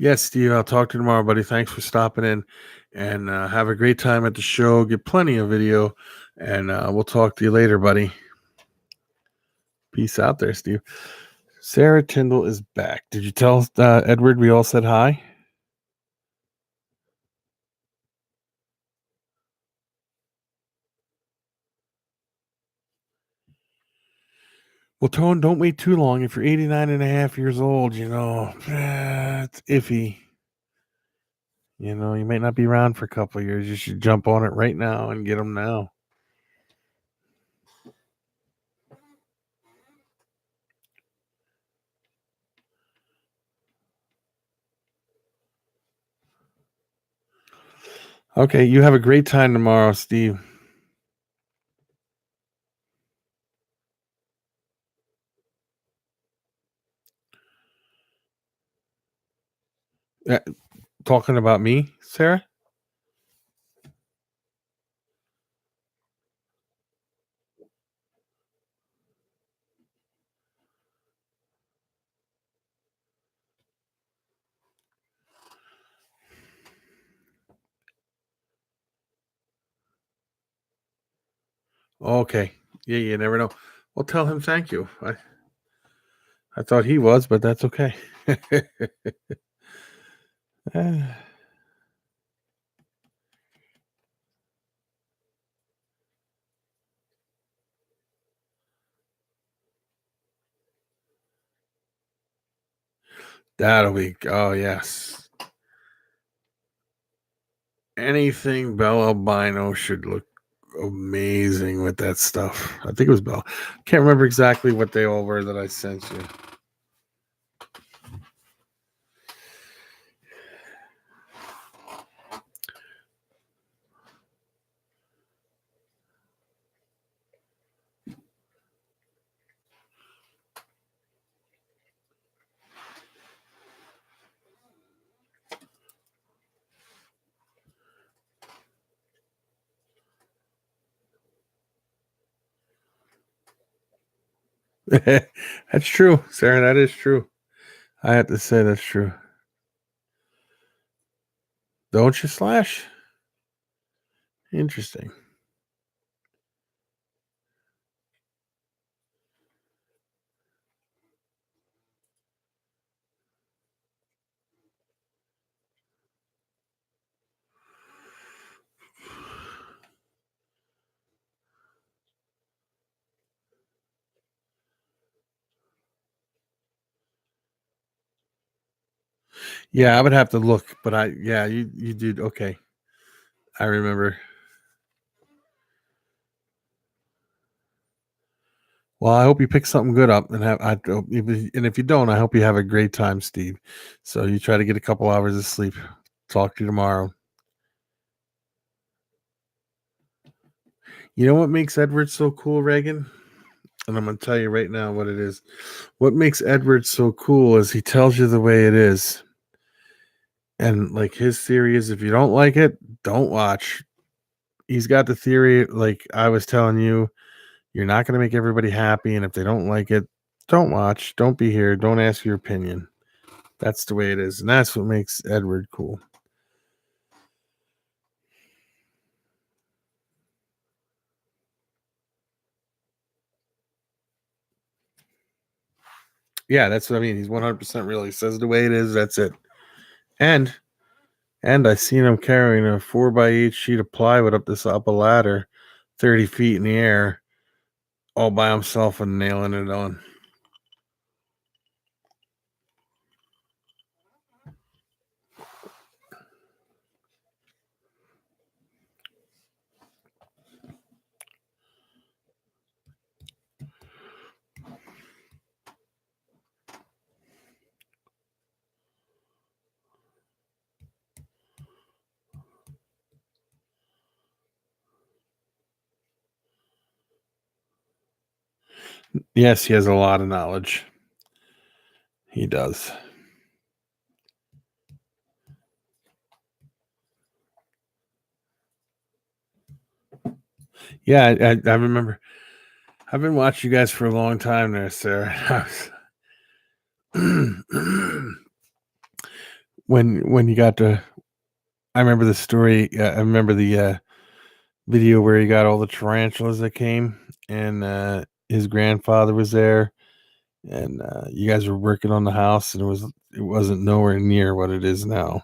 Yes, Steve, I'll talk to you tomorrow, buddy. Thanks for stopping in, and have a great time at the show. Get plenty of video, and we'll talk to you later, buddy. Peace out there, Steve. Sarah Tyndall is back. Did you tell Edward we all said hi? Well, Tone, don't wait too long. If you're 89 and a half years old, it's iffy. You might not be around for a couple of years. You should jump on it right now and get them now. Okay, you have a great time tomorrow, Steve. Talking about me, Sarah? Okay. Yeah, you never know. Well, tell him thank you. I thought he was, but that's okay. That'll be. Oh yes. Anything Bell Albino should look amazing with that stuff. I think it was Bell. Can't remember exactly what they all were that I sent you. That's true, Sarah. That is true. I have to say that's true. Don't you slash? Interesting. Yeah, I would have to look, but you did okay. I remember. Well, I hope you pick something good up, and and if you don't, I hope you have a great time, Steve. So you try to get a couple hours of sleep. Talk to you tomorrow. You know what makes Edward so cool, Reagan? And I'm going to tell you right now what it is. What makes Edward so cool is he tells you the way it is. And like his theory is if you don't like it, don't watch. He's got the theory, like I was telling you, you're not going to make everybody happy. And if they don't like it, don't watch. Don't be here. Don't ask your opinion. That's the way it is. And that's what makes Edward cool. Yeah, that's what I mean. He's 100% real. He says the way it is. That's it. And I seen him carrying a 4x8 sheet of plywood up a ladder, 30 feet in the air, all by himself and nailing it on. Yes, he has a lot of knowledge. He does. Yeah, I remember. I've been watching you guys for a long time there, Sarah. When you got to, I remember the story. I remember the video where he got all the tarantulas that came, and his grandfather was there, and you guys were working on the house, and it wasn't nowhere near what it is now.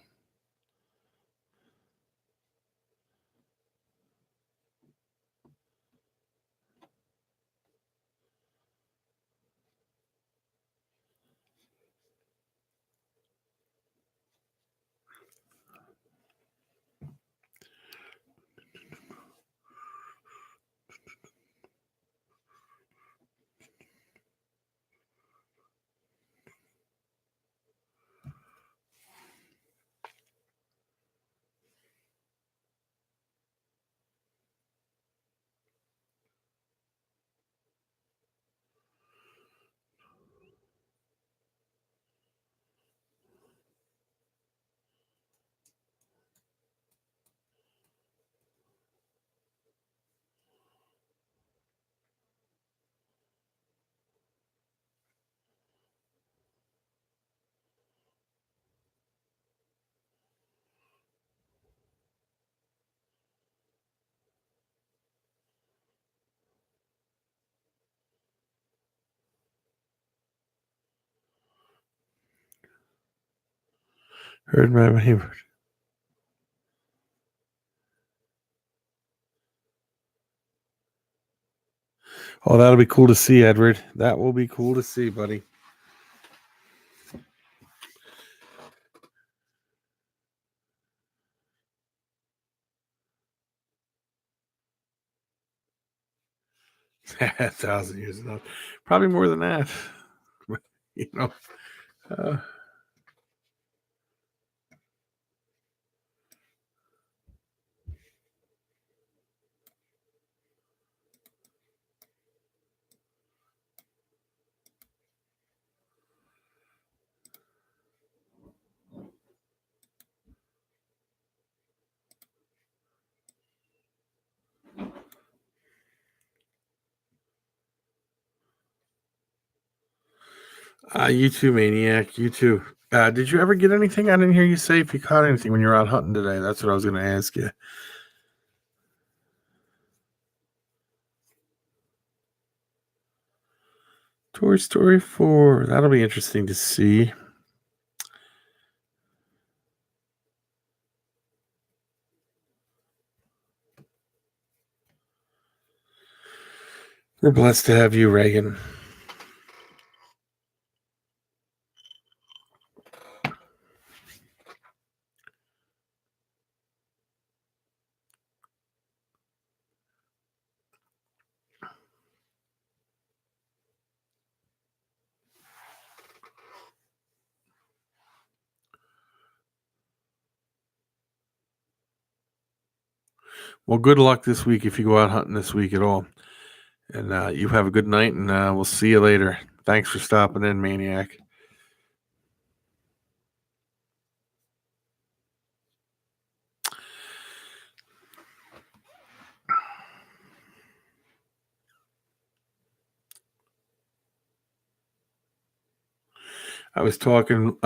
Heard my neighbor. Oh, that'll be cool to see, Edward. That will be cool to see, buddy. A 1,000 years enough. Probably more than that. You know. Uh, you too, Maniac. You too. Did you ever get anything? I didn't hear you say if you caught anything when you were out hunting today. That's what I was going to ask you. Toy Story 4. That'll be interesting to see. We're blessed to have you, Reagan. Well, good luck this week if you go out hunting this week at all. And you have a good night, and we'll see you later. Thanks for stopping in, Maniac. I was talking,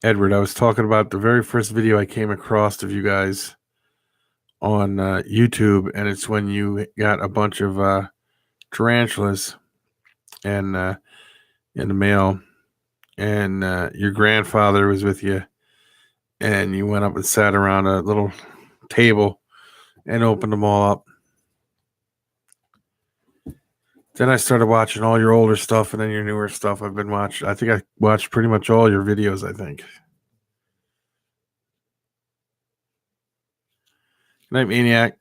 Edward, I was talking about the very first video I came across of you guys on YouTube, and it's when you got a bunch of tarantulas and in the mail, and your grandfather was with you, and you went up and sat around a little table and opened them all up. Then I started watching all your older stuff and then your newer stuff. I've been watching. I think I watched pretty much all your videos, I think. Good night, Maniac.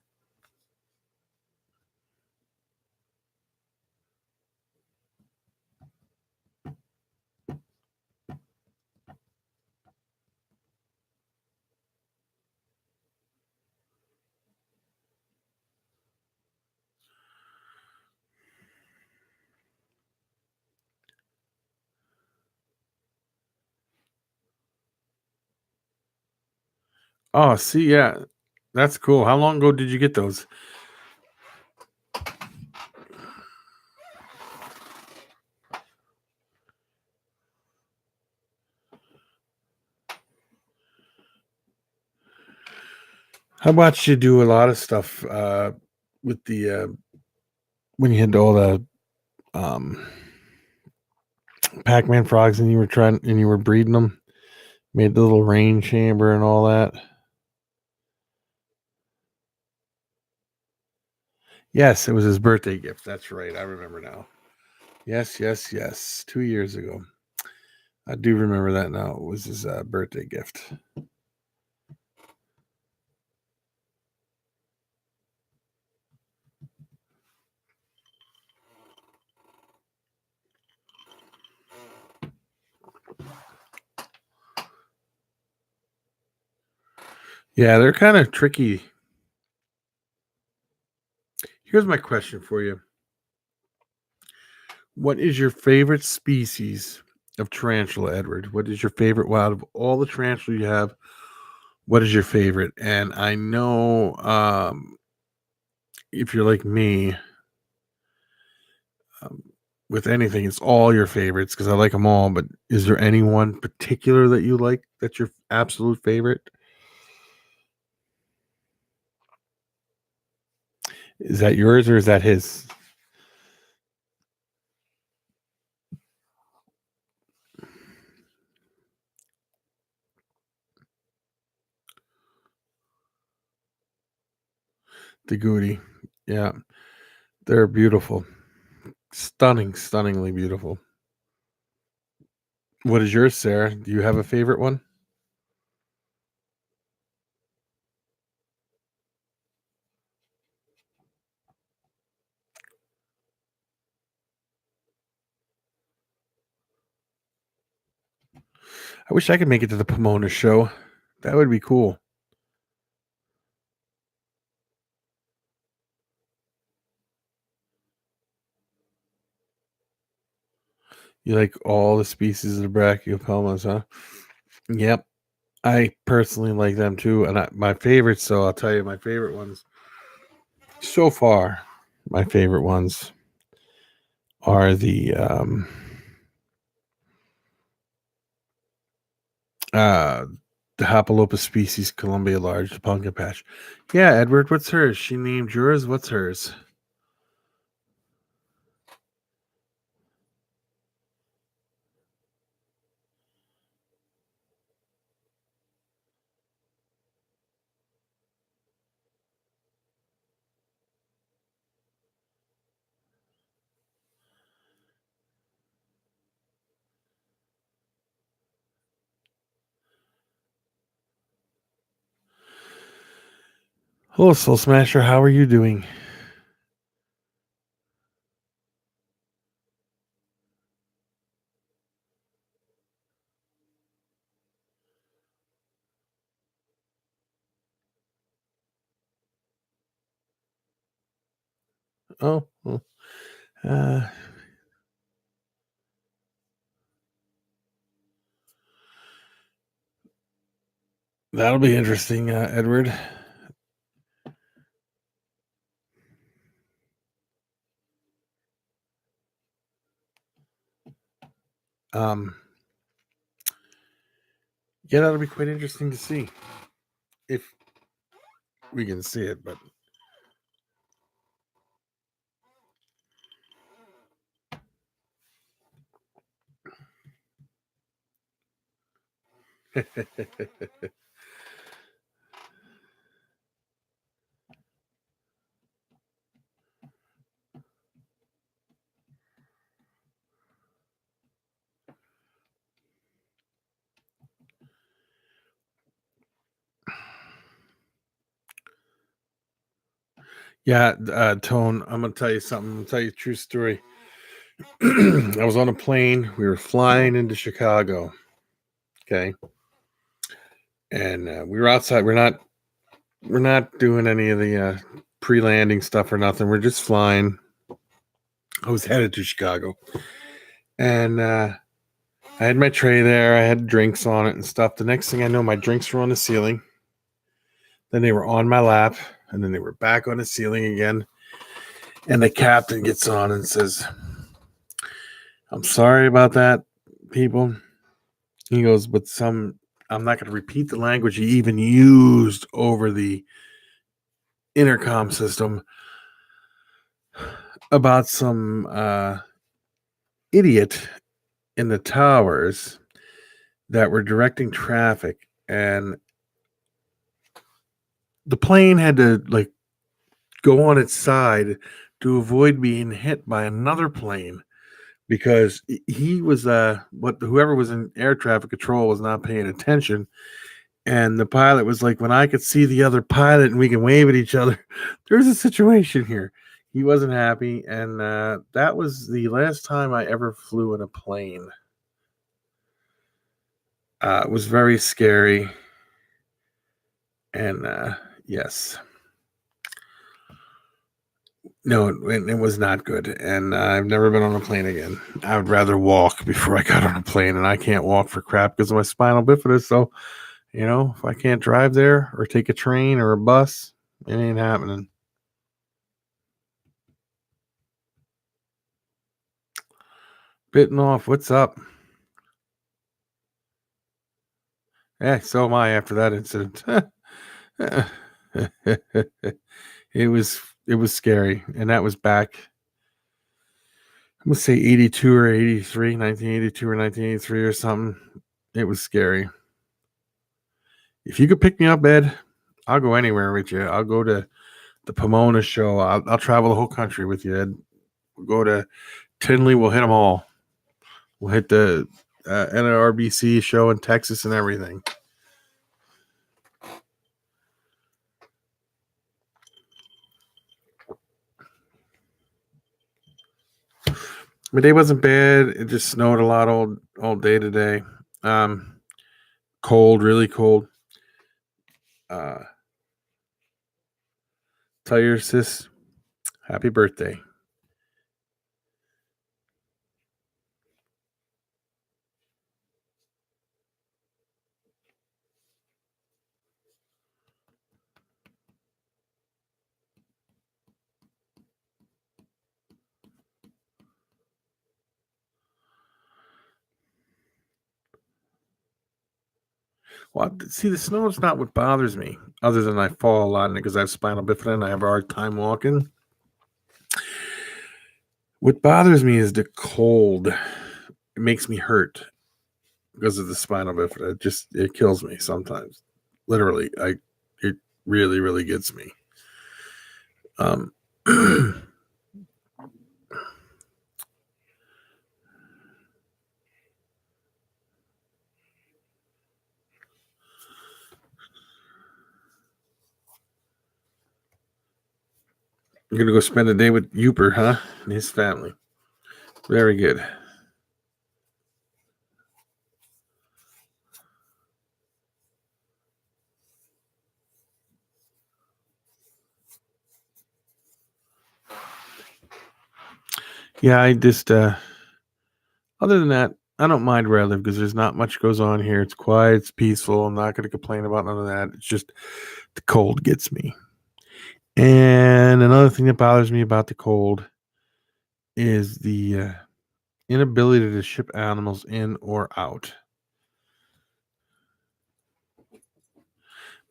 Oh, see, yeah. That's cool. How long ago did you get those? I watched you do a lot of stuff with the when you had all the Pac-Man frogs and you were breeding them, made the little rain chamber and all that. Yes, it was his birthday gift. That's right. I remember now. Yes, yes, yes. 2 years ago. I do remember that now. It was his birthday gift. Yeah, they're kind of tricky. Here's my question for you. What is your favorite species of tarantula, Edward? What is your favorite? Well, out of all the tarantula you have, what is your favorite? And I know if you're like me, um, with anything, it's all your favorites because I like them all. But is there any one particular that you like that's your absolute favorite? Is that yours or is that his? The Goody. Yeah. They're beautiful. Stunningly beautiful. What is yours, Sarah? Do you have a favorite one? I wish I could make it to the Pomona show. That would be cool. You like all the species of the Brachiopomas, huh? Yep. I personally like them too. And my favorites, so I'll tell you my favorite ones. So far, my favorite ones are uh the Hapalopa species Columbia large, the pumpkin patch. Yeah, Edward, what's hers? She named yours. What's hers? Hello, Soul Smasher. How are you doing? Oh, well, uh, that'll be interesting, Edward. Um, yeah, that'll be quite interesting to see if we can see it. But yeah, Tone, I'm gonna tell you something. I'm gonna tell you a true story. I was on a plane. We were flying into Chicago. Okay, and we were outside. We're not doing any of the pre-landing stuff or nothing. We're just flying. I was headed to Chicago, and I had my tray there. I had drinks on it and stuff. The next thing I know, my drinks were on the ceiling. Then they were on my lap, and then they were back on the ceiling again. And the captain gets on and says, "I'm sorry about that, people." He goes, "But I'm not going to repeat the language he even used over the intercom system about some idiot in the towers that were directing traffic, and the plane had to like go on its side to avoid being hit by another plane because he was whoever was in air traffic control was not paying attention." And the pilot was like, "When I could see the other pilot and we can wave at each other, there's a situation here." He wasn't happy. And that was the last time I ever flew in a plane. It was very scary. And yes, no, it was not good. And I've never been on a plane again. I would rather walk before I got on a plane. And I can't walk for crap because of my spinal bifida. So, if I can't drive there or take a train or a bus, it ain't happening. Bitten off. What's up? Yeah, so am I after that incident. it was scary. And that was back, I'm gonna say 82 or 83, 1982 or 1983 or something. It was scary. If you could pick me up, Ed, I'll go anywhere with you. I'll go to the Pomona show. I'll travel the whole country with you, Ed. We'll go to Tinley. We'll hit them all. We'll hit the NRBC show in Texas and everything. My day wasn't bad. It just snowed a lot all day today. Cold, really cold. Tell your sis happy birthday. Well, see, the snow is not what bothers me, other than I fall a lot in it because I have spinal bifida and I have a hard time walking. What bothers me is the cold. It makes me hurt because of the spinal bifida. It kills me sometimes. Literally, it really, really gets me. You're gonna go spend the day with Uper, huh? And his family. Very good. Yeah, I just other than that, I don't mind where I live because there's not much goes on here. It's quiet, it's peaceful. I'm not gonna complain about none of that. It's just the cold gets me. And another thing that bothers me about the cold is the inability to ship animals in or out.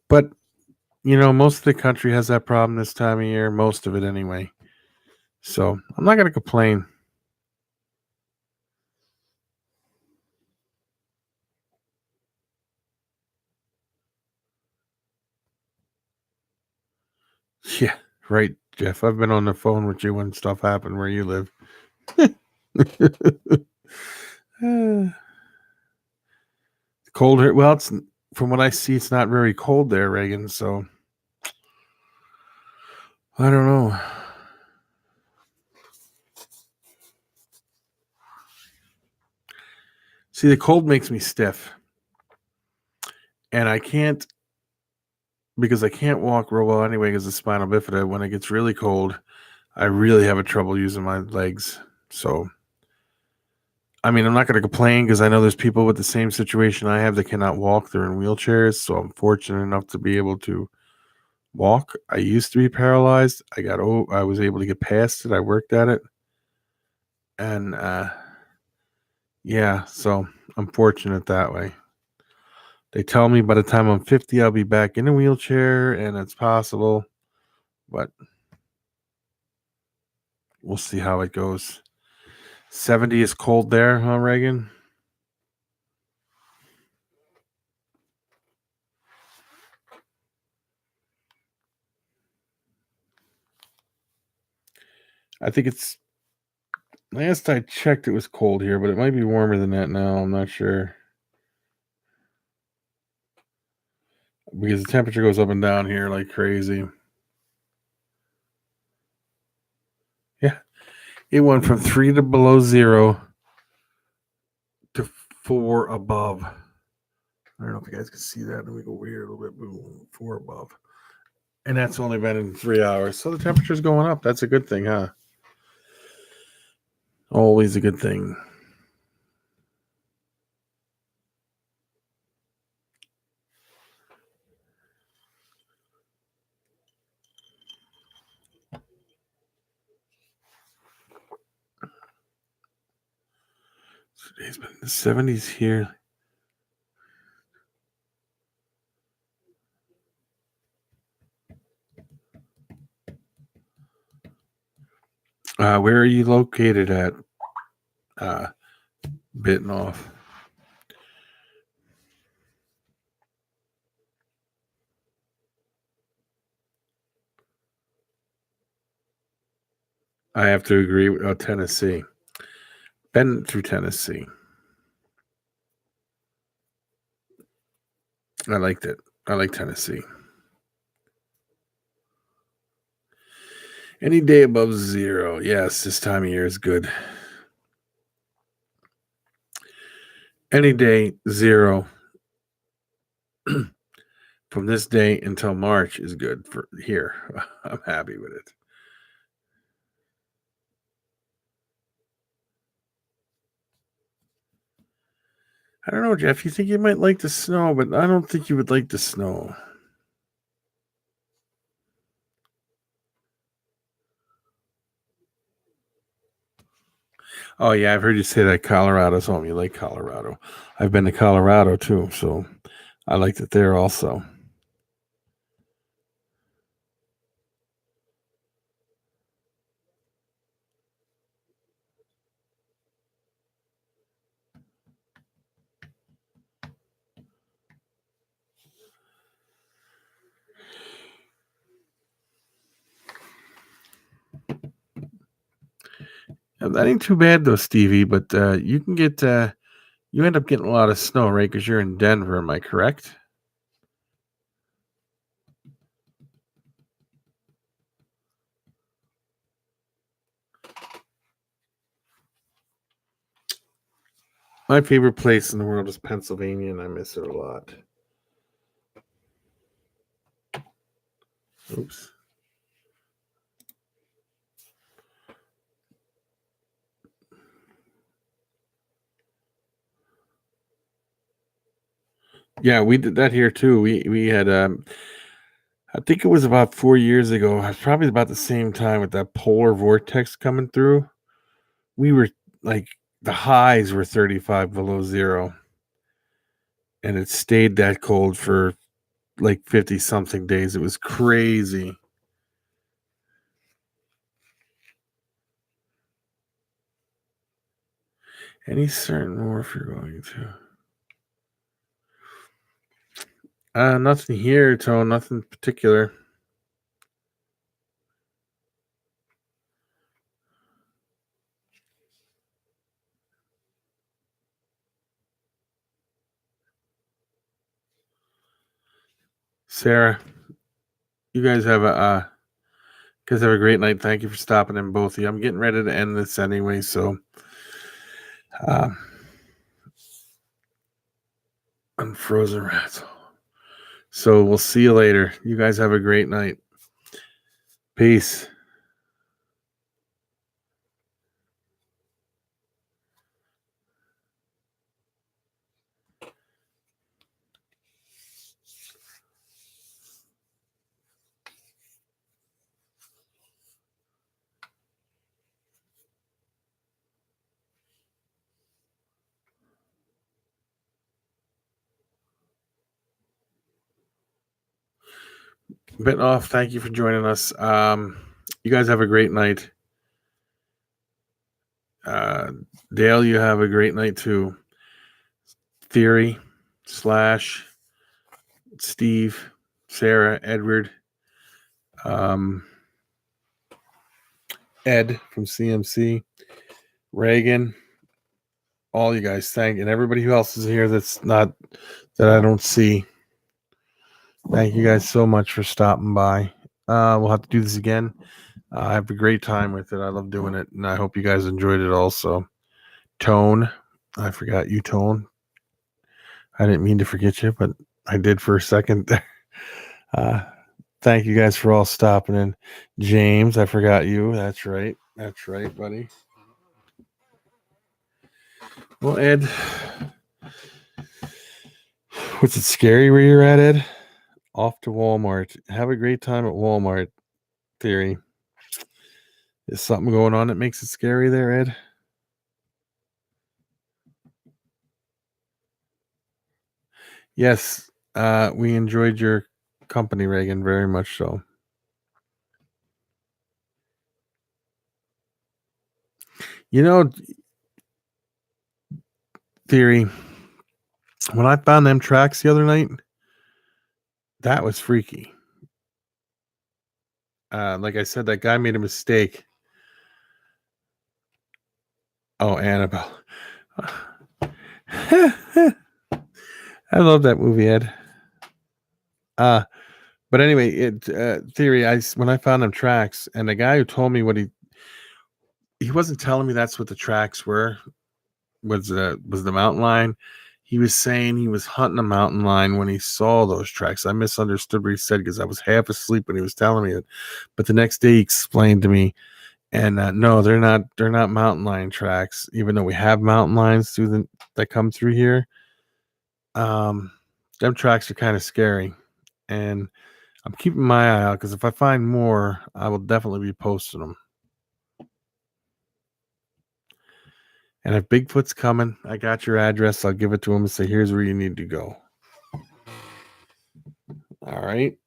But, most of the country has that problem this time of year, most of it anyway. So I'm not going to complain. Yeah, right, Jeff. I've been on the phone with you when stuff happened where you live. Cold here. Well, it's from what I see, it's not very cold there, Reagan. So I don't know. See, the cold makes me stiff, and I can't walk real well anyway because of spinal bifida. When it gets really cold, I really have a trouble using my legs. So, I mean, I'm not going to complain because I know there's people with the same situation I have that cannot walk. They're in wheelchairs. So I'm fortunate enough to be able to walk. I used to be paralyzed. I was able to get past it. I worked at it. And yeah, so I'm fortunate that way. They tell me by the time I'm 50, I'll be back in a wheelchair, and it's possible, but we'll see how it goes. 70 is cold there, huh, Reagan? I think it's last I checked, it was cold here, but it might be warmer than that now. I'm not sure. Because the temperature goes up and down here like crazy. Yeah. It went from 3 to below 0 to 4 above. I don't know if you guys can see that. Let me go over here a little bit. Boom, 4 above. And that's only been in 3 hours. So the temperature's going up. That's a good thing, huh? Always a good thing. Today's been in the 70s here. Where are you located at? Bitten off. I have to agree with Tennessee. Been through Tennessee. I liked it. I like Tennessee. Any day above 0. Yes, this time of year is good. Any day 0 from this day until March is good for here. I'm happy with it. I don't know, Jeff. You think you might like the snow, but I don't think you would like the snow. Oh, yeah. I've heard you say that Colorado's home. You like Colorado. I've been to Colorado too, so I liked it there also. That ain't too bad though, Stevie. But you can get you end up getting a lot of snow, right? Because you're in Denver. Am I correct? My favorite place in the world is Pennsylvania, and I miss it a lot. Oops. Yeah, we did that here too. We had I think it was about 4 years ago. It was probably about the same time with that polar vortex coming through. We were like the highs were 35 below 0, and it stayed that cold for like 50 something days. It was crazy. Any certain more if you're going to? Nothing here, Tone. Nothing particular. Sarah, you guys have a great night. Thank you for stopping in, both of you. I'm getting ready to end this anyway, so unfrozen rats. So we'll see you later. You guys have a great night. Peace. Bitnoff, thank you for joining us. You guys have a great night. Dale, you have a great night too. Theory, Slash, Steve, Sarah, Edward, Ed from CMC, Reagan, all you guys, thank you. And everybody who else is here that I don't see. Thank you guys so much for stopping by. We'll have to do this again. I have a great time with it. I love doing it, and I hope you guys enjoyed it also. Tone, I forgot you, Tone. I didn't mean to forget you, but I did for a second. Thank you guys for all stopping in. James, I forgot you. That's right. That's right, buddy. Well, Ed, was it scary where you're at, Ed? Off to Walmart. Have a great time at Walmart, Theory. Is something going on that makes it scary there, Ed? Yes, we enjoyed your company, Reagan, very much so. You know, Theory, when I found them tracks the other night, that was freaky. Like I said, that guy made a mistake. Oh, Annabelle. I love that movie, Ed. But anyway, theory. When I found them tracks, and the guy who told me what he wasn't telling me that's what the tracks were. Was the mountain lion. He was saying he was hunting a mountain lion when he saw those tracks. I misunderstood what he said because I was half asleep when he was telling me it. But the next day he explained to me, and no, they're not. They're not mountain lion tracks. Even though we have mountain lions that come through here, them tracks are kind of scary, and I'm keeping my eye out because if I find more, I will definitely be posting them. And if Bigfoot's coming, I got your address. I'll give it to him and say, here's where you need to go. All right.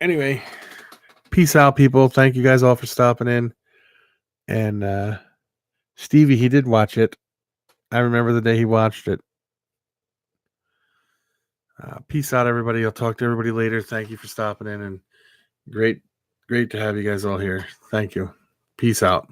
Anyway, peace out, people. Thank you guys all for stopping in. And Stevie, he did watch it. I remember the day he watched it. Peace out, everybody. I'll talk to everybody later. Thank you for stopping in. And great to have you guys all here. Thank you. Peace out.